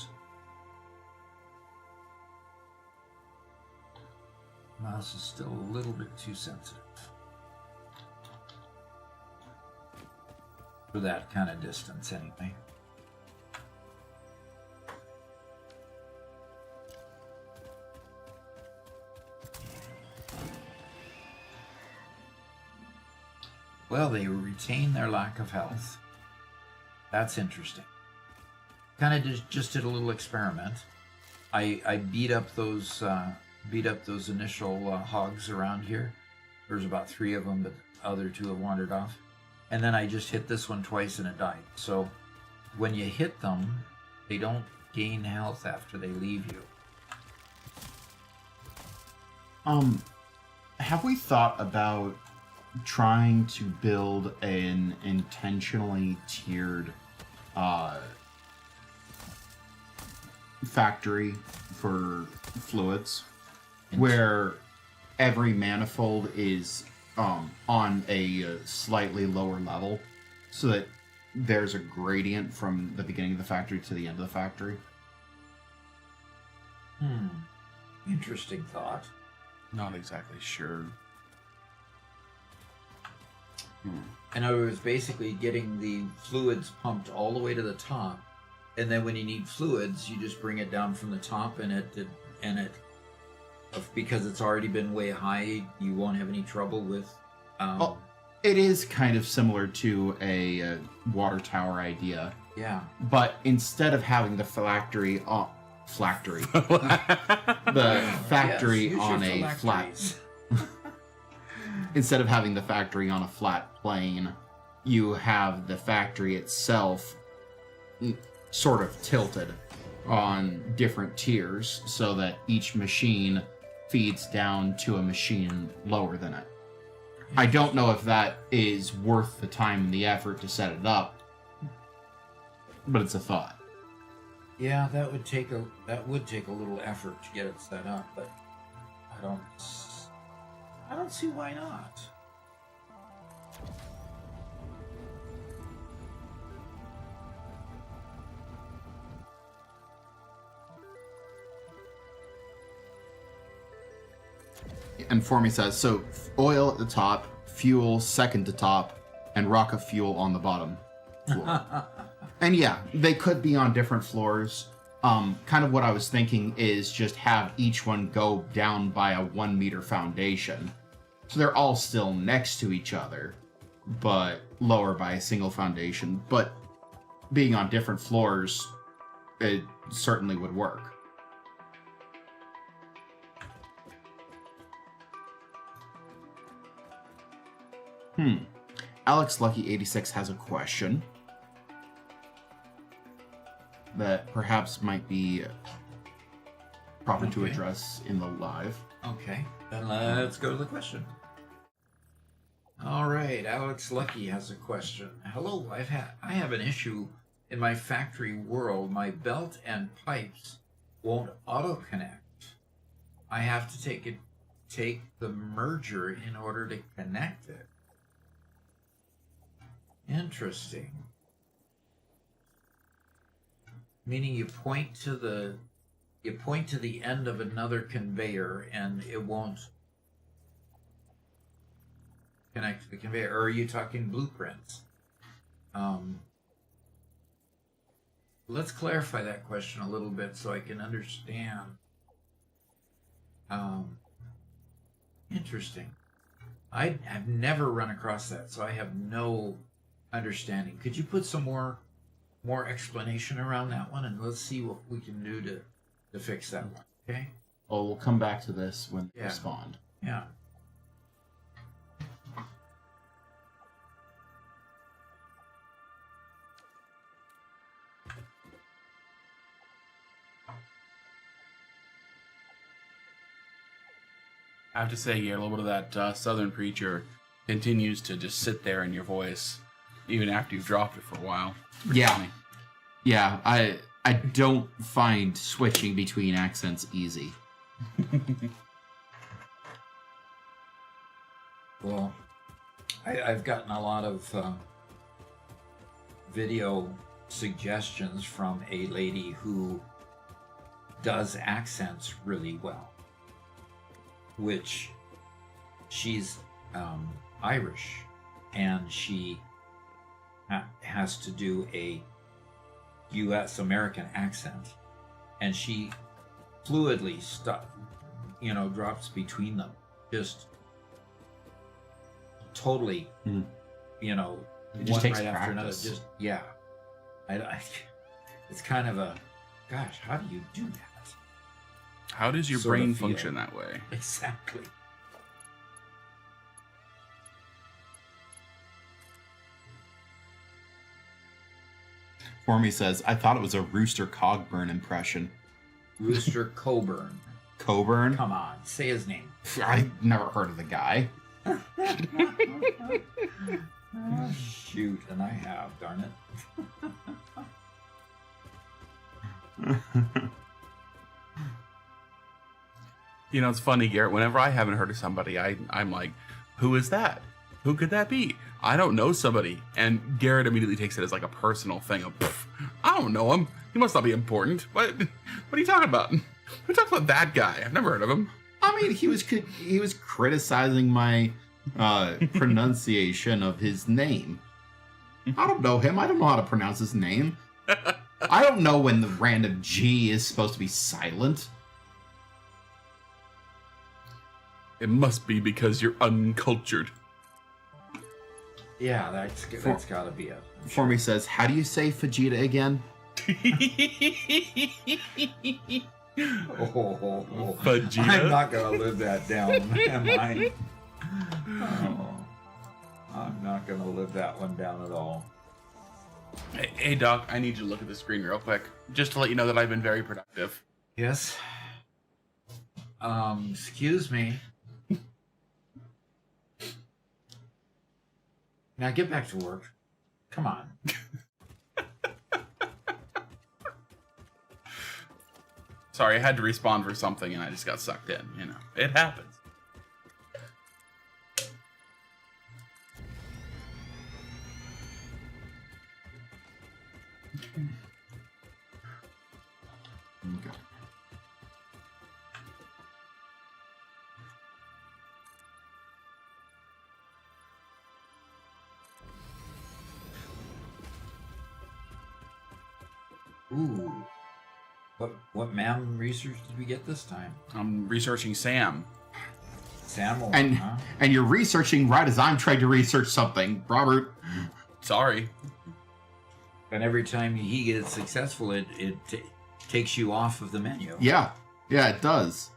Mouse is still a little bit too sensitive for that kind of distance anyway. Well, they retain their lack of health. That's interesting. Kind of just did a little experiment. I beat up those initial hogs around here. There's about 3 of them, but the other 2 have wandered off. And then I just hit this one twice and it died. So when you hit them, they don't gain health after they leave you. Have we thought about trying to build an intentionally tiered factory for fluids where every manifold is on a slightly lower level so that there's a gradient from the beginning of the factory to the end of the factory? Interesting thought. Not exactly sure. In other words, basically getting the fluids pumped all the way to the top, and then when you need fluids, you just bring it down from the top, and because it's already been way high, you won't have any trouble with. It is kind of similar to a water tower idea, Yeah. but instead of having the factory the factory Yes, on use your a flat. phylacteries. Instead of having the factory on a flat plane, you have the factory itself sort of tilted on different tiers so that each machine feeds down to a machine lower than it. I don't know if that is worth the time and the effort to set it up, but it's a thought. Yeah, that would take a little effort to get it set up, but I don't see why not. And Formy says, so oil at the top, fuel second to top, and rocket fuel on the bottom floor. And yeah, they could be on different floors. Kind of what I was thinking is just have each one go down by a 1 meter foundation. So they're all still next to each other, but lower by a single foundation. But being on different floors, it certainly would work. Alex Lucky 86 has a question that perhaps might be proper to address in the live. Okay, then let's go to the question. All right, Alex Lucky has a question. Hello, I have an issue in my factory world. My belt and pipes won't auto-connect. I have to take the merger in order to connect it. Interesting. Meaning you point to the end of another conveyor and it won't connect to the conveyor. Or are you talking blueprints? Let's clarify that question a little bit so I can understand. Interesting. I've never run across that, so I have no understanding. Could you put some more explanation around that one, and let's see what we can do to fix that one, okay? Oh, we'll come back to this when they Yeah. respond. Yeah. I have to say, yeah, a little bit of that Southern preacher continues to just sit there in your voice, even after you've dropped it for a while. Pretty Yeah. funny. Yeah, I don't find switching between accents easy. Well, I've gotten a lot of video suggestions from a lady who does accents really well, which she's Irish, and she has to do a U.S. American accent, and she fluidly drops between them, just totally you know, It just one takes right after another. practice. Just yeah, it's kind of a, gosh, how do you do that? How does your Sort of brain feel. function that way? Exactly. Formy says, I thought it was a Rooster Cogburn impression. Rooster Coburn. Coburn? Come on, say his name. I've never heard of the guy. Oh, shoot, and I have, darn it. You know, it's funny, Garrett. Whenever I haven't heard of somebody, I'm like, who is that? Who could that be? I don't know somebody. And Garrett immediately takes it as like a personal thing of, I don't know him. He must not be important. What are you talking about? Who talks about that guy? I've never heard of him. I mean, he was criticizing my pronunciation of his name. I don't know him. I don't know how to pronounce his name. I don't know when the random G is supposed to be silent. It must be because you're uncultured. Yeah, that's got to be it. Formy says, how do you say Vegeta again? Oh, Vegeta? I'm not gonna live that down, am I? Oh, I'm not gonna live that one down at all. Hey, Doc, I need you to look at the screen real quick, just to let you know that I've been very productive. Yes. Excuse me. Now get back to work. Come on. Sorry, I had to respond for something and I just got sucked in, you know. It happens. Okay. Ooh. What MAM research did we get this time? I'm researching Sam. Sam, And you're researching right as I'm trying to research something, Robert. Sorry. And every time he gets successful, it takes you off of the menu. Yeah, it does.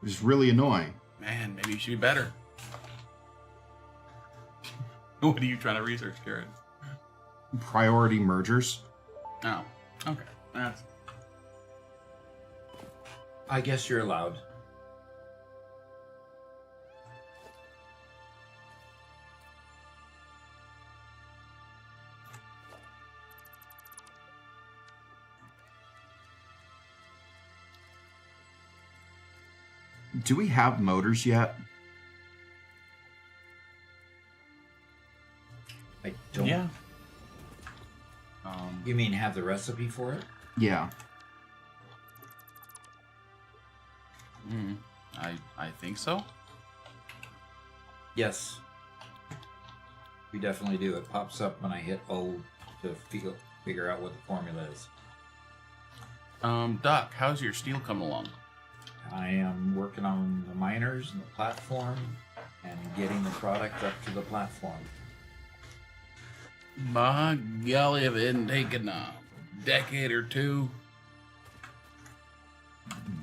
It's really annoying. Man, maybe you should be better. What are you trying to research, Garrett? Priority mergers. Oh, okay. That's... I guess you're allowed. Do we have motors yet? I don't. Yeah. You mean have the recipe for it? Yeah. I think so. Yes. We definitely do. It pops up when I hit O to figure out what the formula is. Doc, how's your steel coming along? I am working on the miners and the platform and getting the product up to the platform. By golly, if it hadn't taken a decade or two.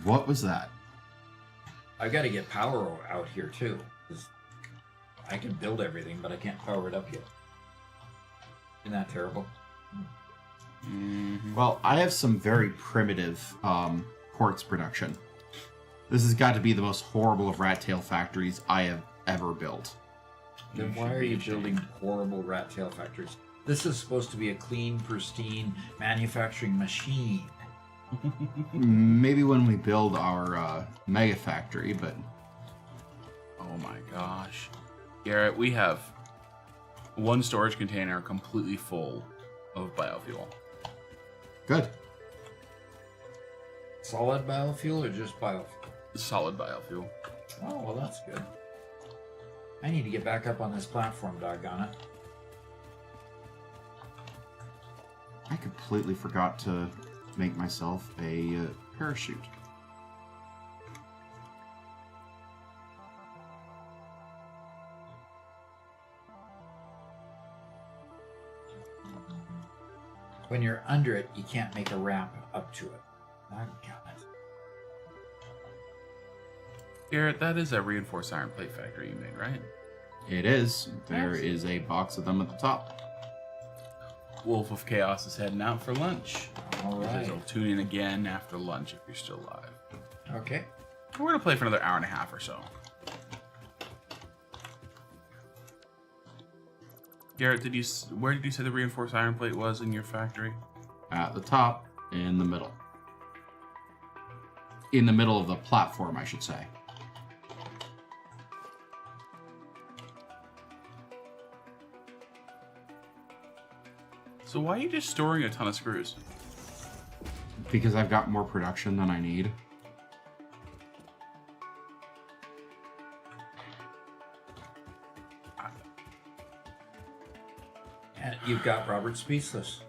What was that? I've got to get power out here too, because I can build everything, but I can't power it up yet. Isn't that terrible? Mm-hmm. Well, I have some very primitive quartz production. This has got to be the most horrible of rat tail factories I have ever built. Then why are you building horrible rat tail factories? This is supposed to be a clean, pristine manufacturing machine. Maybe when we build our mega factory, but Oh my gosh. Garrett, we have one storage container completely full of biofuel. good. Solid biofuel or just biofuel? Solid biofuel. Oh, well, that's good. I need to get back up on this platform, doggone it. I completely forgot to make myself a parachute. When you're under it, you can't make a ramp up to it. I got it. Garrett, that is a reinforced iron plate factory you made, right? It is. There is a box of them at the top. Wolf of Chaos is heading out for lunch. All right. He'll tune in again after lunch if you're still live. Okay. We're gonna play for another hour and a half or so. Garrett, where did you say the reinforced iron plate was in your factory? At the top, in the middle. In the middle of the platform, I should say. So why are you just storing a ton of screws? Because I've got more production than I need. And you've got Robert Speechless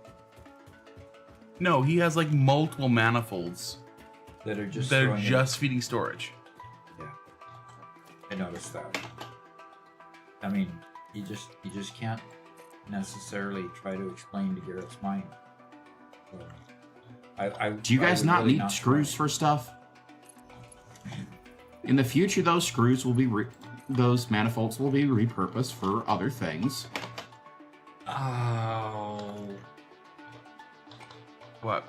No, he has like multiple manifolds that are just that are throwing just feeding storage. Yeah, I noticed that. I mean, you just can't necessarily try to explain to Garrett's mind. So, Do you guys would not really need screws for stuff? In the future, those screws will be those manifolds will be repurposed for other things. Oh, What?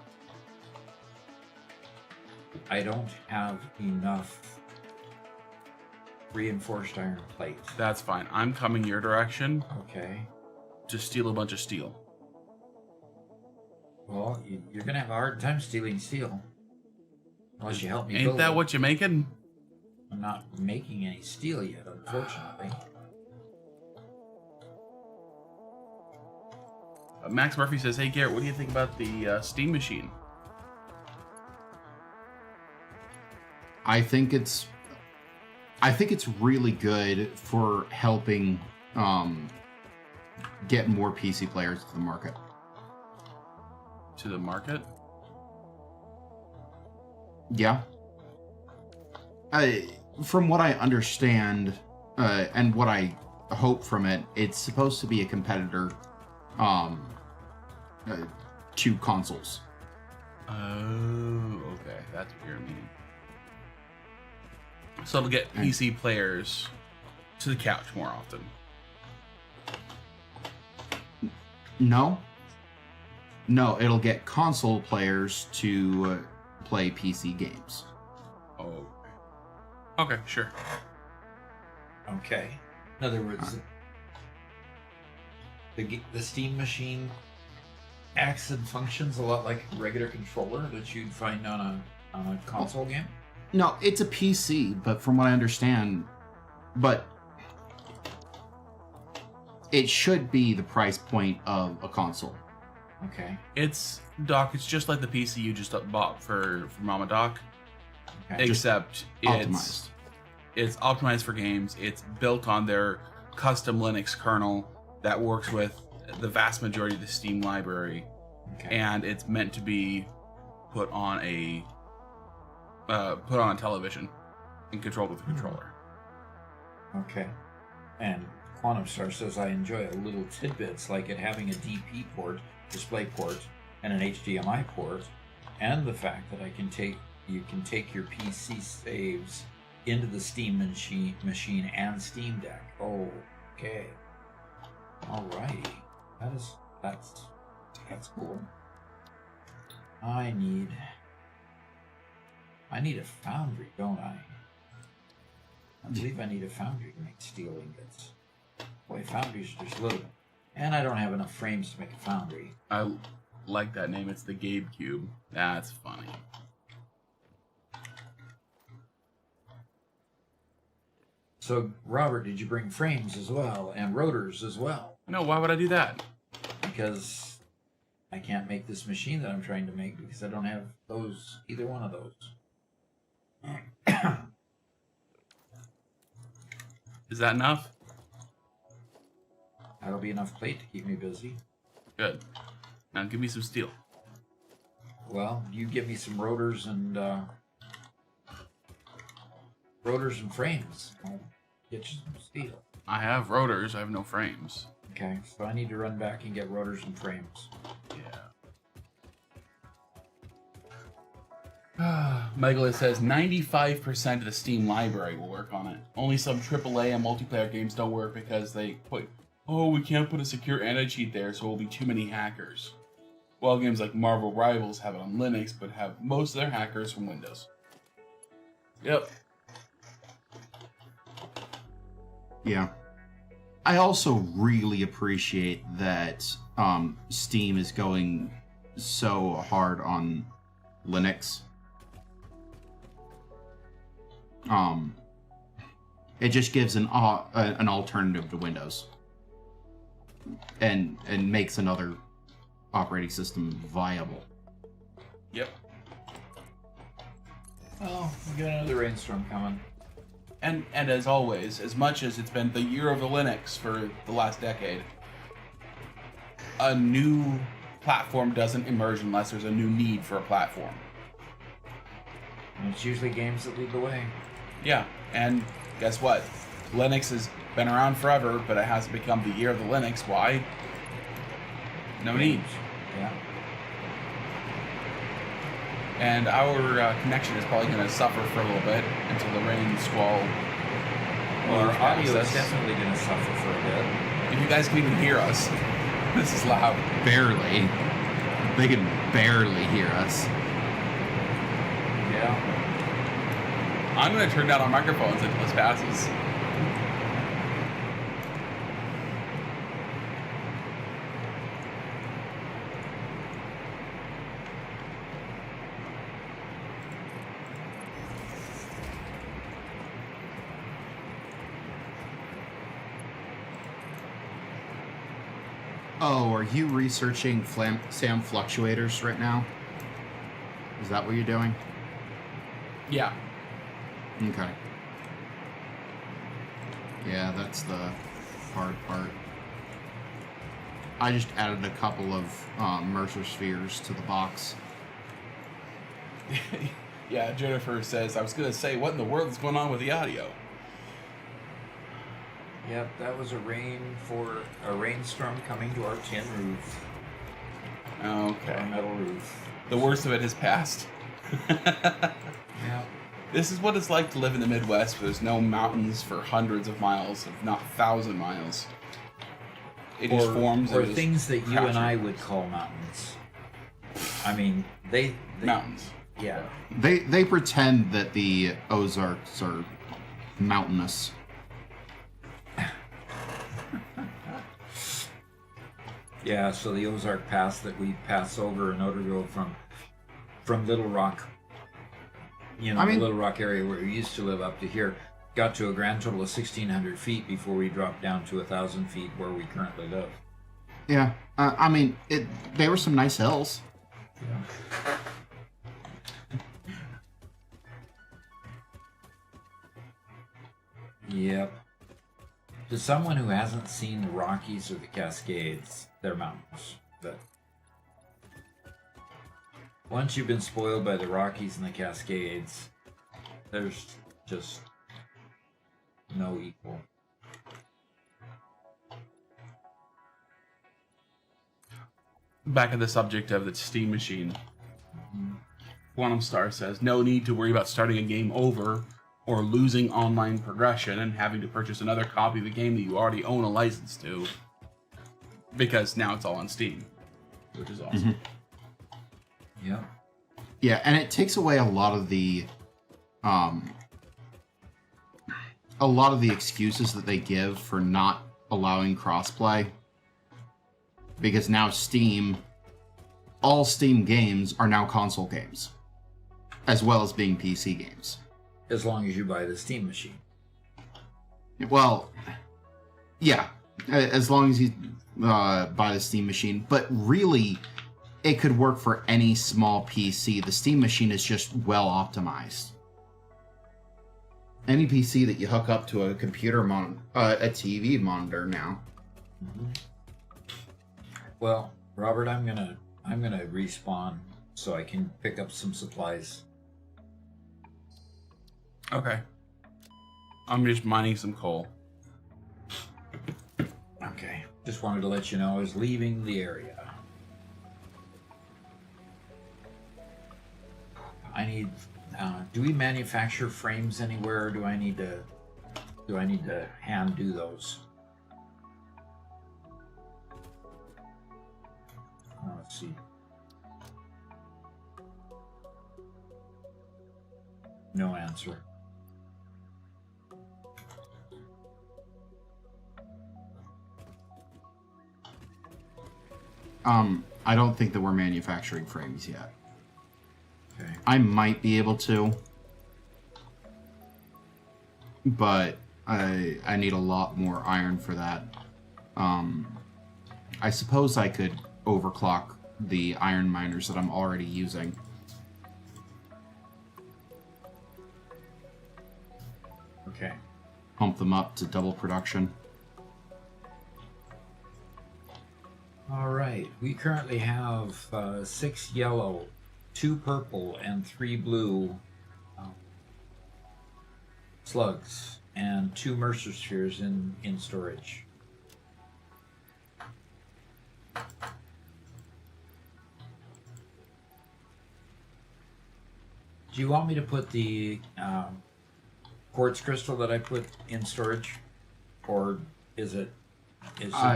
I don't have enough reinforced iron plate. That's fine. I'm coming your direction Okay. to steal a bunch of steel. Well, you're gonna have a hard time stealing steel unless you help me. Ain't build that it. what you're making? I'm not making any steel yet, unfortunately. Max Murphy says, "Hey Garrett, what do you think about the steam machine?" I think it's really good for helping get more PC players to the market. To the market? Yeah. From what I understand and what I hope from it, it's supposed to be a competitor to consoles. Oh, okay. That's what you're meaning. So it'll get PC players to the couch more often. No, it'll get console players to play PC games. Oh. Okay, sure. Okay. In other words, the Steam machine acts and functions a lot like a regular controller that you'd find on a console game. No, it's a PC, but from what I understand, but it should be the price point of a console. Okay. It's just like the PC you just bought for Mama Doc, Okay. except Optimized. it's optimized for games. It's built on their custom Linux kernel that works with the vast majority of the Steam library, Okay. and it's meant to be put on a television and controlled with a controller. Okay. And Quantum Star says, I enjoy a little tidbits like it having a DP port, display port, and an HDMI port, and the fact that you can take your PC saves into the Steam machine and Steam Deck. Oh, okay. Alrighty. That's cool. I need a foundry, don't I? I believe I need a foundry to make steel ingots. Boy, foundries are just little. And I don't have enough frames to make a foundry. I like that name. It's the Gabe Cube. That's funny. So, Robert, did you bring frames as well? And rotors as well? No, why would I do that? Because I can't make this machine that I'm trying to make because I don't have either one of those. Is that enough? That'll be enough plate to keep me busy. Good. Now give me some steel. Well, you give me some rotors and frames. I'll get you some steel. I have rotors. I have no frames. Okay, so I need to run back and get rotors and frames. Yeah. Megalith says 95% of the Steam library will work on it. Only some AAA and multiplayer games don't work because they put, oh, we can't put a secure anti-cheat there, so it will be too many hackers. While games like Marvel Rivals have it on Linux, but have most of their hackers from Windows. Yep. Yeah. I also really appreciate that Steam is going so hard on Linux. It just gives an alternative to Windows, and makes another operating system viable. Yep. Oh, we got another rainstorm coming. And as always, as much as it's been the year of the Linux for the last decade, a new platform doesn't emerge unless there's a new need for a platform. And it's usually games that lead the way. Yeah, and guess what? Linux has been around forever, but it hasn't become the year of the Linux. Why? No need. Yeah. And our connection is probably going to suffer for a little bit until the rain squall. Well, our moves audio past is us. definitely going to suffer for a bit. If you guys can even hear us, this is loud. Barely. They can barely hear us. Yeah. I'm going to turn down our microphones until this passes. Oh, are you researching SAM fluctuators right now? Is that what you're doing? Yeah. Okay. Yeah, that's the hard part. I just added a couple of Mercer spheres to the box. Yeah, Jennifer says, I was going to say, what in the world is going on with the audio? Yep, that was a rainstorm coming to our tin roof. Okay. Our metal roof. The worst of it has passed. Yeah. This is what it's like to live in the Midwest, where there's no mountains for hundreds of miles, if not 1,000 miles. It just forms or and things that you and I crashes. would call mountains. I mean, they Mountains. Yeah. They pretend that the Ozarks are mountainous. Yeah, so the Ozark Pass that we pass over in order to go from Little Rock, the Little Rock area where we used to live up to here, got to a grand total of 1,600 feet before we dropped down to 1,000 feet where we currently live. Yeah, they were some nice hills. Yeah. Yep. To someone who hasn't seen the Rockies or the Cascades, they're mountains. But once you've been spoiled by the Rockies and the Cascades, there's just no equal. Back at the subject of the Steam machine, Quantum Star says, no need to worry about starting a game over or losing online progression and having to purchase another copy of a game that you already own a license to, because now it's all on Steam, which is awesome. Yeah. Yeah, and it takes away a lot of the excuses that they give for not allowing crossplay. Because now all Steam games are now console games, as well as being PC games. As long as you buy the Steam machine. Well, yeah, as long as you buy the Steam machine. But really, it could work for any small PC. The Steam machine is just well optimized. Any PC that you hook up to a computer a TV monitor now. Mm-hmm. Well, Robert, I'm gonna respawn so I can pick up some supplies. Okay. I'm just mining some coal. Okay. Just wanted to let you know I was leaving the area. I need. Do we manufacture frames anywhere, or do I need to? Do I need to hand do those? Let's see. No answer. I don't think that we're manufacturing frames yet. Okay. I might be able to, but I need a lot more iron for that. I suppose I could overclock the iron miners that I'm already using. Okay. Pump them up to double production. All right. We currently have 6 yellow, 2 purple, and 3 blue slugs, and 2 Mercer spheres in storage. Do you want me to put the quartz crystal that I put in storage, or is it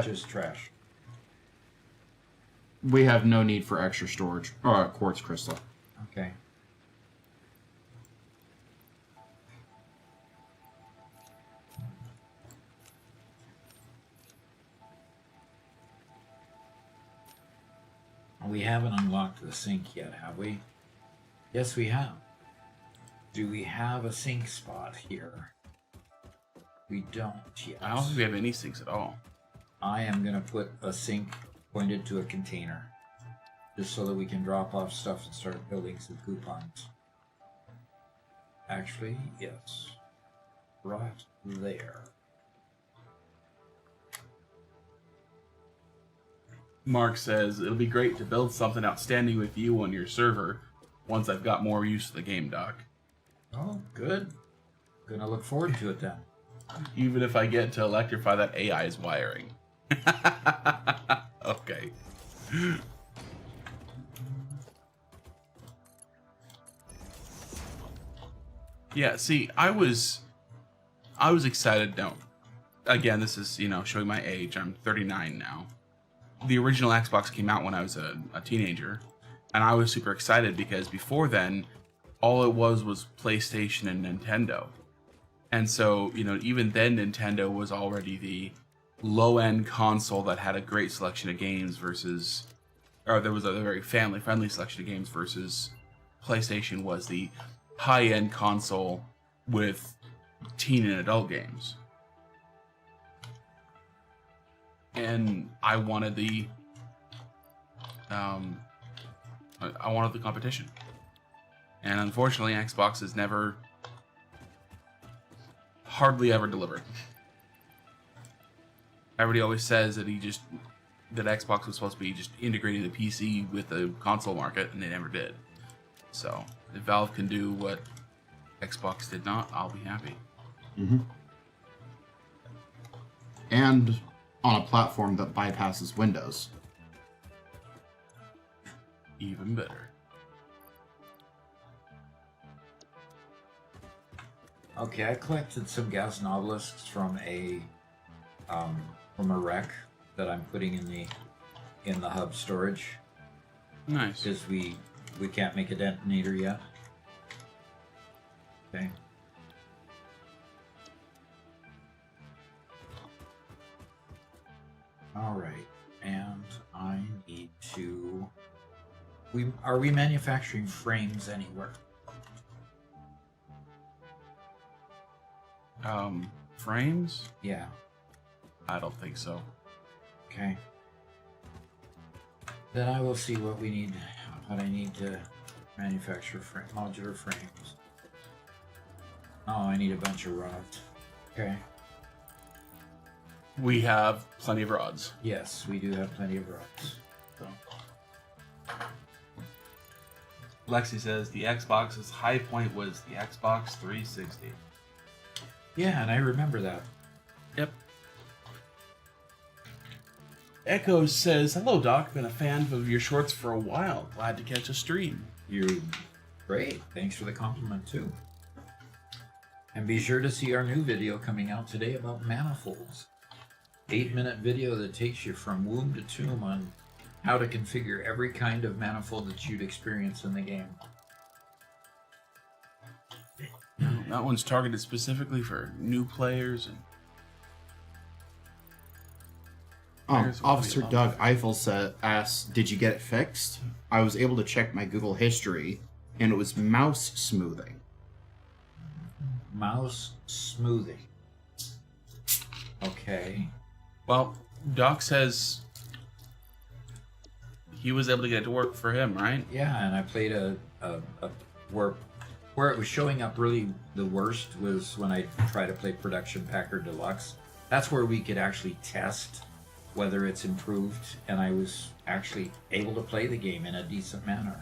just trash? We have no need for extra storage. Quartz crystal. Okay. We haven't unlocked the sink yet, have we? Yes, we have. Do we have a sink spot here? We don't yet. I don't think we have any sinks at all. I am going to put a sink pointed to a container, just so that we can drop off stuff and start building some coupons. Actually, yes. Right there. Mark says, it'll be great to build something outstanding with you on your server once I've got more use of the game, Doc. Oh, good. Gonna look forward to it then. Even if I get to electrify that AI's wiring. Okay. Yeah, see, I was excited. No, again, this is, showing my age. I'm 39 now. The original Xbox came out when I was a teenager, and I was super excited because before then, all it was PlayStation and Nintendo. And so, even then, Nintendo was already the low-end console that had a great selection of games versus, or there was a very family-friendly selection of games versus PlayStation was the high-end console with teen and adult games. And I wanted the competition. And unfortunately, Xbox has hardly ever delivered. Everybody always says that that Xbox was supposed to be just integrating the PC with the console market, and they never did. So if Valve can do what Xbox did not, I'll be happy. Mm-hmm. And on a platform that bypasses Windows. Even better. Okay, I collected some gas nobelisks from a wreck that I'm putting in the hub storage. Nice. Because we can't make a detonator yet. Okay. All right, and I need to. Are we manufacturing frames anywhere? Frames? Yeah. I don't think so. Okay. Then I will see what I need to manufacture modular frames. Oh, I need a bunch of rods. Okay. We have plenty of rods. Yes, we do have plenty of rods. So. Lexi says the Xbox's high point was the Xbox 360. Yeah, and I remember that. Yep. Echo says, hello, Doc. Been a fan of your shorts for a while. Glad to catch a stream. You Great. Thanks for the compliment, too. And be sure to see our new video coming out today about manifolds. 8-minute video that takes you from womb to tomb on how to configure every kind of manifold that you'd experience in the game. That one's targeted specifically for new players. And Officer Doug Eiffel asked, "Did you get it fixed?" I was able to check my Google history, and it was mouse smoothing. Mouse smoothing. Okay. Well, Doc says he was able to get it to work for him, right? Yeah, and I played a where it was showing up really the worst was when I tried to play Production Packer Deluxe. That's where we could actually test whether it's improved, and I was actually able to play the game in a decent manner.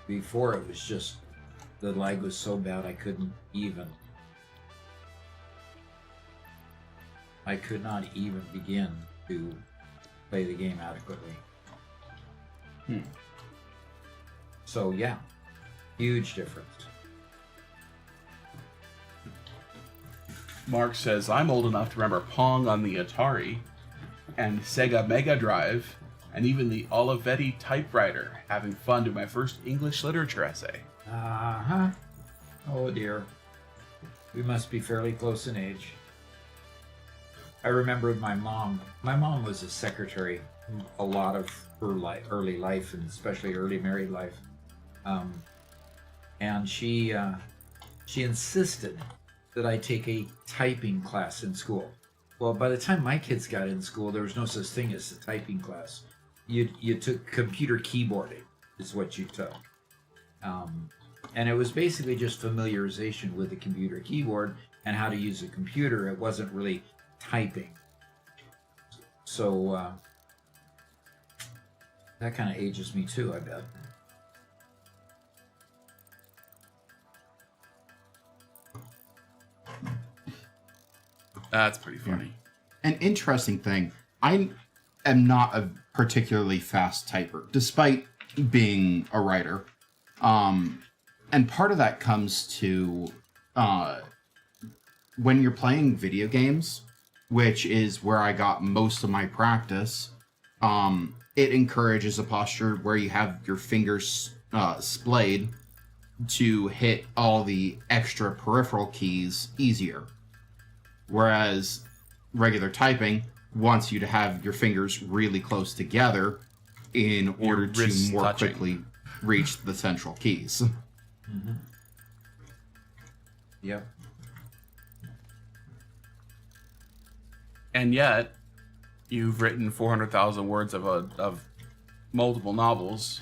Before it was just, the lag was so bad I could not even begin to play the game adequately. So yeah, huge difference. Mark says, I'm old enough to remember Pong on the Atari and Sega Mega Drive and even the Olivetti typewriter, having fun doing my first English literature essay. Uh-huh. Oh dear. We must be fairly close in age. I remember my mom. My mom was a secretary a lot of her early life, and especially early married life. And she insisted that I take a typing class in school. Well, by the time my kids got in school, there was no such thing as a typing class. You took computer keyboarding, is what you took. And it was basically just familiarization with the computer keyboard and how to use a computer. It wasn't really typing. So that kind of ages me too, I bet. That's pretty funny. An interesting thing, I am not a particularly fast typer, despite being a writer. And part of that comes to when you're playing video games, which is where I got most of my practice, it encourages a posture where you have your fingers splayed to hit all the extra peripheral keys easier. Whereas regular typing wants you to have your fingers really close together in order to more quickly reach the central keys. Mm-hmm. Yep. And yet, you've written 400,000 words of multiple novels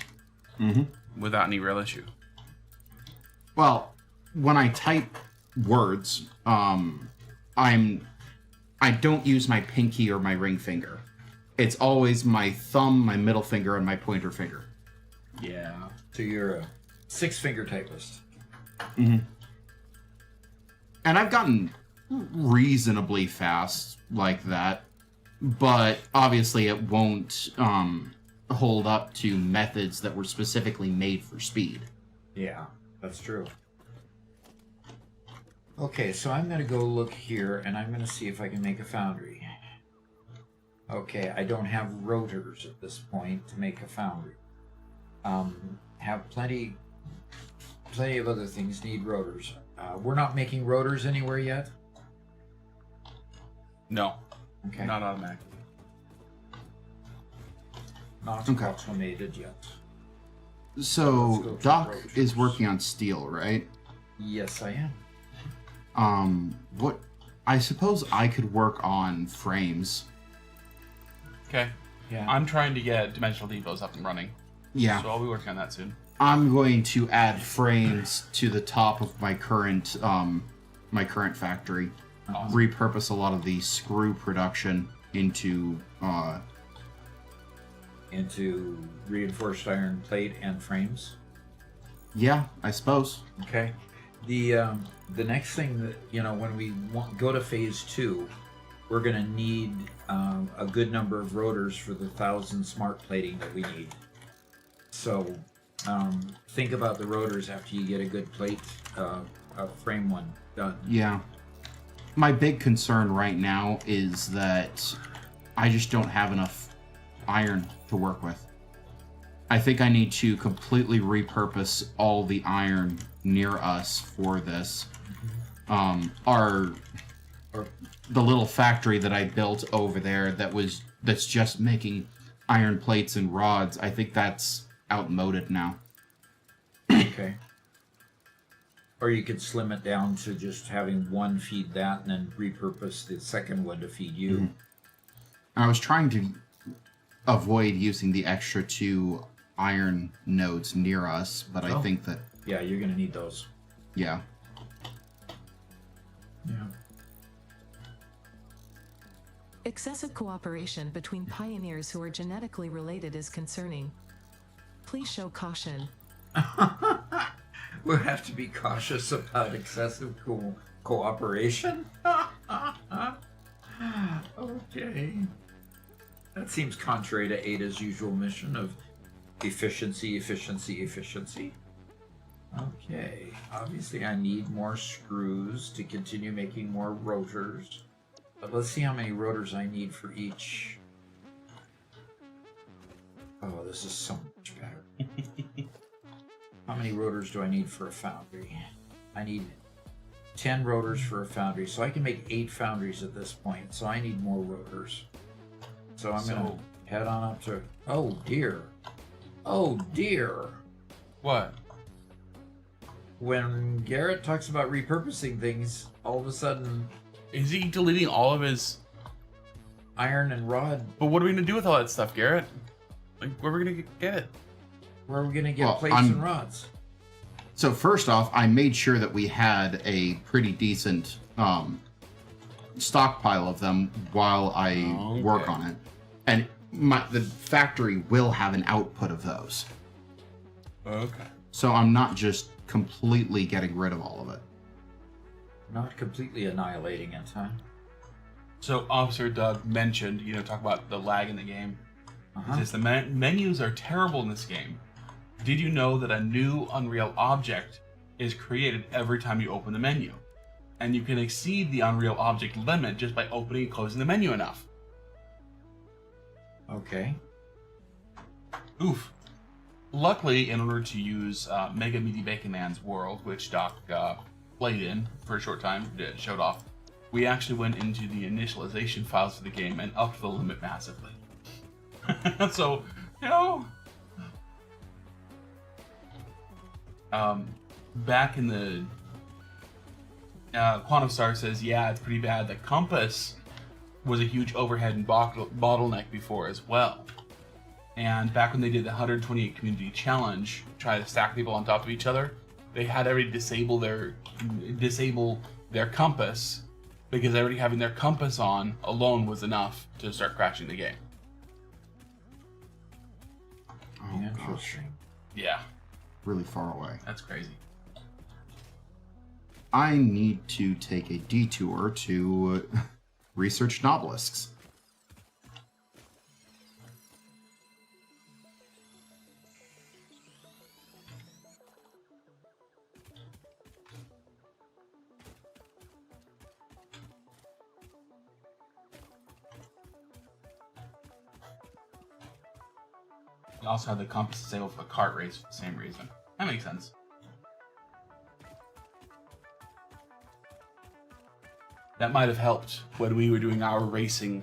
without any real issue. Well, when I type words, I don't use my pinky or my ring finger. It's always my thumb, my middle finger, and my pointer finger. Yeah. So you're a 6-finger typist. Mm-hmm. And I've gotten reasonably fast like that, but obviously it won't hold up to methods that were specifically made for speed. Yeah, that's true. Okay, so I'm going to go look here, and I'm going to see if I can make a foundry. Okay, I don't have rotors at this point to make a foundry. Have plenty of other things need rotors. We're not making rotors anywhere yet? No. Okay. Not automatically. Not Okay. automated yet. So Doc is working on steel, right? Yes, I am. What? I suppose I could work on frames. Okay. Yeah. I'm trying to get Dimensional Depots up and running. Yeah. So I'll be working on that soon. I'm going to add frames to the top of my current factory. Awesome. Repurpose a lot of the screw production into reinforced iron plate and frames. yeah, I suppose. Okay. The next thing that, when we go to phase 2, we're going to need a good number of rotors for the 1,000 smart plating that we need. So think about the rotors after you get a good plate, a frame one done. Yeah. My big concern right now is that I just don't have enough iron to work with. I think I need to completely repurpose all the iron near us for this. The little factory that I built over there that's just making iron plates and rods, I think that's outmoded now. Okay. Or you could slim it down to just having one feed that and then repurpose the second one to feed you. Mm-hmm. I was trying to avoid using the extra 2 iron nodes near us, but I think that... Yeah, you're going to need those. Yeah. Yeah. Excessive cooperation between pioneers who are genetically related is concerning. Please show caution. We'll have to be cautious about excessive cooperation. Okay. That seems contrary to Ada's usual mission of efficiency, efficiency, efficiency. Okay. Obviously, I need more screws to continue making more rotors. But let's see how many rotors I need for each. Oh, this is so much better. How many rotors do I need for a foundry? I need 10 rotors for a foundry, so I can make 8 foundries at this point, so I need more rotors. So I'm going to head on up to... Oh, dear. Oh, dear. What? When Garrett talks about repurposing things, all of a sudden... Is he deleting all of his... iron and rod... But what are we going to do with all that stuff, Garrett? Like, where are we going to get it? Where are we going to get plates and rods? So first off, I made sure that we had a pretty decent stockpile of them while I work on it. And the factory will have an output of those. Okay. So I'm not just completely getting rid of all of it. Not completely annihilating it, huh? So Officer Doug mentioned, talk about the lag in the game. Uh-huh. He says the menus are terrible in this game. Did you know that a new Unreal object is created every time you open the menu? And you can exceed the Unreal object limit just by opening and closing the menu enough. Okay. Oof. Luckily, in order to use Mega Meaty Bacon Man's world, which Doc played in for a short time, showed off, we actually went into the initialization files for the game and upped the limit massively. So, back in the Quantum Star says, yeah, it's pretty bad. The compass was a huge overhead and bottleneck before as well. And back when they did the 128 community challenge, try to stack people on top of each other, they had everybody disable their compass, because already having their compass on alone was enough to start crashing the game. Oh, gosh. Interesting. Yeah, Really far away. that's crazy. I need to take a detour to research nobelisks. You also had the compass disabled for the kart race for the same reason. That makes sense. That might have helped when we were doing our racing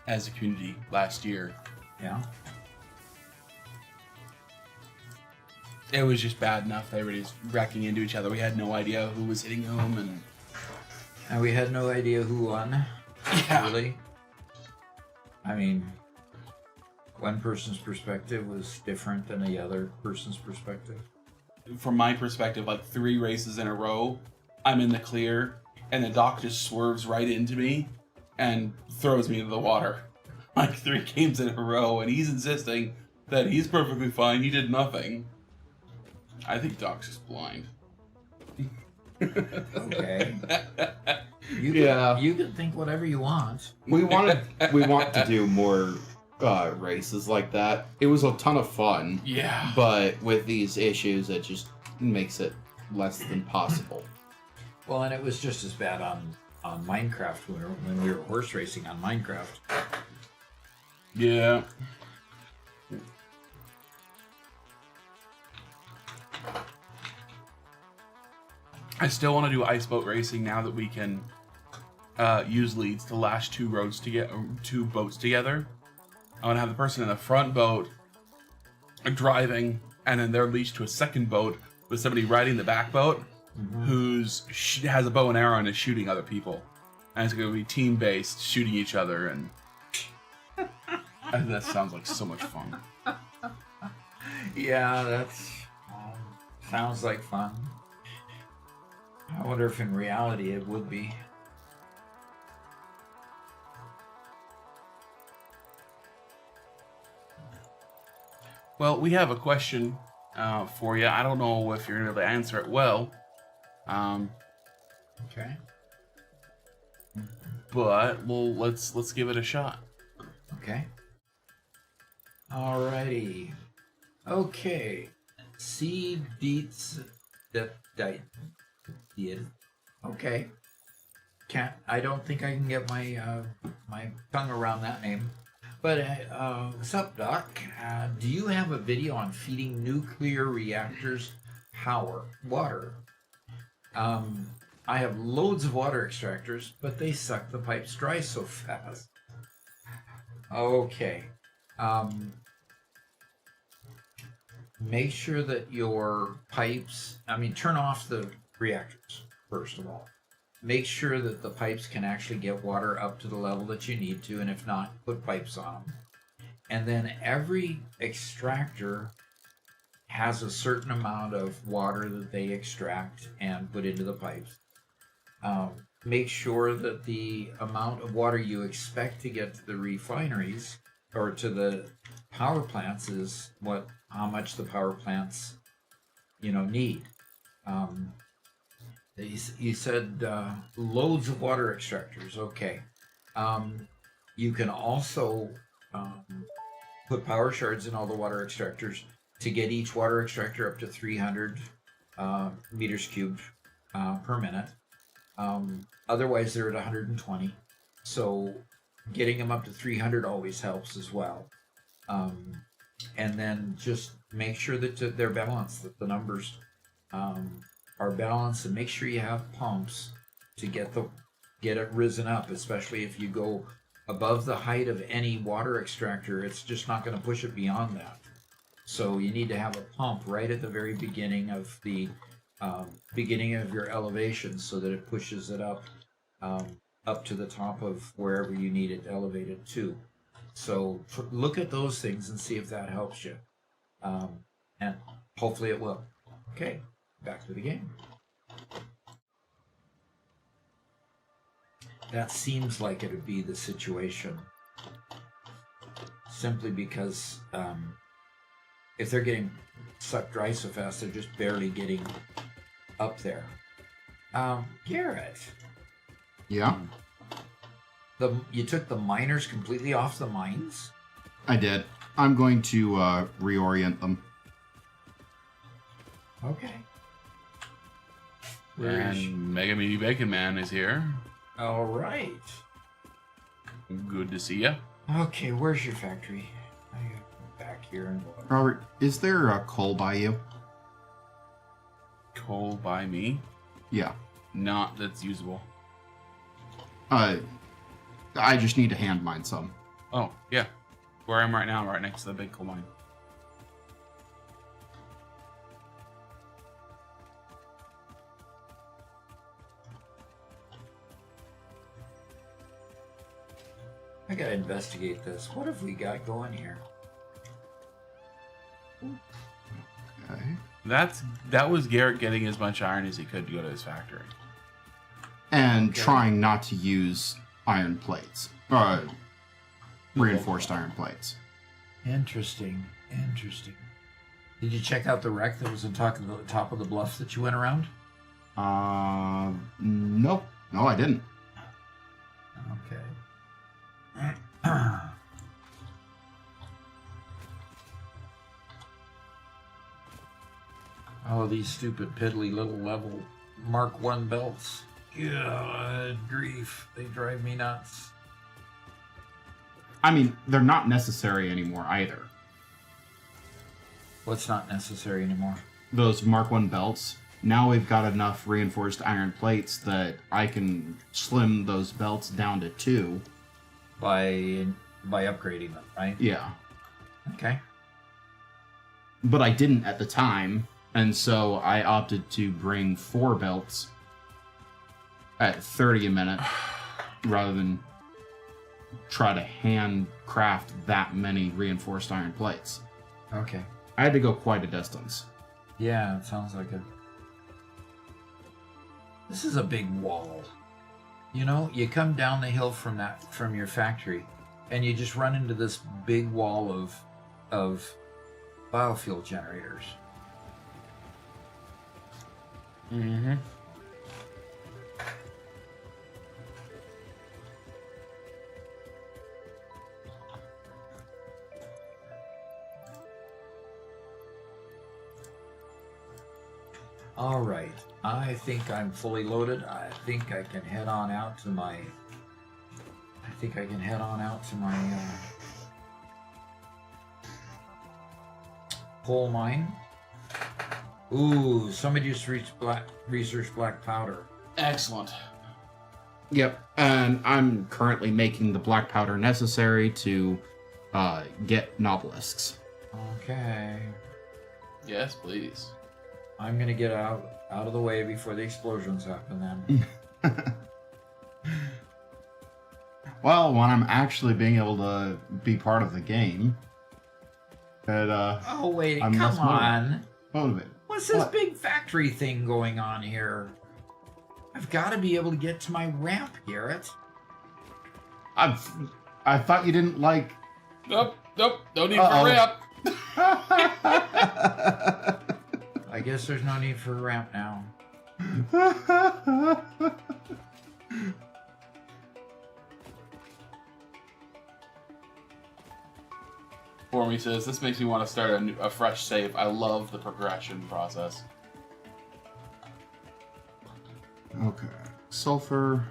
as a community last year. Yeah. It was just bad enough that everybody's wrecking into each other. We had no idea who was hitting whom, And we had no idea who won. Yeah. Really. I mean, one person's perspective was different than the other person's perspective. from my perspective, like 3 races in a row, I'm in the clear, and the doc just swerves right into me and throws me into the water. Like 3 games in a row, and he's insisting that he's perfectly fine, he did nothing. I think Doc's just blind. Okay. You Yeah. you can think whatever you want. We want to do more races like that. It was a ton of fun, Yeah. but with these issues, it just makes it less than possible. Well, and it was just as bad on Minecraft when we were horse racing on Minecraft. Yeah. I still want to do ice boat racing now that we can use leads to lash two boats together. I want to have the person in the front boat driving, and then they're leashed to a second boat with somebody riding the back boat who's has a bow and arrow and is shooting other people. And it's going to be team-based, shooting each other, and that sounds like so much fun. Yeah, that's sounds like fun. I wonder if in reality it would be. Well, we have a question for you. I don't know if you're going to be able to answer it well. Okay. But let's give it a shot. Okay. Alrighty. Okay. C beats the diet. Okay. I don't think I can get my my tongue around that name. But sup, Doc? Do you have a video on feeding nuclear reactors water? I have loads of water extractors, but they suck the pipes dry so fast. Okay. Make sure that your pipes, turn off the reactors, first of all. Make sure that the pipes can actually get water up to the level that you need to, and if not, put pipes on them. And then every extractor has a certain amount of water that they extract and put into the pipes. Make sure that the amount of water you expect to get to the refineries or to the power plants is how much the power plants, need. You said loads of water extractors. Okay. You can also put power shards in all the water extractors to get each water extractor up to 300 meters cubed per minute. Otherwise, they're at 120. So getting them up to 300 always helps as well. And then just make sure that they're balanced, that the numbers are balanced, and make sure you have pumps to get it risen up, especially if you go above the height of any water extractor. It's just not going to push it beyond that. So you need to have a pump right at the very beginning of the your elevation, so that it pushes it up to the top of wherever you need it elevated to. So look at those things and see if that helps you, and hopefully it will. Okay, back to the game. That seems like it would be the situation, simply because if they're getting sucked dry so fast, they're just barely getting up there. Garrett. Yeah, You took the miners completely off the mines? I did. I'm going to reorient them. Okay. And Mega Meaty Bacon Man is here. All right. Good to see ya. Okay, where's your factory? I gotta go back here and look. Robert, is there a coal by you? Coal by me? Yeah. Not that's usable. I just need to hand mine some. Oh, yeah. Where I am right now, right next to the big coal mine. I gotta investigate this. What have we got going here? Okay. That was Garrett getting as much iron as he could to go to his factory. And trying not to use iron plates. Reinforced iron plates. Interesting. Did you check out the wreck that was on top of the bluff that you went around? Nope. No, I didn't. Okay. Oh, these stupid piddly little level Mark 1 belts. God grief. They drive me nuts. I mean, they're not necessary anymore either. What's not necessary anymore? Those Mark 1 belts. Now we've got enough reinforced iron plates that I can slim those belts down to 2. By upgrading them, right? Yeah. Okay. But I didn't at the time, and so I opted to bring 4 belts at 30 a minute rather than try to handcraft that many reinforced iron plates. Okay. I had to go quite a distance. Yeah, it sounds like it. This is a big wall. You know, you come down the hill from your factory, and you just run into this big wall of biofuel generators. Mm-hmm. All right. I think I'm fully loaded. I think I can head on out to my coal mine. Ooh, somebody just researched black powder. Excellent. Yep, and I'm currently making the black powder necessary to get nobelisks. Okay. Yes, please. I'm gonna get out of the way before the explosions happen then. Well, when I'm actually being able to be part of the game, Oh wait, I'm come less on. motivated. What's this What? big factory thing going on here? I've got to be able to get to my ramp, Garrett. I thought you didn't like. Nope, no need Uh-oh. for ramp. I guess there's no need for a ramp now. Formy says, this makes me want to start a fresh save. I love the progression process. Okay. Sulfur.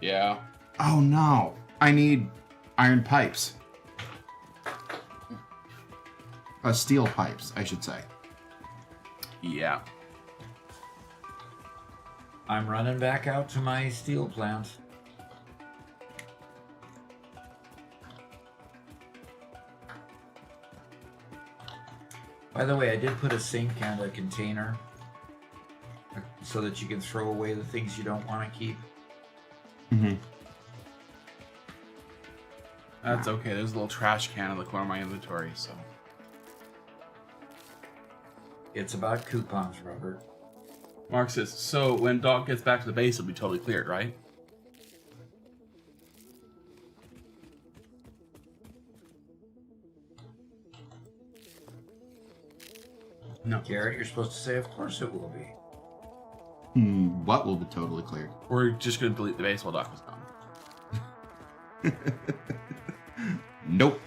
Yeah. Oh no. I need iron pipes. Steel pipes, I should say. Yeah. I'm running back out to my steel plant. By the way, I did put a sink and a container so that you can throw away the things you don't want to keep. Mm-hmm. That's okay. There's a little trash can in the corner of my inventory, so. It's about coupons, Robert. Mark says, so when Doc gets back to the base, it'll be totally cleared, right? No. Garrett, you're supposed to say, of course it will be. What will be totally cleared? We're just going to delete the base while Doc is gone. Nope.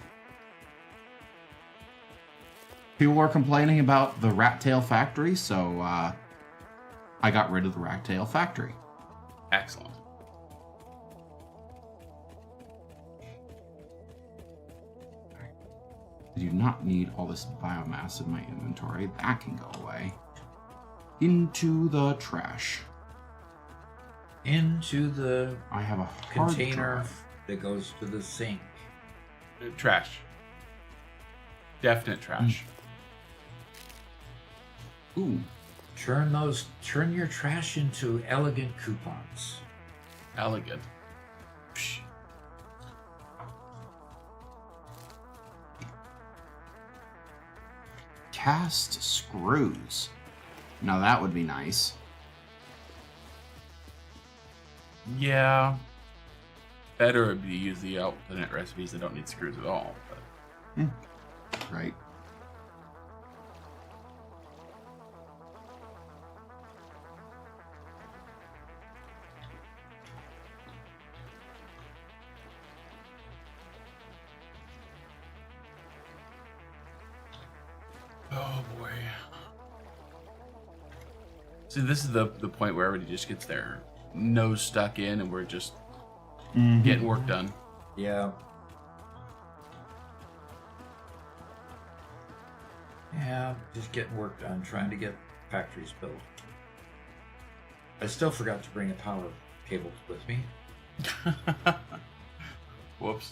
People were complaining about the rat tail factory, so I got rid of the rat tail factory. Excellent. I do not need all this biomass in my inventory. That can go away. Into the trash. Into the I have a hard container drive. that goes to the sink. Trash. Definite trash. Ooh. Turn your trash into elegant coupons. Elegant. Psh. Cast screws. Now that would be nice. Yeah. Better would be to use the alternate recipes that don't need screws at all. But. Right. Oh boy. See, this is the point where everybody just gets their nose stuck in, and we're just getting work done. Yeah. Yeah, just getting work done, trying to get factories built. I still forgot to bring a power cable with me. Whoops.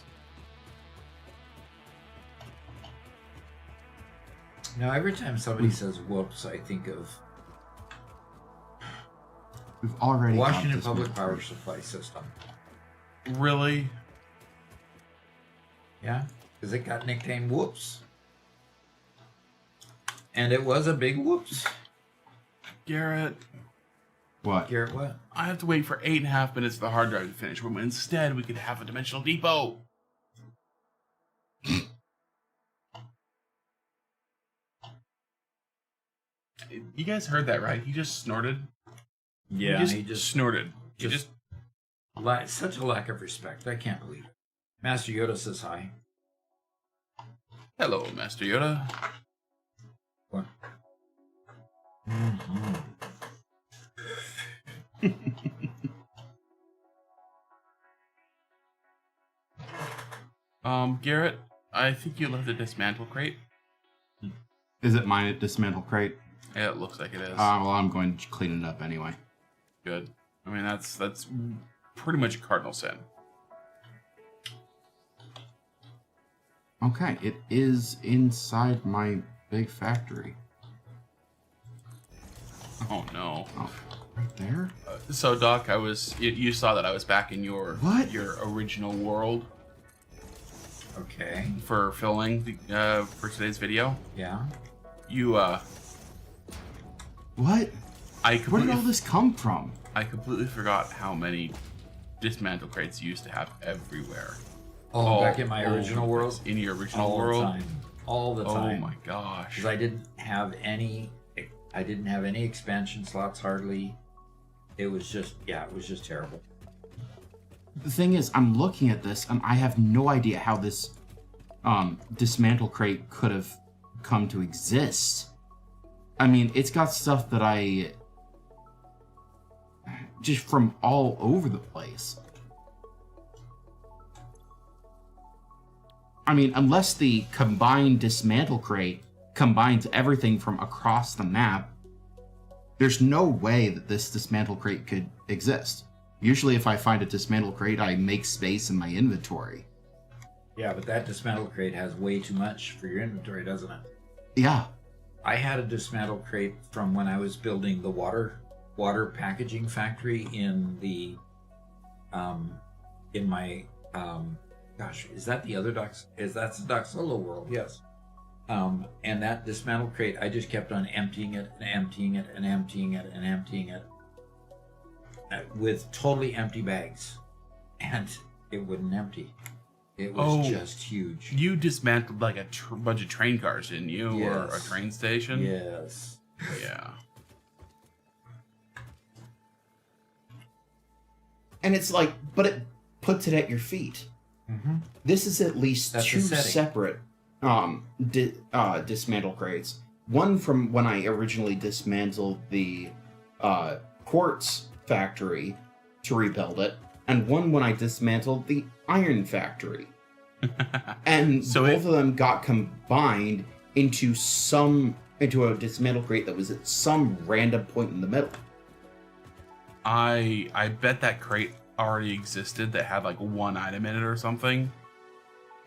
Now, every time somebody says whoops, I think of We've already got Washington this Public many Power first. Supply System. Really? Yeah, because it got nicknamed Whoops. And it was a big whoops. Garrett, What? Garrett, what? I have to wait for 8.5 minutes for the hard drive to finish, when instead we could have a dimensional depot. You guys heard that, right? He just snorted. Yeah, he just snorted. He just- such a lack of respect. I can't believe it. Master Yoda says hi. Hello, Master Yoda. What? Garrett, I think you left the dismantle crate. Is it my dismantle crate? Yeah, it looks like it is. Well, I'm going to clean it up anyway. Good. I mean, that's pretty much a cardinal sin. Okay, it is inside my big factory. Oh no. Oh, right there? So, Doc, you saw that I was back in your What? your original world Okay. for filming for today's video. Yeah. You What? I Where did all completely this come from? I completely forgot how many dismantle crates you used to have everywhere. Oh, back in my all original over the world? place. In your original All world. the time. All the Oh time. my gosh. Because I didn't have any expansion slots hardly. It was just terrible. The thing is, I'm looking at this and I have no idea how this dismantle crate could have come to exist. I mean, it's got stuff that I just from all over the place. I mean, unless the combined dismantle crate combines everything from across the map, there's no way that this dismantle crate could exist. Usually if I find a dismantle crate, I make space in my inventory. Yeah, but that dismantle crate has way too much for your inventory, doesn't it? Yeah. I had a dismantle crate from when I was building the water packaging factory in the in my gosh, is that the other Docs? That's the Doc Solo world? Yes. And that dismantle crate, I just kept on emptying it and emptying it and emptying it and emptying it with totally empty bags, and it wouldn't empty. It was just huge. You dismantled like a bunch of train cars, didn't you? Yes. Or a train station? Yes. Yeah. And it's like, but it puts it at your feet. Mm-hmm. This is at least That's two the setting. separate dismantle crates. One from when I originally dismantled the quartz factory to rebuild it, and one when I dismantled the iron factory. And So both of them got combined into a dismantle crate that was at some random point in the middle. I bet that crate already existed that had like one item in it or something.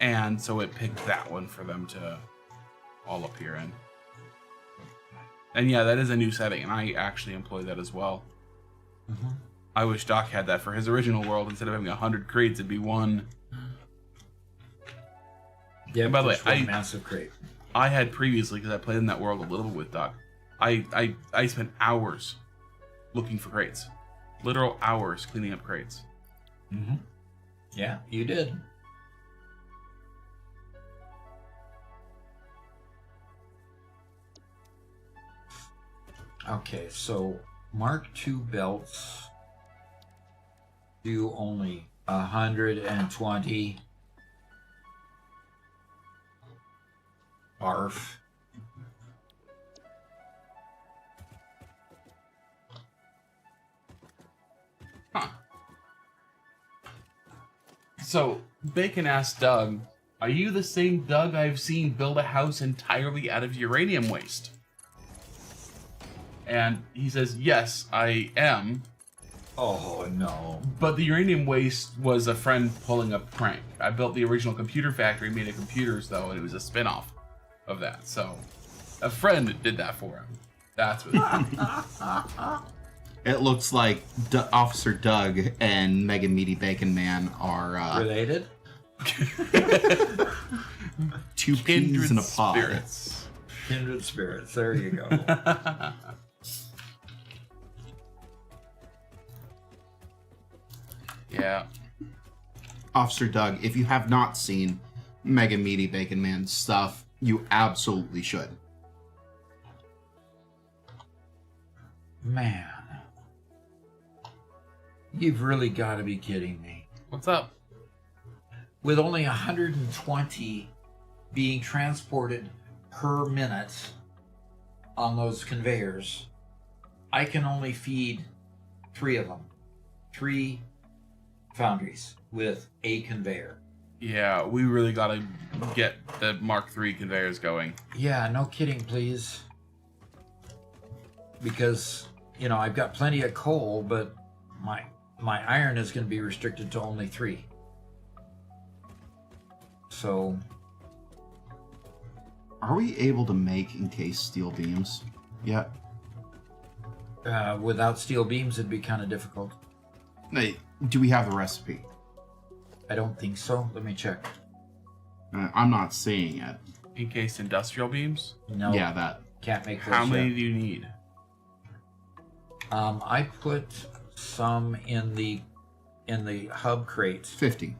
And so it picked that one for them to all appear in. And yeah, that is a new setting, and I actually employ that as well. Mm-hmm. I wish Doc had that for his original world. Instead of having 100 crates, it'd be one. Yeah, And by the way, just one massive crate. I had previously, because I played in that world a little bit with Doc, I spent hours looking for crates. Literal hours cleaning up crates. Mm-hmm. Yeah, you did. Okay, so Mark II belts do only 120 barf. So, Bacon asked Doug, are you the same Doug I've seen build a house entirely out of uranium waste? And he says, yes, I am. Oh, no. But the uranium waste was a friend pulling a prank. I built the original computer factory, made of computers, though, and it was a spin-off of that. So, a friend did that for him. That's what It looks like Officer Doug and Mega Meaty Bacon Man are Related? two peas in a pod. spirits. Kindred spirits. There you go. Yeah. Officer Doug, if you have not seen Mega Meaty Bacon Man's stuff, you absolutely should. Man. You've really got to be kidding me. What's up? With only 120 being transported per minute on those conveyors, I can only feed 3 of them. 3 foundries with a conveyor. Yeah, we really gotta get the Mark III conveyors going. Yeah, no kidding, please. Because, you know, I've got plenty of coal, but my iron is going to be restricted to only 3. So, Are we able to make encased steel beams yet? without steel beams, it'd be kind of difficult. Hey, do we have the recipe? I don't think so. Let me check. I'm not seeing it. Encased industrial beams? No, Yeah, that. can't make those How many yet. do you need? I put some in the hub crate, 50.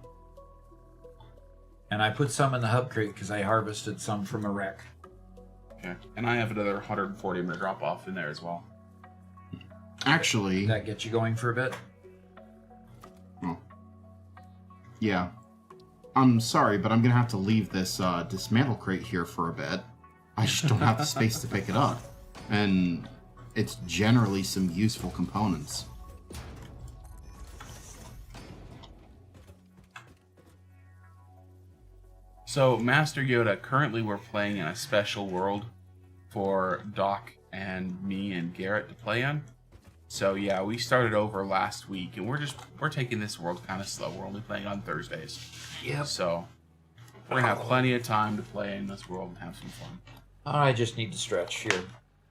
and I put some in the hub crate because I harvested some from a wreck. Okay. And I have another 140 I'm gonna drop off in there as well. Actually, Did that get you going for a bit? yeah. I'm sorry, but I'm going to have to leave this dismantle crate here for a bit. I just don't have the space to pick it up. And it's generally some useful components. So, Master Yoda, currently we're playing in a special world for Doc and me and Garrett to play in. So yeah, we started over last week, and we're taking this world kind of slow. We're only playing on Thursdays. Yep. So we're gonna have plenty of time to play in this world and have some fun. I just need to stretch here.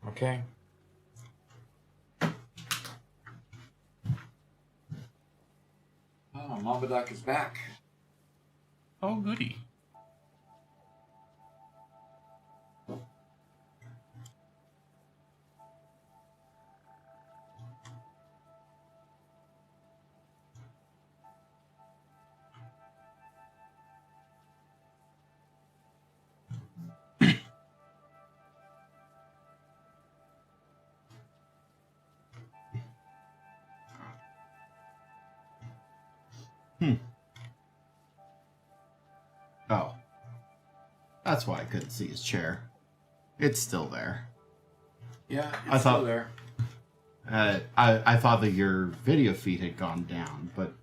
Okay. Oh, Mobadoc is back. Oh, goody. Oh. That's why I couldn't see his chair. It's still there. Yeah, I thought- still there. I thought that your video feed had gone down, but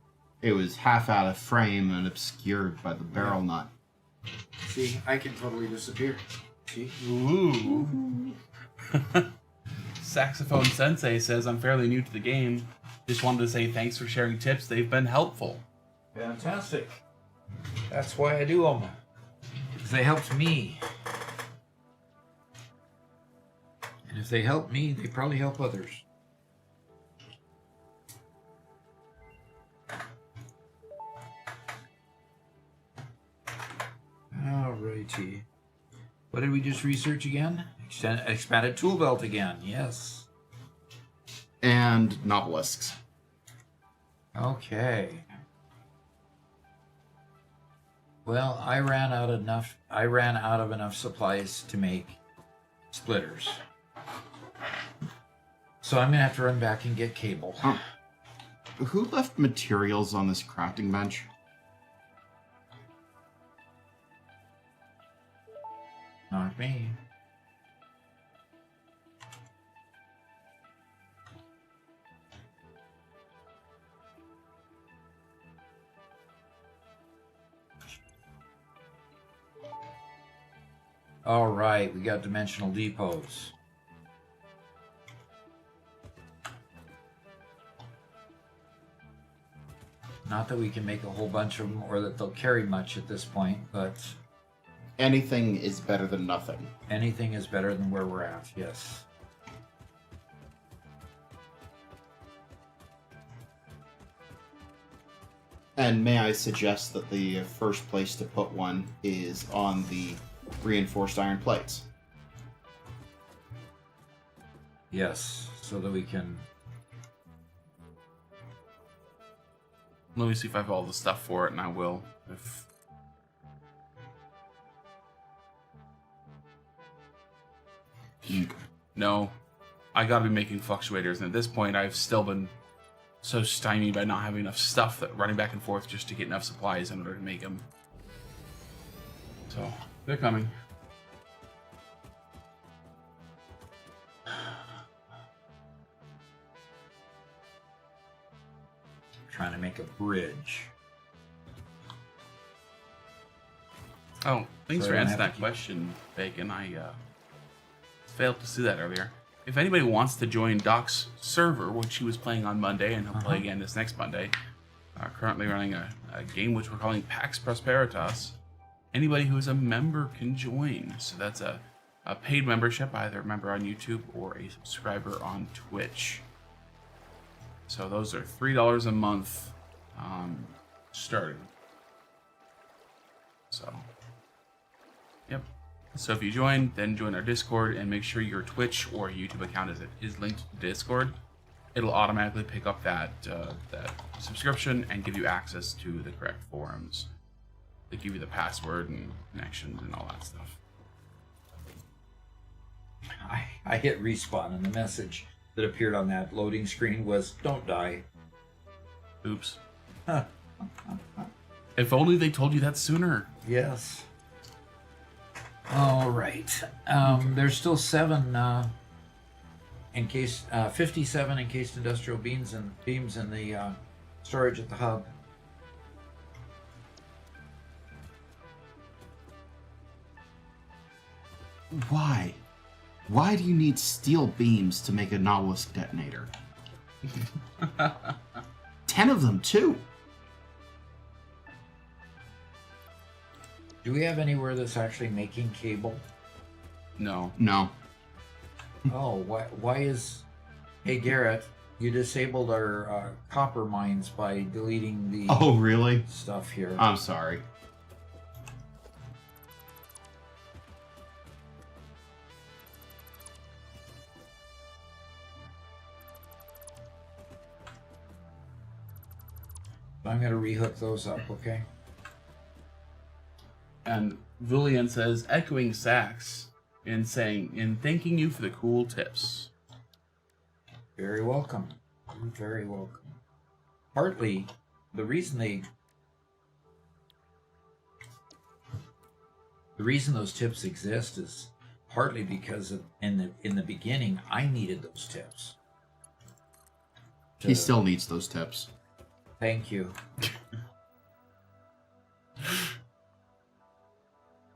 it was half out of frame and obscured by the barrel nut. See, I can totally disappear. See? Ooh. Saxophone Sensei says, I'm fairly new to the game. Just wanted to say thanks for sharing tips. They've been helpful. Fantastic. That's why I do them. Because they helped me. And if they help me, they probably help others. Alrighty. What did we just research again? Expanded tool belt again. Yes. And novelisks. Okay. Well, I ran out of enough supplies to make splitters. So I'm gonna have to run back and get cable. Oh. Who left materials on this crafting bench? Not me. All right, we got dimensional depots. Not that we can make a whole bunch of them or that they'll carry much at this point, but Anything is better than nothing. anything is better than where we're at, yes. And may I suggest that the first place to put one is on the reinforced iron plates. Yes, so that we can... Let me see if I have all the stuff for it, and I will. If no, I gotta be making fluctuators, and at this point, I've still been so stymied by not having enough stuff that running back and forth just to get enough supplies in order to make them. So they're coming. Trying to make a bridge. Oh, thanks So for I don't answering have that to keep- question, Bacon. I failed to see that earlier. If anybody wants to join Doc's server, which he was playing on Monday, and he'll play again this next Monday, currently running a game which we're calling Pax Prosperitas, anybody who is a member can join. So that's a paid membership, either a member on YouTube or a subscriber on Twitch. So those are $3 a month starting. So, yep. So if you join, then join our Discord and make sure your Twitch or YouTube account is linked to Discord. It'll automatically pick up that subscription and give you access to the correct forums. They give you the password and connections and all that stuff. I hit respawn, and the message that appeared on that loading screen was, "Don't die." Oops. If only they told you that sooner. Yes. All right. There's still 7 encased, 57 encased industrial beams in the storage at the hub. Why? Why do you need steel beams to make a Nautilus detonator? 10 of them, too. Do we have anywhere that's actually making cable? No. No. Oh, why is... Hey, Garrett, you disabled our copper mines by deleting the Oh, really? stuff here. I'm sorry. I'm going to rehook those up, okay? And Vulian says, echoing Sax and saying, and thanking you for the cool tips. Very welcome. Very welcome. Partly, the reason those tips exist is partly because in the beginning I needed those tips. He still needs those tips. Thank you.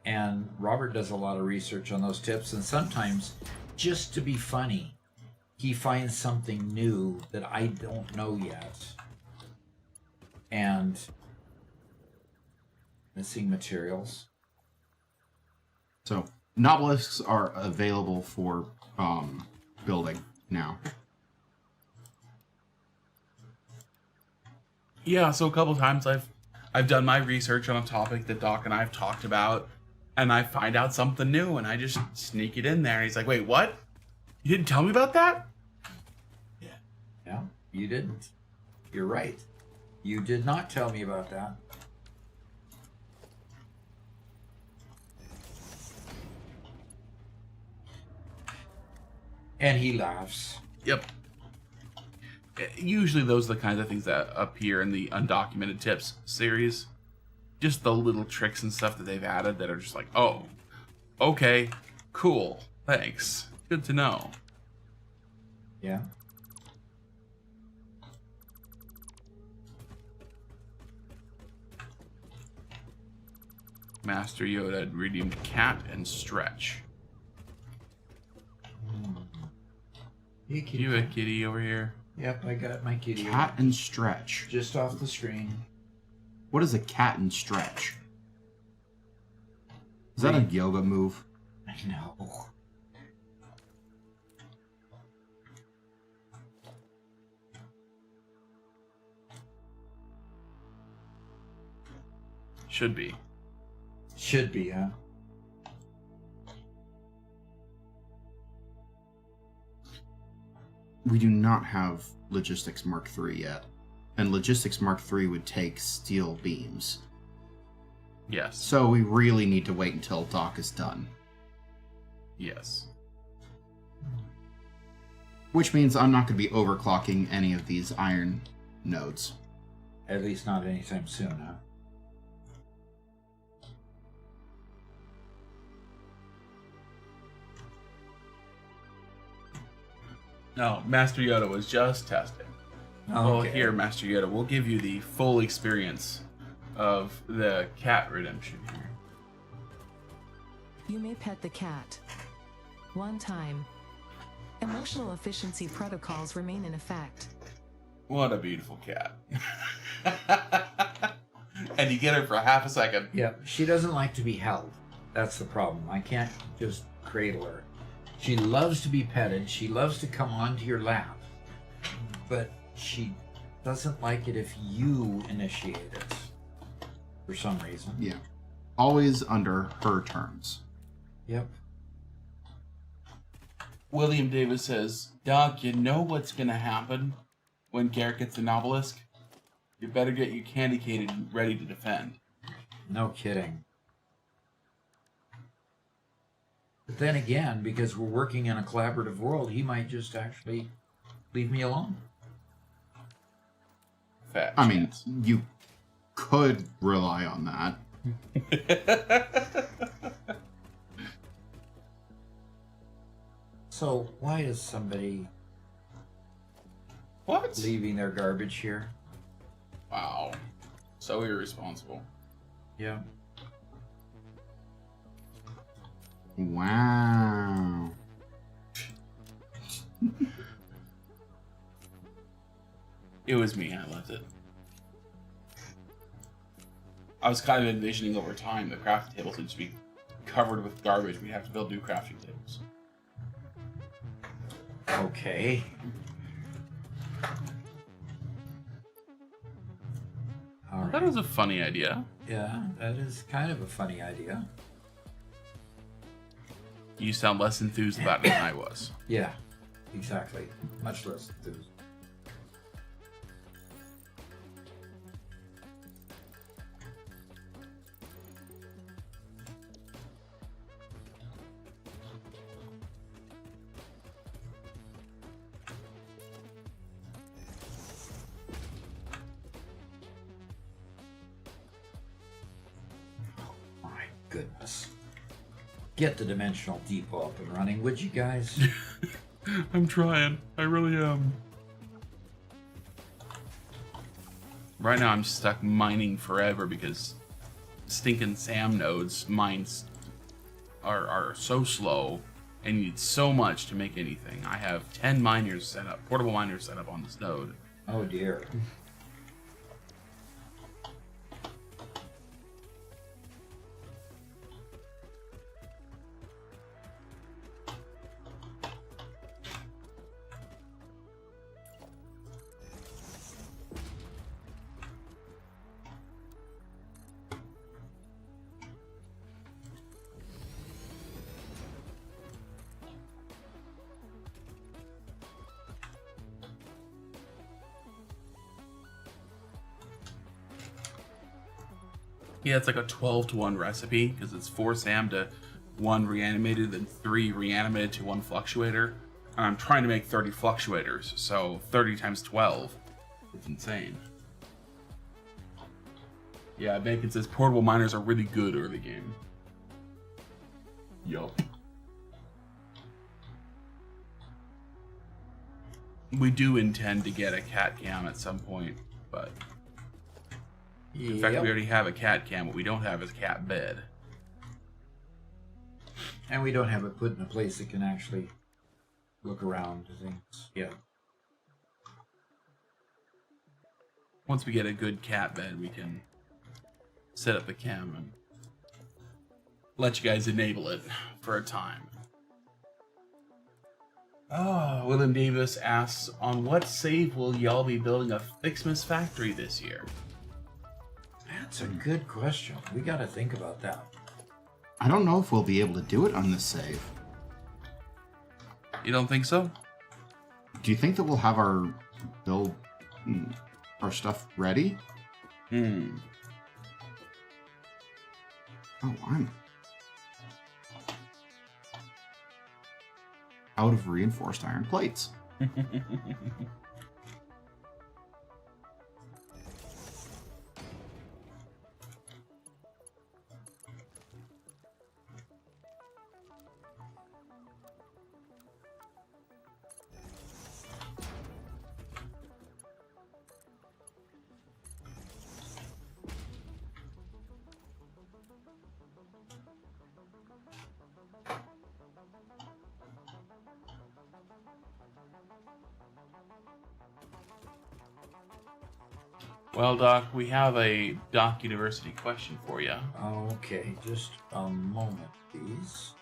And Robert does a lot of research on those tips, and sometimes, just to be funny, he finds something new that I don't know yet. And missing materials. So, Nautilusks are available for building now. Yeah, so a couple times I've done my research on a topic that Doc and I have talked about, and I find out something new, and I just sneak it in there. And he's like, "Wait, what? You didn't tell me about that?" Yeah, you didn't. You're right. You did not tell me about that. And he laughs. Yep. Usually those are the kinds of things that appear in the undocumented tips series. Just the little tricks and stuff that they've added that are just like, oh, okay, cool, thanks, good to know. Yeah. Master Yoda redeemed cat and stretch. Hey, kitty. You a kitty over here? Yep, I got my kitty. Cat and stretch. Just off the screen. What is a cat and stretch? Is that a yoga move? No. Should be. Should be, huh? We do not have Logistics Mark III yet. And Logistics Mark III would take steel beams. Yes. So we really need to wait until Dock is done. Yes. Which means I'm not going to be overclocking any of these iron nodes. At least not anytime soon, huh? No, Master Yoda was just testing. Oh, here, Master Yoda, we'll give you the full experience of the cat redemption here. You may pet the cat. One time. Emotional efficiency protocols remain in effect. What a beautiful cat. And you get her for half a second. Yeah, she doesn't like to be held. That's the problem. I can't just cradle her. She loves to be petted. She loves to come onto your lap. But she doesn't like it if you initiate it. For some reason. Yeah. Always under her terms. Yep. William Davis says, Doc, you know what's going to happen when Garrett gets an obelisk? You better get your candy cane ready to defend. No kidding. But then again, because we're working in a collaborative world, he might just actually leave me alone. Fat I mean, chance. you could rely on that. So why is somebody What? leaving their garbage here? Wow. So irresponsible. Yeah. Wow. It was me, I left it. I was kind of envisioning over time the crafting tables would just be covered with garbage. We'd have to build new crafting tables. Okay. All That right. was a funny idea. Yeah, that is kind of a funny idea. You sound less enthused about it than I was. Yeah, exactly. Much less enthused. My goodness. Get the Dimensional Depot up and running, would you guys? I'm trying. I really am. Right now I'm stuck mining forever because stinking SAM nodes mines are so slow and you need so much to make anything. I have 10 miners set up, portable miners set up on this node. Oh dear. Yeah, it's like a 12-to-1 recipe because it's 4 SAM to 1 reanimated and 3 reanimated to 1 fluctuator. And I'm trying to make 30 fluctuators, so 30 times 12. It's insane. Yeah, Bacon says portable miners are really good early game. Yup. We do intend to get a cat cam at some point, but in fact, we already have a cat cam. What we don't have is a cat bed. And we don't have it put in a place that can actually look around things. Yeah. Once we get a good cat bed, we can set up a cam and let you guys enable it for a time. Oh, William Davis asks, on what save will y'all be building a Fixmas factory this year? That's a good question. We got to think about that. I don't know if we'll be able to do it on this save. You don't think so? Do you think that we'll have our build, our stuff ready? Oh, I'm out of reinforced iron plates. Well, Doc, we have a Doc University question for you. Okay, just a moment, please.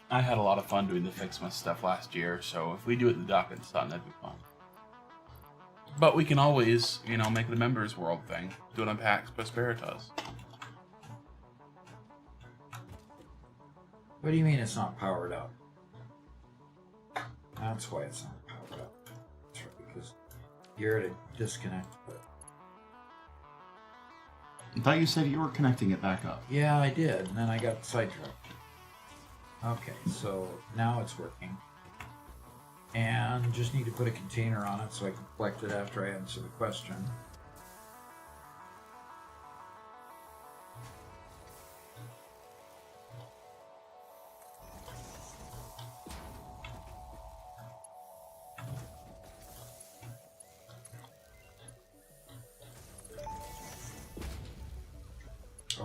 I had a lot of fun doing the Fixmas stuff last year, so if we do it in the Doc and Sun, that'd be fun. But we can always, make it a Members World thing. Do it on Pax Prosperitas. What do you mean it's not powered up? That's why it's not powered up. That's right, because you're at a disconnect. I thought you said you were connecting it back up. Yeah, I did, and then I got sidetracked. Okay, so now it's working. And just need to put a container on it so I can collect it after I answer the question.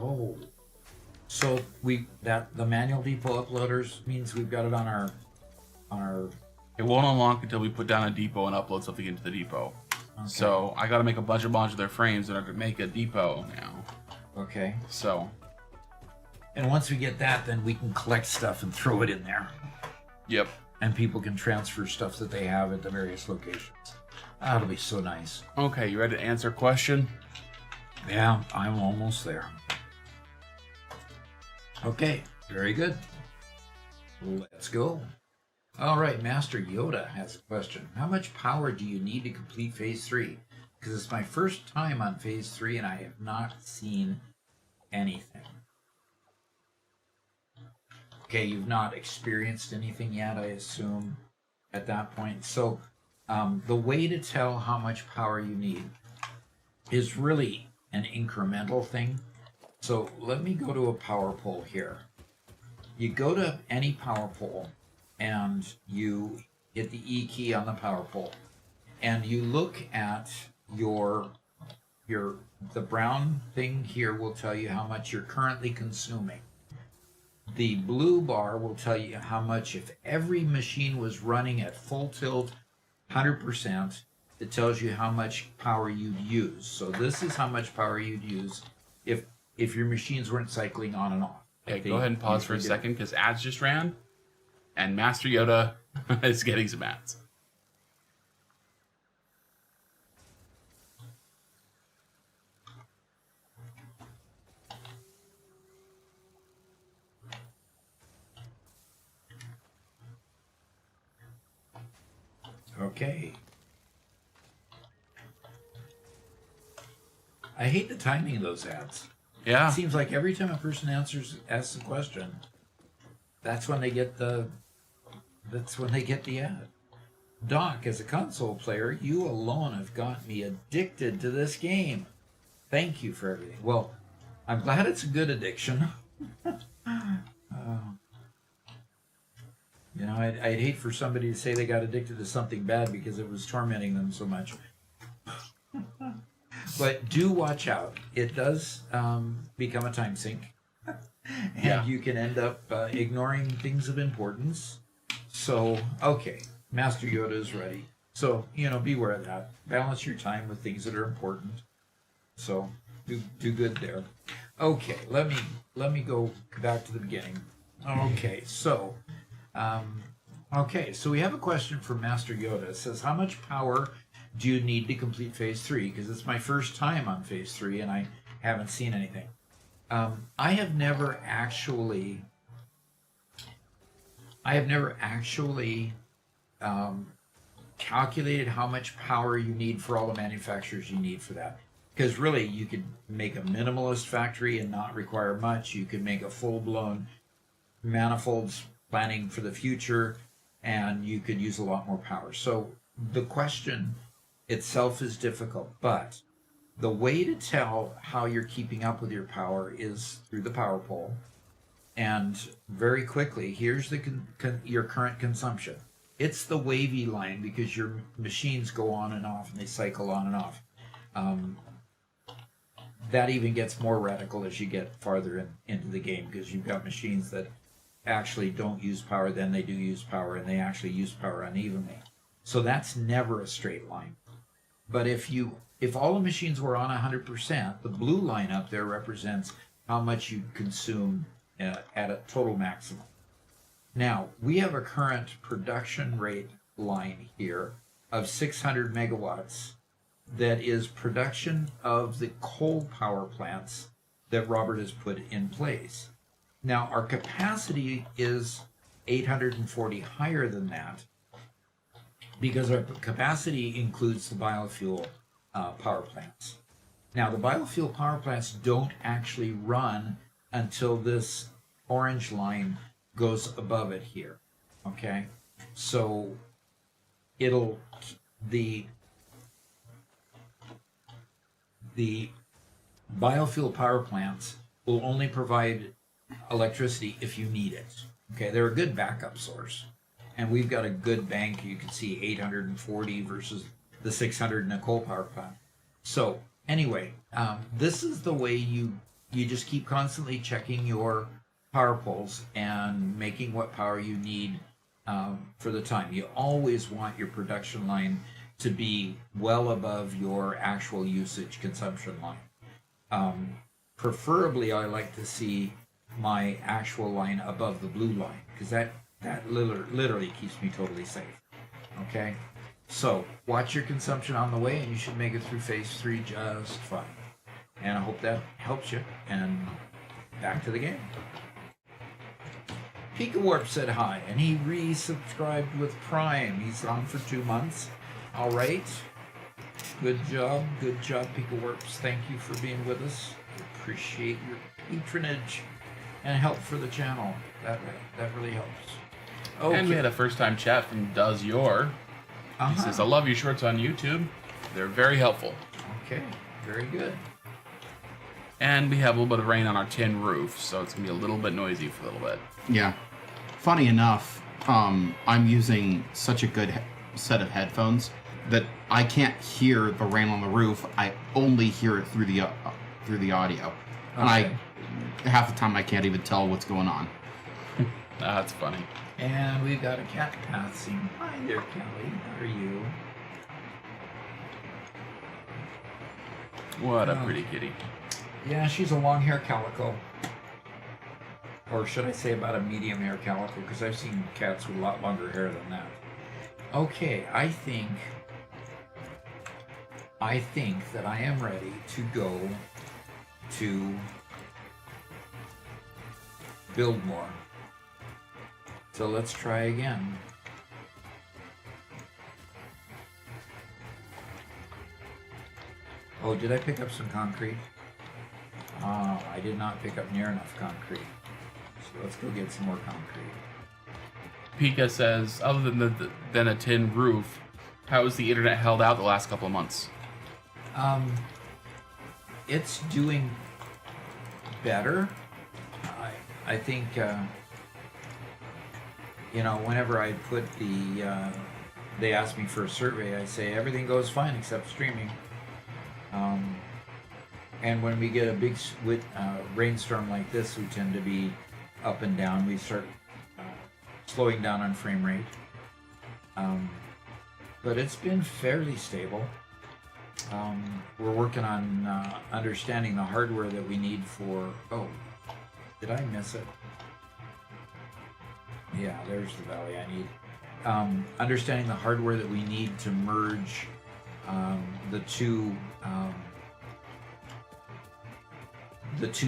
Oh, so the manual depot uploaders means we've got it on our. It won't unlock until we put down a depot and upload something into the depot. Okay. So I got to make a bunch of modular frames in order to make a depot now. Okay. So. And once we get that, then we can collect stuff and throw it in there. Yep. And people can transfer stuff that they have at the various locations. That'll be so nice. Okay, you ready to answer a question? Yeah, I'm almost there. Okay, very good. Let's go. All right, Master Yoda has a question. How much power do you need to complete Phase 3? Because it's my first time on Phase 3 and I have not seen anything. Okay, you've not experienced anything yet, I assume, at that point. So the way to tell how much power you need is really an incremental thing. So let me go to a power pole here. You go to any power pole and you hit the E key on the power pole and you look at the brown thing here will tell you how much you're currently consuming. The blue bar will tell you how much, if every machine was running at full tilt 100%, it tells you how much power you'd use. So this is how much power you'd use if your machines weren't cycling on and off. Okay, go ahead and pause for a second because ads just ran, and Master Yoda is getting some ads. Okay. I hate the timing of those ads. Yeah. It seems like every time a person asks a question, that's when they get the ad. Doc, as a console player, you alone have got me addicted to this game. Thank you for everything. Well, I'm glad it's a good addiction. I'd hate for somebody to say they got addicted to something bad because it was tormenting them so much. But do watch out. It does become a time sink. And Yeah. you can end up ignoring things of importance. So, okay, Master Yoda is ready. So, beware of that. Balance your time with things that are important. So, do good there. Okay, let me go back to the beginning. Okay, so we have a question from Master Yoda. It says, how much power do you need to complete Phase 3? Because it's my first time on Phase 3 and I haven't seen anything. I have never actually calculated how much power you need for all the manufacturers you need for that. Because really, you could make a minimalist factory and not require much. You could make a full-blown manifolds planning for the future, and you could use a lot more power. So the question itself is difficult, but the way to tell how you're keeping up with your power is through the power pole. And very quickly, here's your current consumption. It's the wavy line because your machines go on and off, and they cycle on and off. That even gets more radical as you get farther into the game, because you've got machines that actually don't use power, then they do use power, and they actually use power unevenly. So that's never a straight line. But if all the machines were on 100%, the blue line up there represents how much you consume at a total maximum. Now, we have a current production rate line here of 600 megawatts that is production of the coal power plants that Robert has put in place. Now, our capacity is 840 higher than that because our capacity includes the biofuel power plants. Now, the biofuel power plants don't actually run until this orange line goes above it here. Okay? So the biofuel power plants will only provide electricity if you need it. Okay, they're a good backup source. And we've got a good bank. You can see 840 versus the 600 in a coal power plant. So anyway, this is the way you just keep constantly checking your power poles and making what power you need for the time. You always want your production line to be well above your actual usage consumption line. Preferably, I like to see my actual line above the blue line, because that literally keeps me totally safe. Okay? So, watch your consumption on the way, and you should make it through Phase 3 just fine. And I hope that helps you. And back to the game. Pika Warp said hi, and he resubscribed with Prime. He's on for 2 months. All right. Good job, Pika Warps. Thank you for being with us. I appreciate your patronage and help for the channel. That really helps. Okay. And we had a first-time chat from Does Your. He says, I love your shorts on YouTube. They're very helpful. Okay, very good. And we have a little bit of rain on our tin roof, so it's going to be a little bit noisy for a little bit. Yeah. Funny enough, I'm using such a good set of headphones that I can't hear the rain on the roof. I only hear it through the audio. And half the time I can't even tell what's going on. That's funny. And we've got a cat passing. Hi there, Kelly. How are you? What a pretty kitty. Yeah, she's a long hair calico. Or should I say about a medium hair calico, because I've seen cats with a lot longer hair than that. Okay, I think that I am ready to go to build more. So let's try again. Oh, did I pick up some concrete? I did not pick up near enough concrete. So let's go get some more concrete. Pika says, other than a tin roof, how has the internet held out the last couple of months? It's doing better. I think, whenever I put they ask me for a survey, I say everything goes fine except streaming. And when we get a big rainstorm like this, we tend to be up and down. We start slowing down on frame rate. But it's been fairly stable. We're working on understanding the hardware that we need for... Oh, did I miss it? Yeah, there's the valley I need. Understanding the hardware that we need to merge the two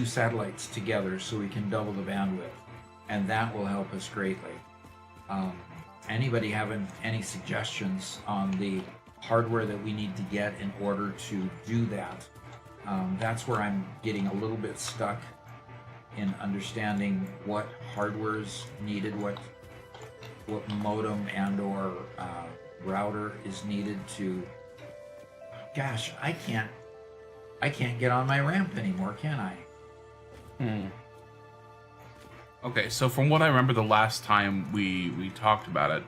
satellites together so we can double the bandwidth, and that will help us greatly. Anybody having any suggestions on the hardware that we need to get in order to do that? That's where I'm getting a little bit stuck in understanding what hardware is needed, what modem and or router is needed to... Gosh, I can't get on my ramp anymore, can I? Okay, so from what I remember the last time we talked about it,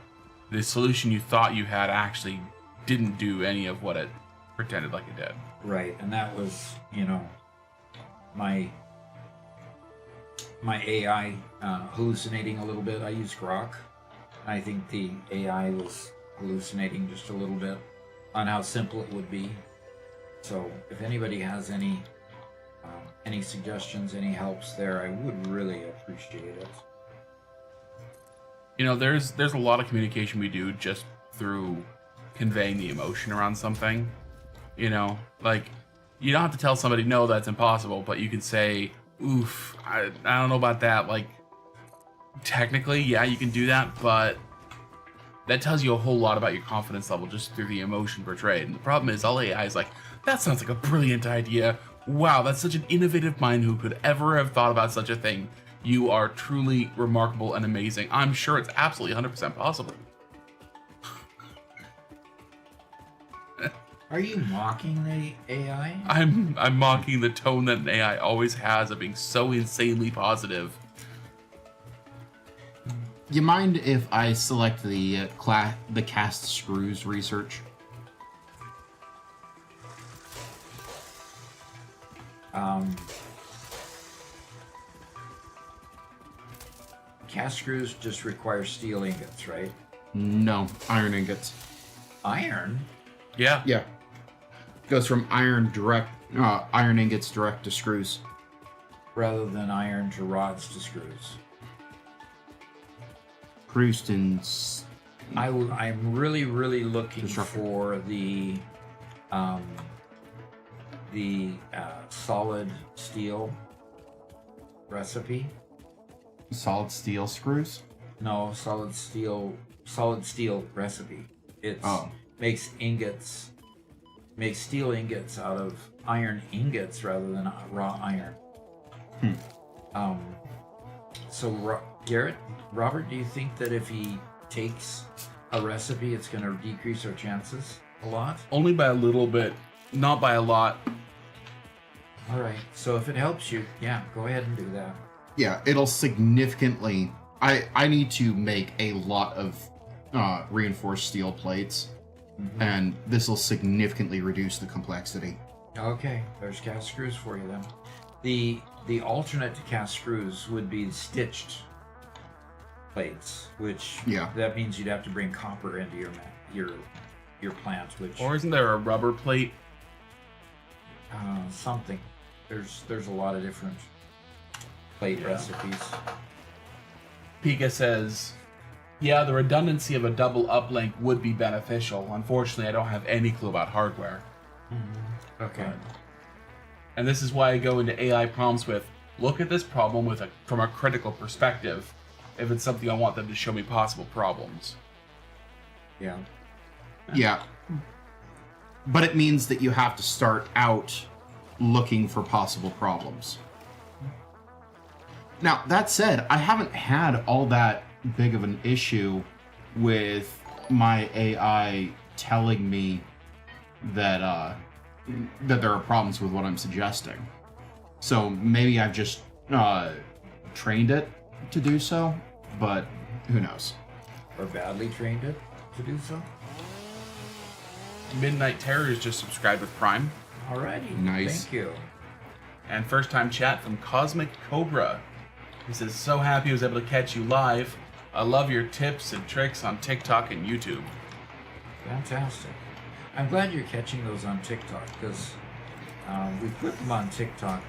the solution you thought you had actually didn't do any of what it pretended like it did. Right, and that was, my AI hallucinating a little bit. I used Grok. I think the AI was hallucinating just a little bit on how simple it would be. So if anybody has any suggestions, any helps there, I would really appreciate it. There's a lot of communication we do just through conveying the emotion around something. Like, you don't have to tell somebody, no, that's impossible, but you can say, oof, I don't know about that. Like, technically, yeah, you can do that, but that tells you a whole lot about your confidence level just through the emotion portrayed. And the problem is, all AI is like, that sounds like a brilliant idea. Wow, that's such an innovative mind. Who could ever have thought about such a thing? You are truly remarkable and amazing. I'm sure it's absolutely 100% possible. Are you mocking the AI? I'm mocking the tone that an AI always has of being so insanely positive. You mind if I select the cast screws research? Cast screws just require steel ingots, right? No, iron ingots. Iron? Yeah. Yeah. Goes from iron ingots direct to screws. Rather than iron to rods to screws. Produced in... I'm really, really looking Construction. for the solid steel recipe. Solid steel screws? No, solid steel recipe. It's makes steel ingots out of iron ingots rather than raw iron. Robert, do you think that if he takes a recipe, it's going to decrease our chances a lot? Only by a little bit, not by a lot. All right. So if it helps you, yeah, go ahead and do that. Yeah, it'll significantly... I need to make a lot of reinforced steel plates, and this will significantly reduce the complexity. Okay, there's cast screws for you then. The alternate to cast screws would be stitched plates, which that means you'd have to bring copper into your plant, which Or isn't there a rubber plate? something. There's a lot of different plate recipes. Pika says, yeah, the redundancy of a double uplink would be beneficial. Unfortunately, I don't have any clue about hardware. Okay. And this is why I go into AI prompts with, look at this problem from a critical perspective, if it's something I want them to show me possible problems. Yeah. Yeah. But it means that you have to start out looking for possible problems. Now, that said, I haven't had all that big of an issue with my AI telling me that there are problems with what I'm suggesting. So maybe I've just trained it to do so, but who knows? Or badly trained it to do so? Midnight Terrors just subscribed with Prime. Alrighty. Nice. Thank you. And first time chat from Cosmic Cobra. He says, so happy I was able to catch you live. I love your tips and tricks on TikTok and YouTube. Fantastic. I'm glad you're catching those on TikTok because we put them on TikTok,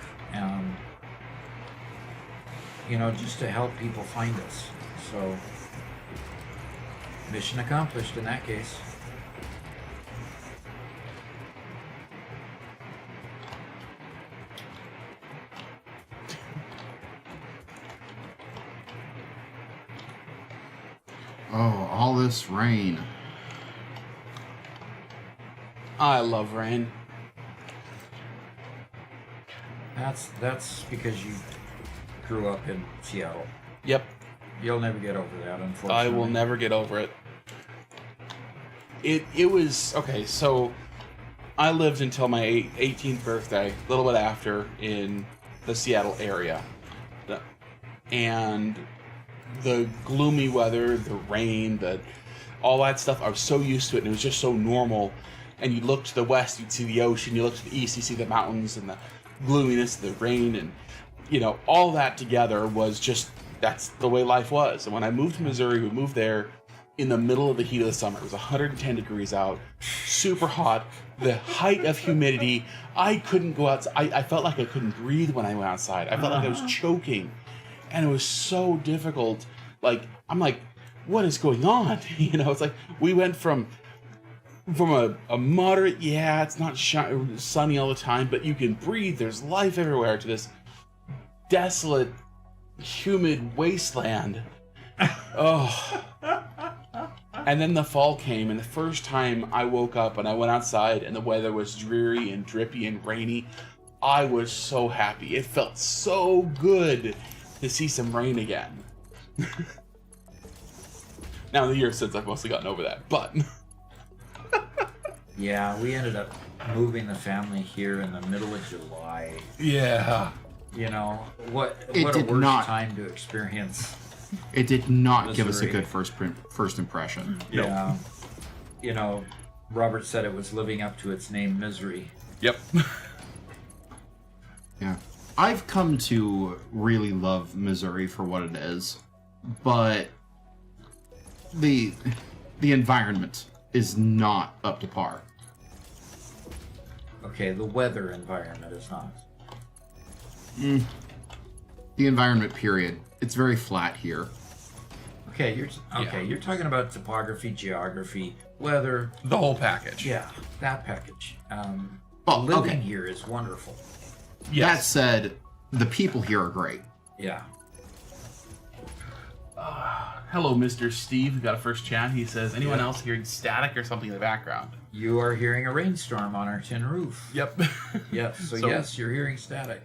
just to help people find us. So, mission accomplished in that case. Oh, all this rain. I love rain. That's because you grew up in Seattle. Yep. You'll never get over that, unfortunately. I will never get over it. It was okay. So I lived until my 18th birthday, a little bit after, in the Seattle area, and the gloomy weather, the rain, all that stuff. I was so used to it, and it was just so normal. And you look to the west, you'd see the ocean. You look to the east, you see the mountains and the gloominess, the rain, and all that together was just, that's the way life was. And when I moved to Missouri, we moved there in the middle of the heat of the summer. It was 110 degrees out, super hot, the height of humidity. I couldn't go outside. I felt like I couldn't breathe when I went outside. I felt like I was choking, and it was so difficult. Like, I'm like, what is going on? It's like we went from a moderate, it's not sunny all the time, but you can breathe, there's life everywhere, to this desolate, humid wasteland. Oh. And then the fall came, and the first time I woke up and I went outside and the weather was dreary and drippy and rainy, I was so happy. It felt so good to see some rain again. Now, the year since, I've mostly gotten over that, but... Yeah, we ended up moving the family here in the middle of July. Yeah. What It a did worse not- time to experience. It did not give us a Missouri. good first impression. Yeah. Robert said it was living up to its name, Misery. Yep. Yeah. I've come to really love Missouri for what it is, but the environment is not up to par. Okay, the weather environment is not. The environment, period. It's very flat here. Okay, you're talking about topography, geography, weather. The whole package. Yeah, that package. Well, Living okay. here is wonderful. That Yes. said, the people here are great. Yeah. Hello, Mr. Steve. We got a first chat. He says, anyone else hearing static or something in the background? You are hearing a rainstorm on our tin roof. Yep. Yep. So yes, you're hearing static.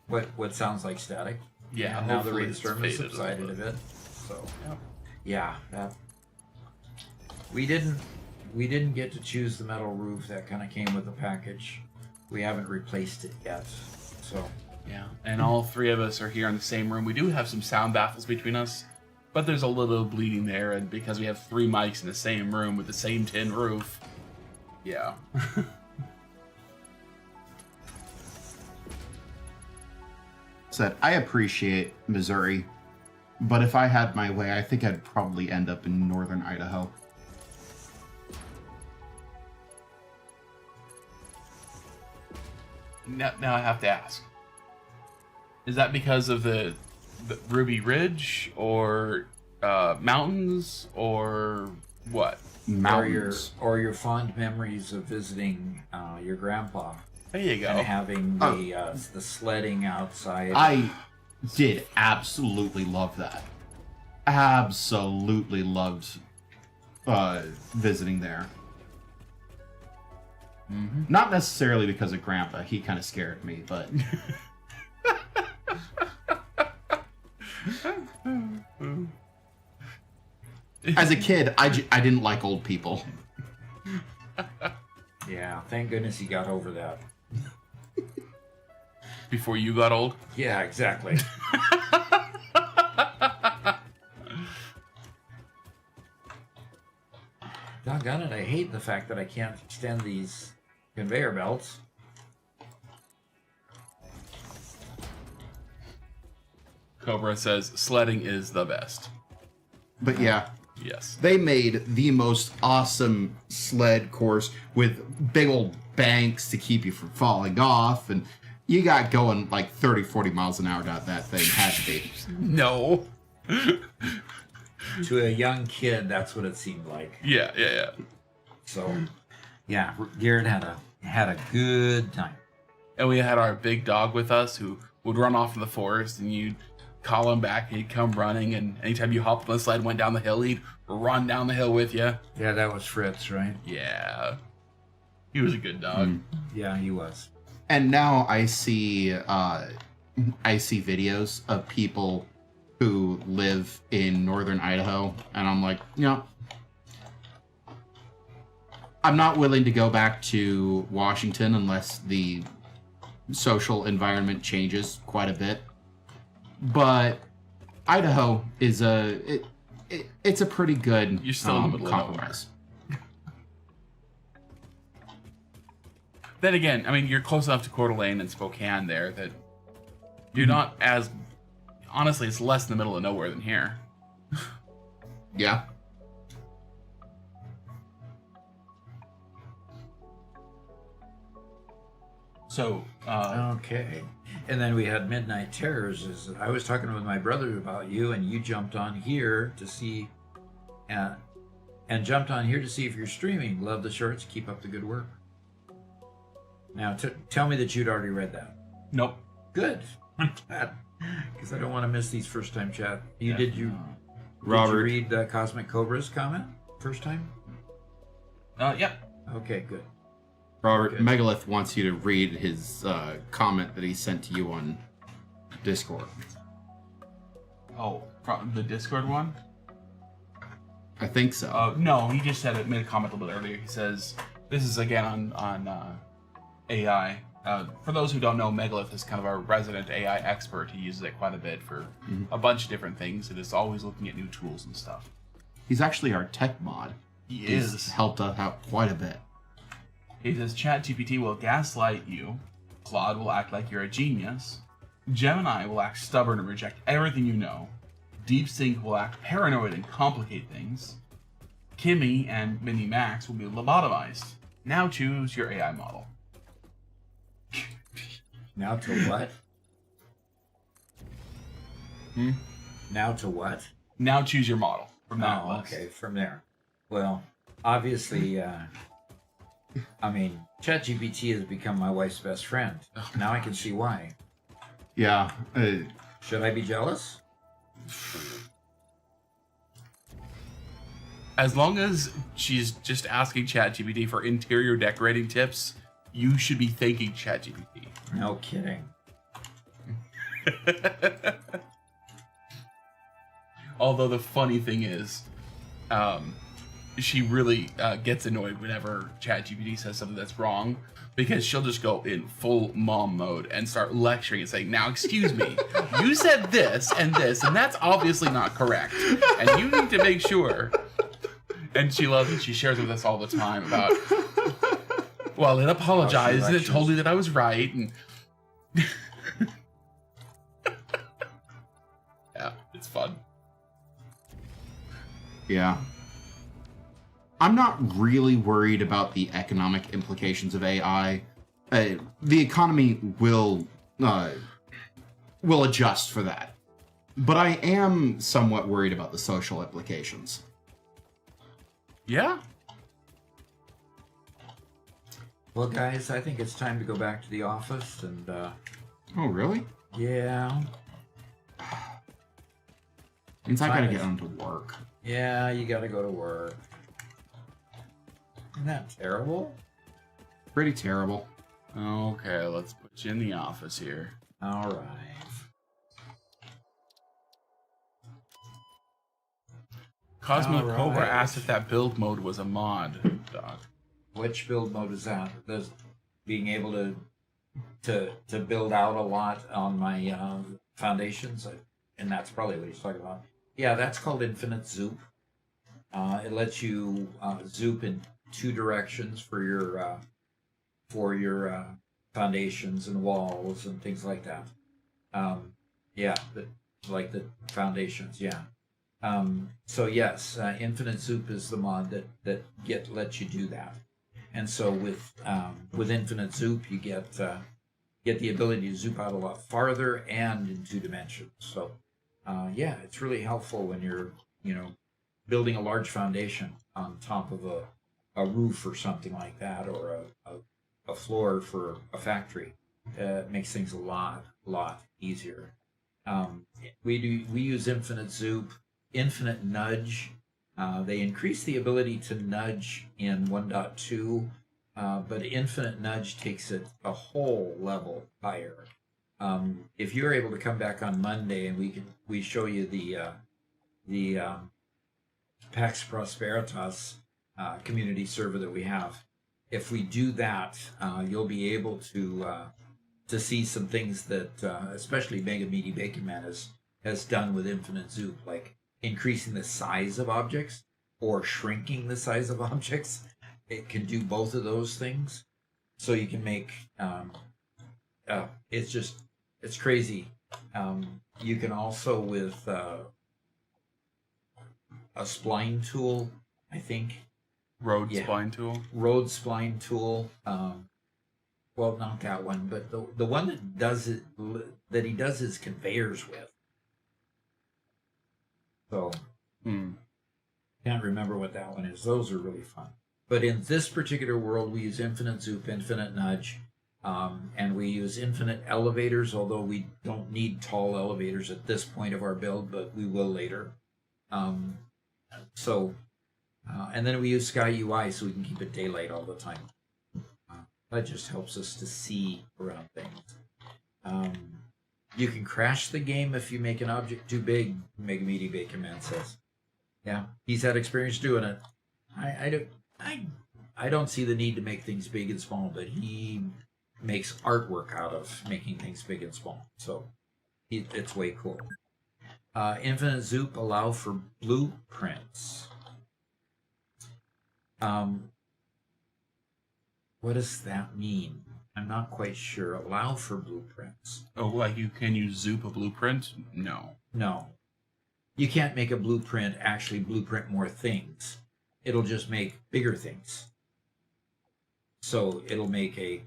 What sounds like static? Yeah, And now the hopefully it's rainstorm has faded a subsided a little bit. So yeah, that we didn't get to choose the metal roof. That kind of came with the package. We haven't replaced it yet. So Yeah, and all three of us are here in the same room. We do have some sound baffles between us, but there's a little bleeding there, and because we have three mics in the same room with the same tin roof, yeah. Said, I appreciate Missouri, but if I had my way, I think I'd probably end up in northern Idaho. Now I have to ask. Is that because of the Ruby Ridge, or mountains, or what? Mountains. or your fond memories of visiting your grandpa There you go. and having the sledding outside. I did absolutely love that. Absolutely loved visiting there. Mm-hmm. Not necessarily because of Grandpa. He kind of scared me, but as a kid, I didn't like old people. Yeah, thank goodness he got over that. Before you got old? Yeah, exactly. Doggone it, I hate the fact that I can't extend these conveyor belts. Cobra says sledding is the best. But yeah, Yes. they made the most awesome sled course with big old banks to keep you from falling off, and you got going like 30, 40 miles an hour down that thing. Had to be. No. To a young kid, that's what it seemed like. Yeah. So, yeah, Garrett had a good time. And we had our big dog with us who would run off in the forest, and you'd call him back, and he'd come running, and anytime you hopped on the sled and went down the hill, he'd run down the hill with you. Yeah, that was Fritz, right? Yeah. He was a good dog. Yeah, he was. And now I see videos of people who live in northern Idaho, and I'm like, I'm not willing to go back to Washington unless the social environment changes quite a bit. But Idaho is it's a pretty good You're still in the middle of compromise. Then again, I mean, you're close enough to Coeur d'Alene and Spokane there that you're not as... Honestly, it's less in the middle of nowhere than here. Yeah. So, Okay. And then we had Midnight Terrors. I was talking with my brother about you, and you jumped on here to see... and jumped on here to see if you're streaming. Love the shorts. Keep up the good work. Now, tell me that you'd already read that. nope. Good. I'm glad. Because I don't want to miss these first-time chat. Did you Robert. read Cosmic Cobra's comment first time? Yep. Okay, good. Robert, Good. Megalith wants you to read his comment that he sent to you on Discord. Oh, from the Discord one? I think so. No, he just made a comment a little bit earlier. He says, this is again on AI. For those who don't know, Megalith is kind of our resident AI expert. He uses it quite a bit for a bunch of different things, and is always looking at new tools and stuff. He's actually our tech mod. He He's is. helped us out quite a bit. He says, ChatGPT will gaslight you. Claude will act like you're a genius. Gemini will act stubborn and reject everything you know. DeepSync will act paranoid and complicate things. Kimmy and Mini Max will be lobotomized. Now choose your AI model. Now to what? Now to what? Now choose your model from that Oh, list. okay, from there. Well, obviously, I mean, ChatGPT has become my wife's best friend. Now I can see why. Yeah. Should I be jealous? As long as she's just asking ChatGPT for interior decorating tips, you should be thanking ChatGPT. No kidding. Although the funny thing is, she really gets annoyed whenever ChatGPT says something that's wrong, because she'll just go in full mom mode and start lecturing and saying, now, excuse me, you said this, and that's obviously not correct. And you need to make sure. And she loves it. She shares with us all the time about, well, it apologized and it told me that I was right. And yeah, it's fun. Yeah. I'm not really worried about the economic implications of AI. The economy will adjust for that. But I am somewhat worried about the social implications. Yeah. Well, guys, I think it's time to go back to the office and, Oh, really? yeah. Means I gotta Fine. get on to work. Yeah, you gotta go to work. Isn't that terrible? Pretty terrible. Okay, let's put you in the office here. All right. Cosmic All Cobra right. asked if that build mode was a mod, Doc. Which build mode is that? Does being able to build out a lot on my foundations, and that's probably what he's talking about. Yeah, that's called infinite zoop. It lets you zoop in two directions for your foundations and walls and things like that. Yeah, but like the foundations, yeah. So yes, Infinite Zoop is the mod that lets you do that. And so with Infinite Zoop, you get the ability to zoop out a lot farther and in 2 dimensions. So yeah, it's really helpful when you're building a large foundation on top of a roof or something like that, or a floor for a factory. It makes things a lot easier. We use Infinite Zoop, Infinite Nudge. They increase the ability to nudge in 1.2, but Infinite Nudge takes it a whole level higher. If you're able to come back on Monday and we show you the Pax Prosperitas community server that we have, if we do that, you'll be able to see some things that especially Mega Meaty Bacon Man has done with Infinite Zoop, like increasing the size of objects or shrinking the size of objects. It can do both of those things. So you can make, it's crazy. You can also, with a spline tool, I think. Spline tool? Road spline tool. Well, not that one, but the one that he does his conveyors with. So, can't remember what that one is. Those are really fun. But in this particular world, we use Infinite Zoop, Infinite Nudge, and we use Infinite Elevators, although we don't need tall elevators at this point of our build, but we will later. And then we use Sky UI so we can keep it daylight all the time. That just helps us to see around things. You can crash the game if you make an object too big, Mega Meaty Bacon Man says. Yeah, he's had experience doing it. I don't see the need to make things big and small, but he makes artwork out of making things big and small. So it's way cool. Infinite Zoop allow for blueprints. What does that mean? I'm not quite sure. Allow for blueprints. Oh, like can you zoop a blueprint? No. No. You can't make a blueprint actually blueprint more things. It'll just make bigger things. So it'll make it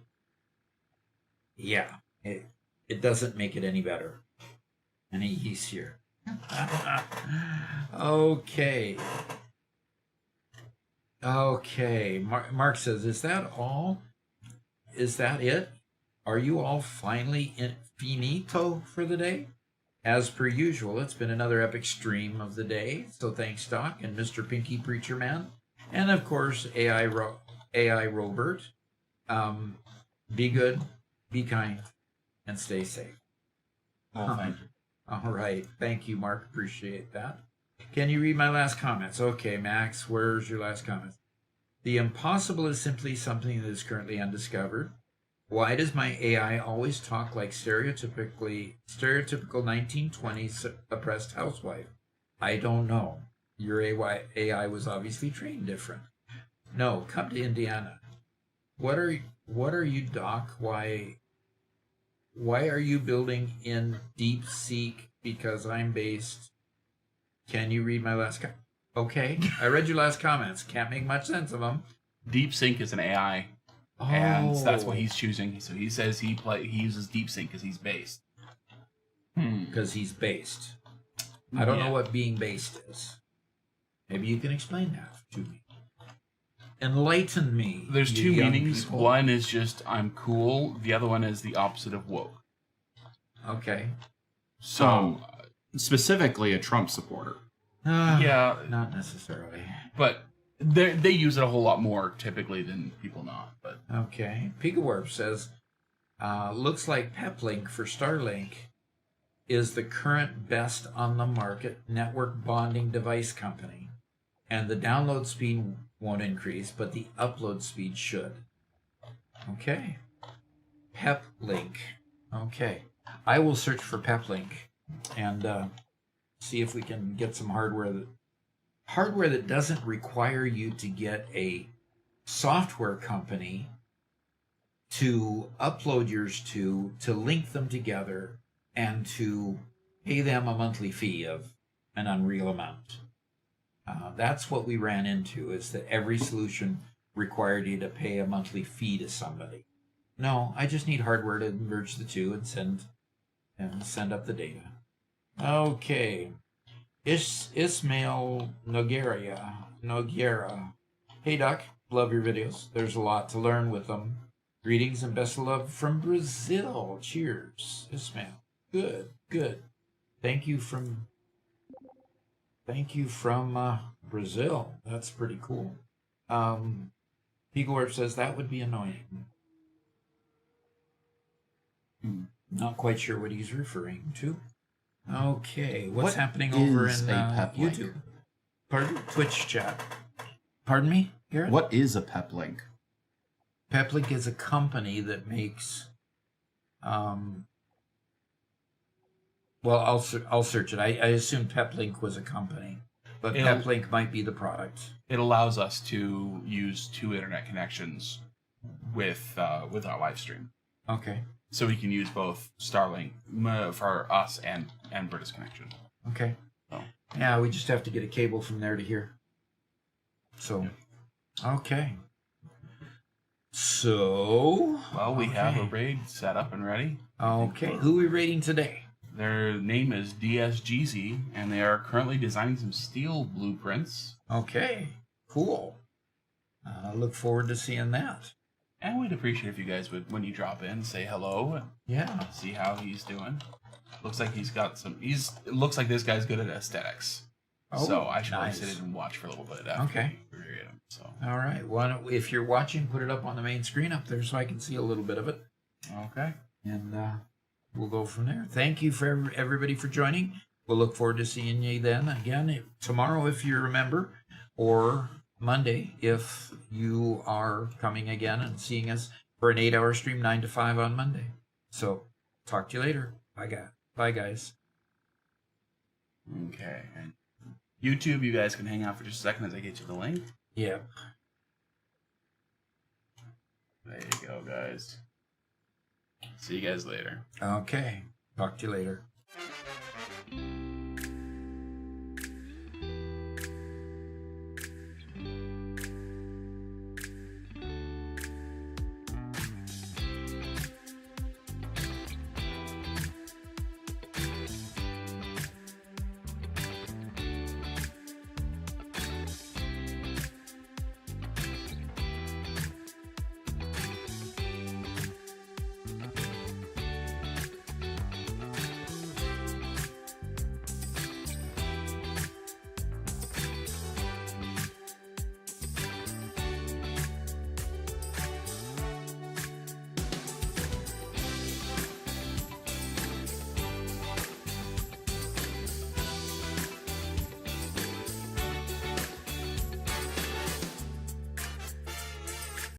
doesn't make it any better, any easier. Okay. Mark says, is that all? Is that it? Are you all finally finito for the day? As per usual, it's been another epic stream of the day. So thanks, Doc and Mr. Pinky Preacher Man, and of course AI Robert. Be good, be kind, and stay safe. Oh, thank you. All right, thank you, Mark. Appreciate that. Can you read my last comments? Okay, Max, where's your last comments? The impossible is simply something that is currently undiscovered. Why does my AI always talk like stereotypical 1920s oppressed housewife? I don't know. Your AI was obviously trained different. No, come to Indiana. What are you, Doc? Why are you building in DeepSeek? Because I'm based. Can you read my last comment? Okay, I read your last comments. Can't make much sense of them. DeepSync is an AI, and that's what he's choosing. So he says he uses DeepSync because he's based. Because he's based. I don't know what being based is. Maybe you can explain that to me. Enlighten me. There's two young meanings. people. One is just I'm cool. The other one is the opposite of woke. Okay. So Specifically a Trump supporter. yeah, Not necessarily. but they use it a whole lot more typically than people not. But Okay. Pigawarp says, looks like Peplink for Starlink is the current best on the market network bonding device company. And the download speed won't increase, but the upload speed should. Okay. Peplink. Okay. I will search for Peplink and see if we can get some hardware that doesn't require you to get a software company to upload yours to link them together, and to pay them a monthly fee of an unreal amount. That's what we ran into, is that every solution required you to pay a monthly fee to somebody. No, I just need hardware to merge the two and send up the data. Okay. Ismail Noguera. Hey, Doc. Love your videos. There's a lot to learn with them. Greetings and best of love from Brazil. Cheers, Ismail. Good. Thank you from Brazil. That's pretty cool. Pigorp says that would be annoying. Not quite sure what he's referring to. Okay, what's happening over in YouTube? Pardon? Twitch chat. Pardon me, Garrett? What is a peplink? Peplink is a company that makes. Well, I'll search it. I assume Peplink was a company, but Peplink might be the product. It allows us to use 2 internet connections with our live stream. Okay. So we can use both Starlink for us and British connection. Okay. Oh. Yeah, we just have to get a cable from there to here. So, okay. So, Well, we have a raid set up and ready. Okay, who are we raiding today? Their name is DSGZ, and they are currently designing some steel blueprints. Okay, cool. I look forward to seeing that. And we'd appreciate if you guys would, when you drop in, say hello and Yeah. see how he's doing. Looks like he's got some. It looks like this guy's good at aesthetics. Oh, so I should nice. sit in and watch for a little bit after Okay. we read him. So All right. Well, if you're watching, put it up on the main screen up there so I can see a little bit of it. okay. And we'll go from there. Thank you for everybody for joining. We'll look forward to seeing you then again tomorrow if you remember, or Monday if you are coming again and seeing us for an 8-hour stream, 9 to 5 on Monday. So talk to you later. Bye, guys. Okay. And YouTube, you guys can hang out for just a second as I get you the link. Yeah. There you go, guys. See you guys later. Okay. Talk to you later.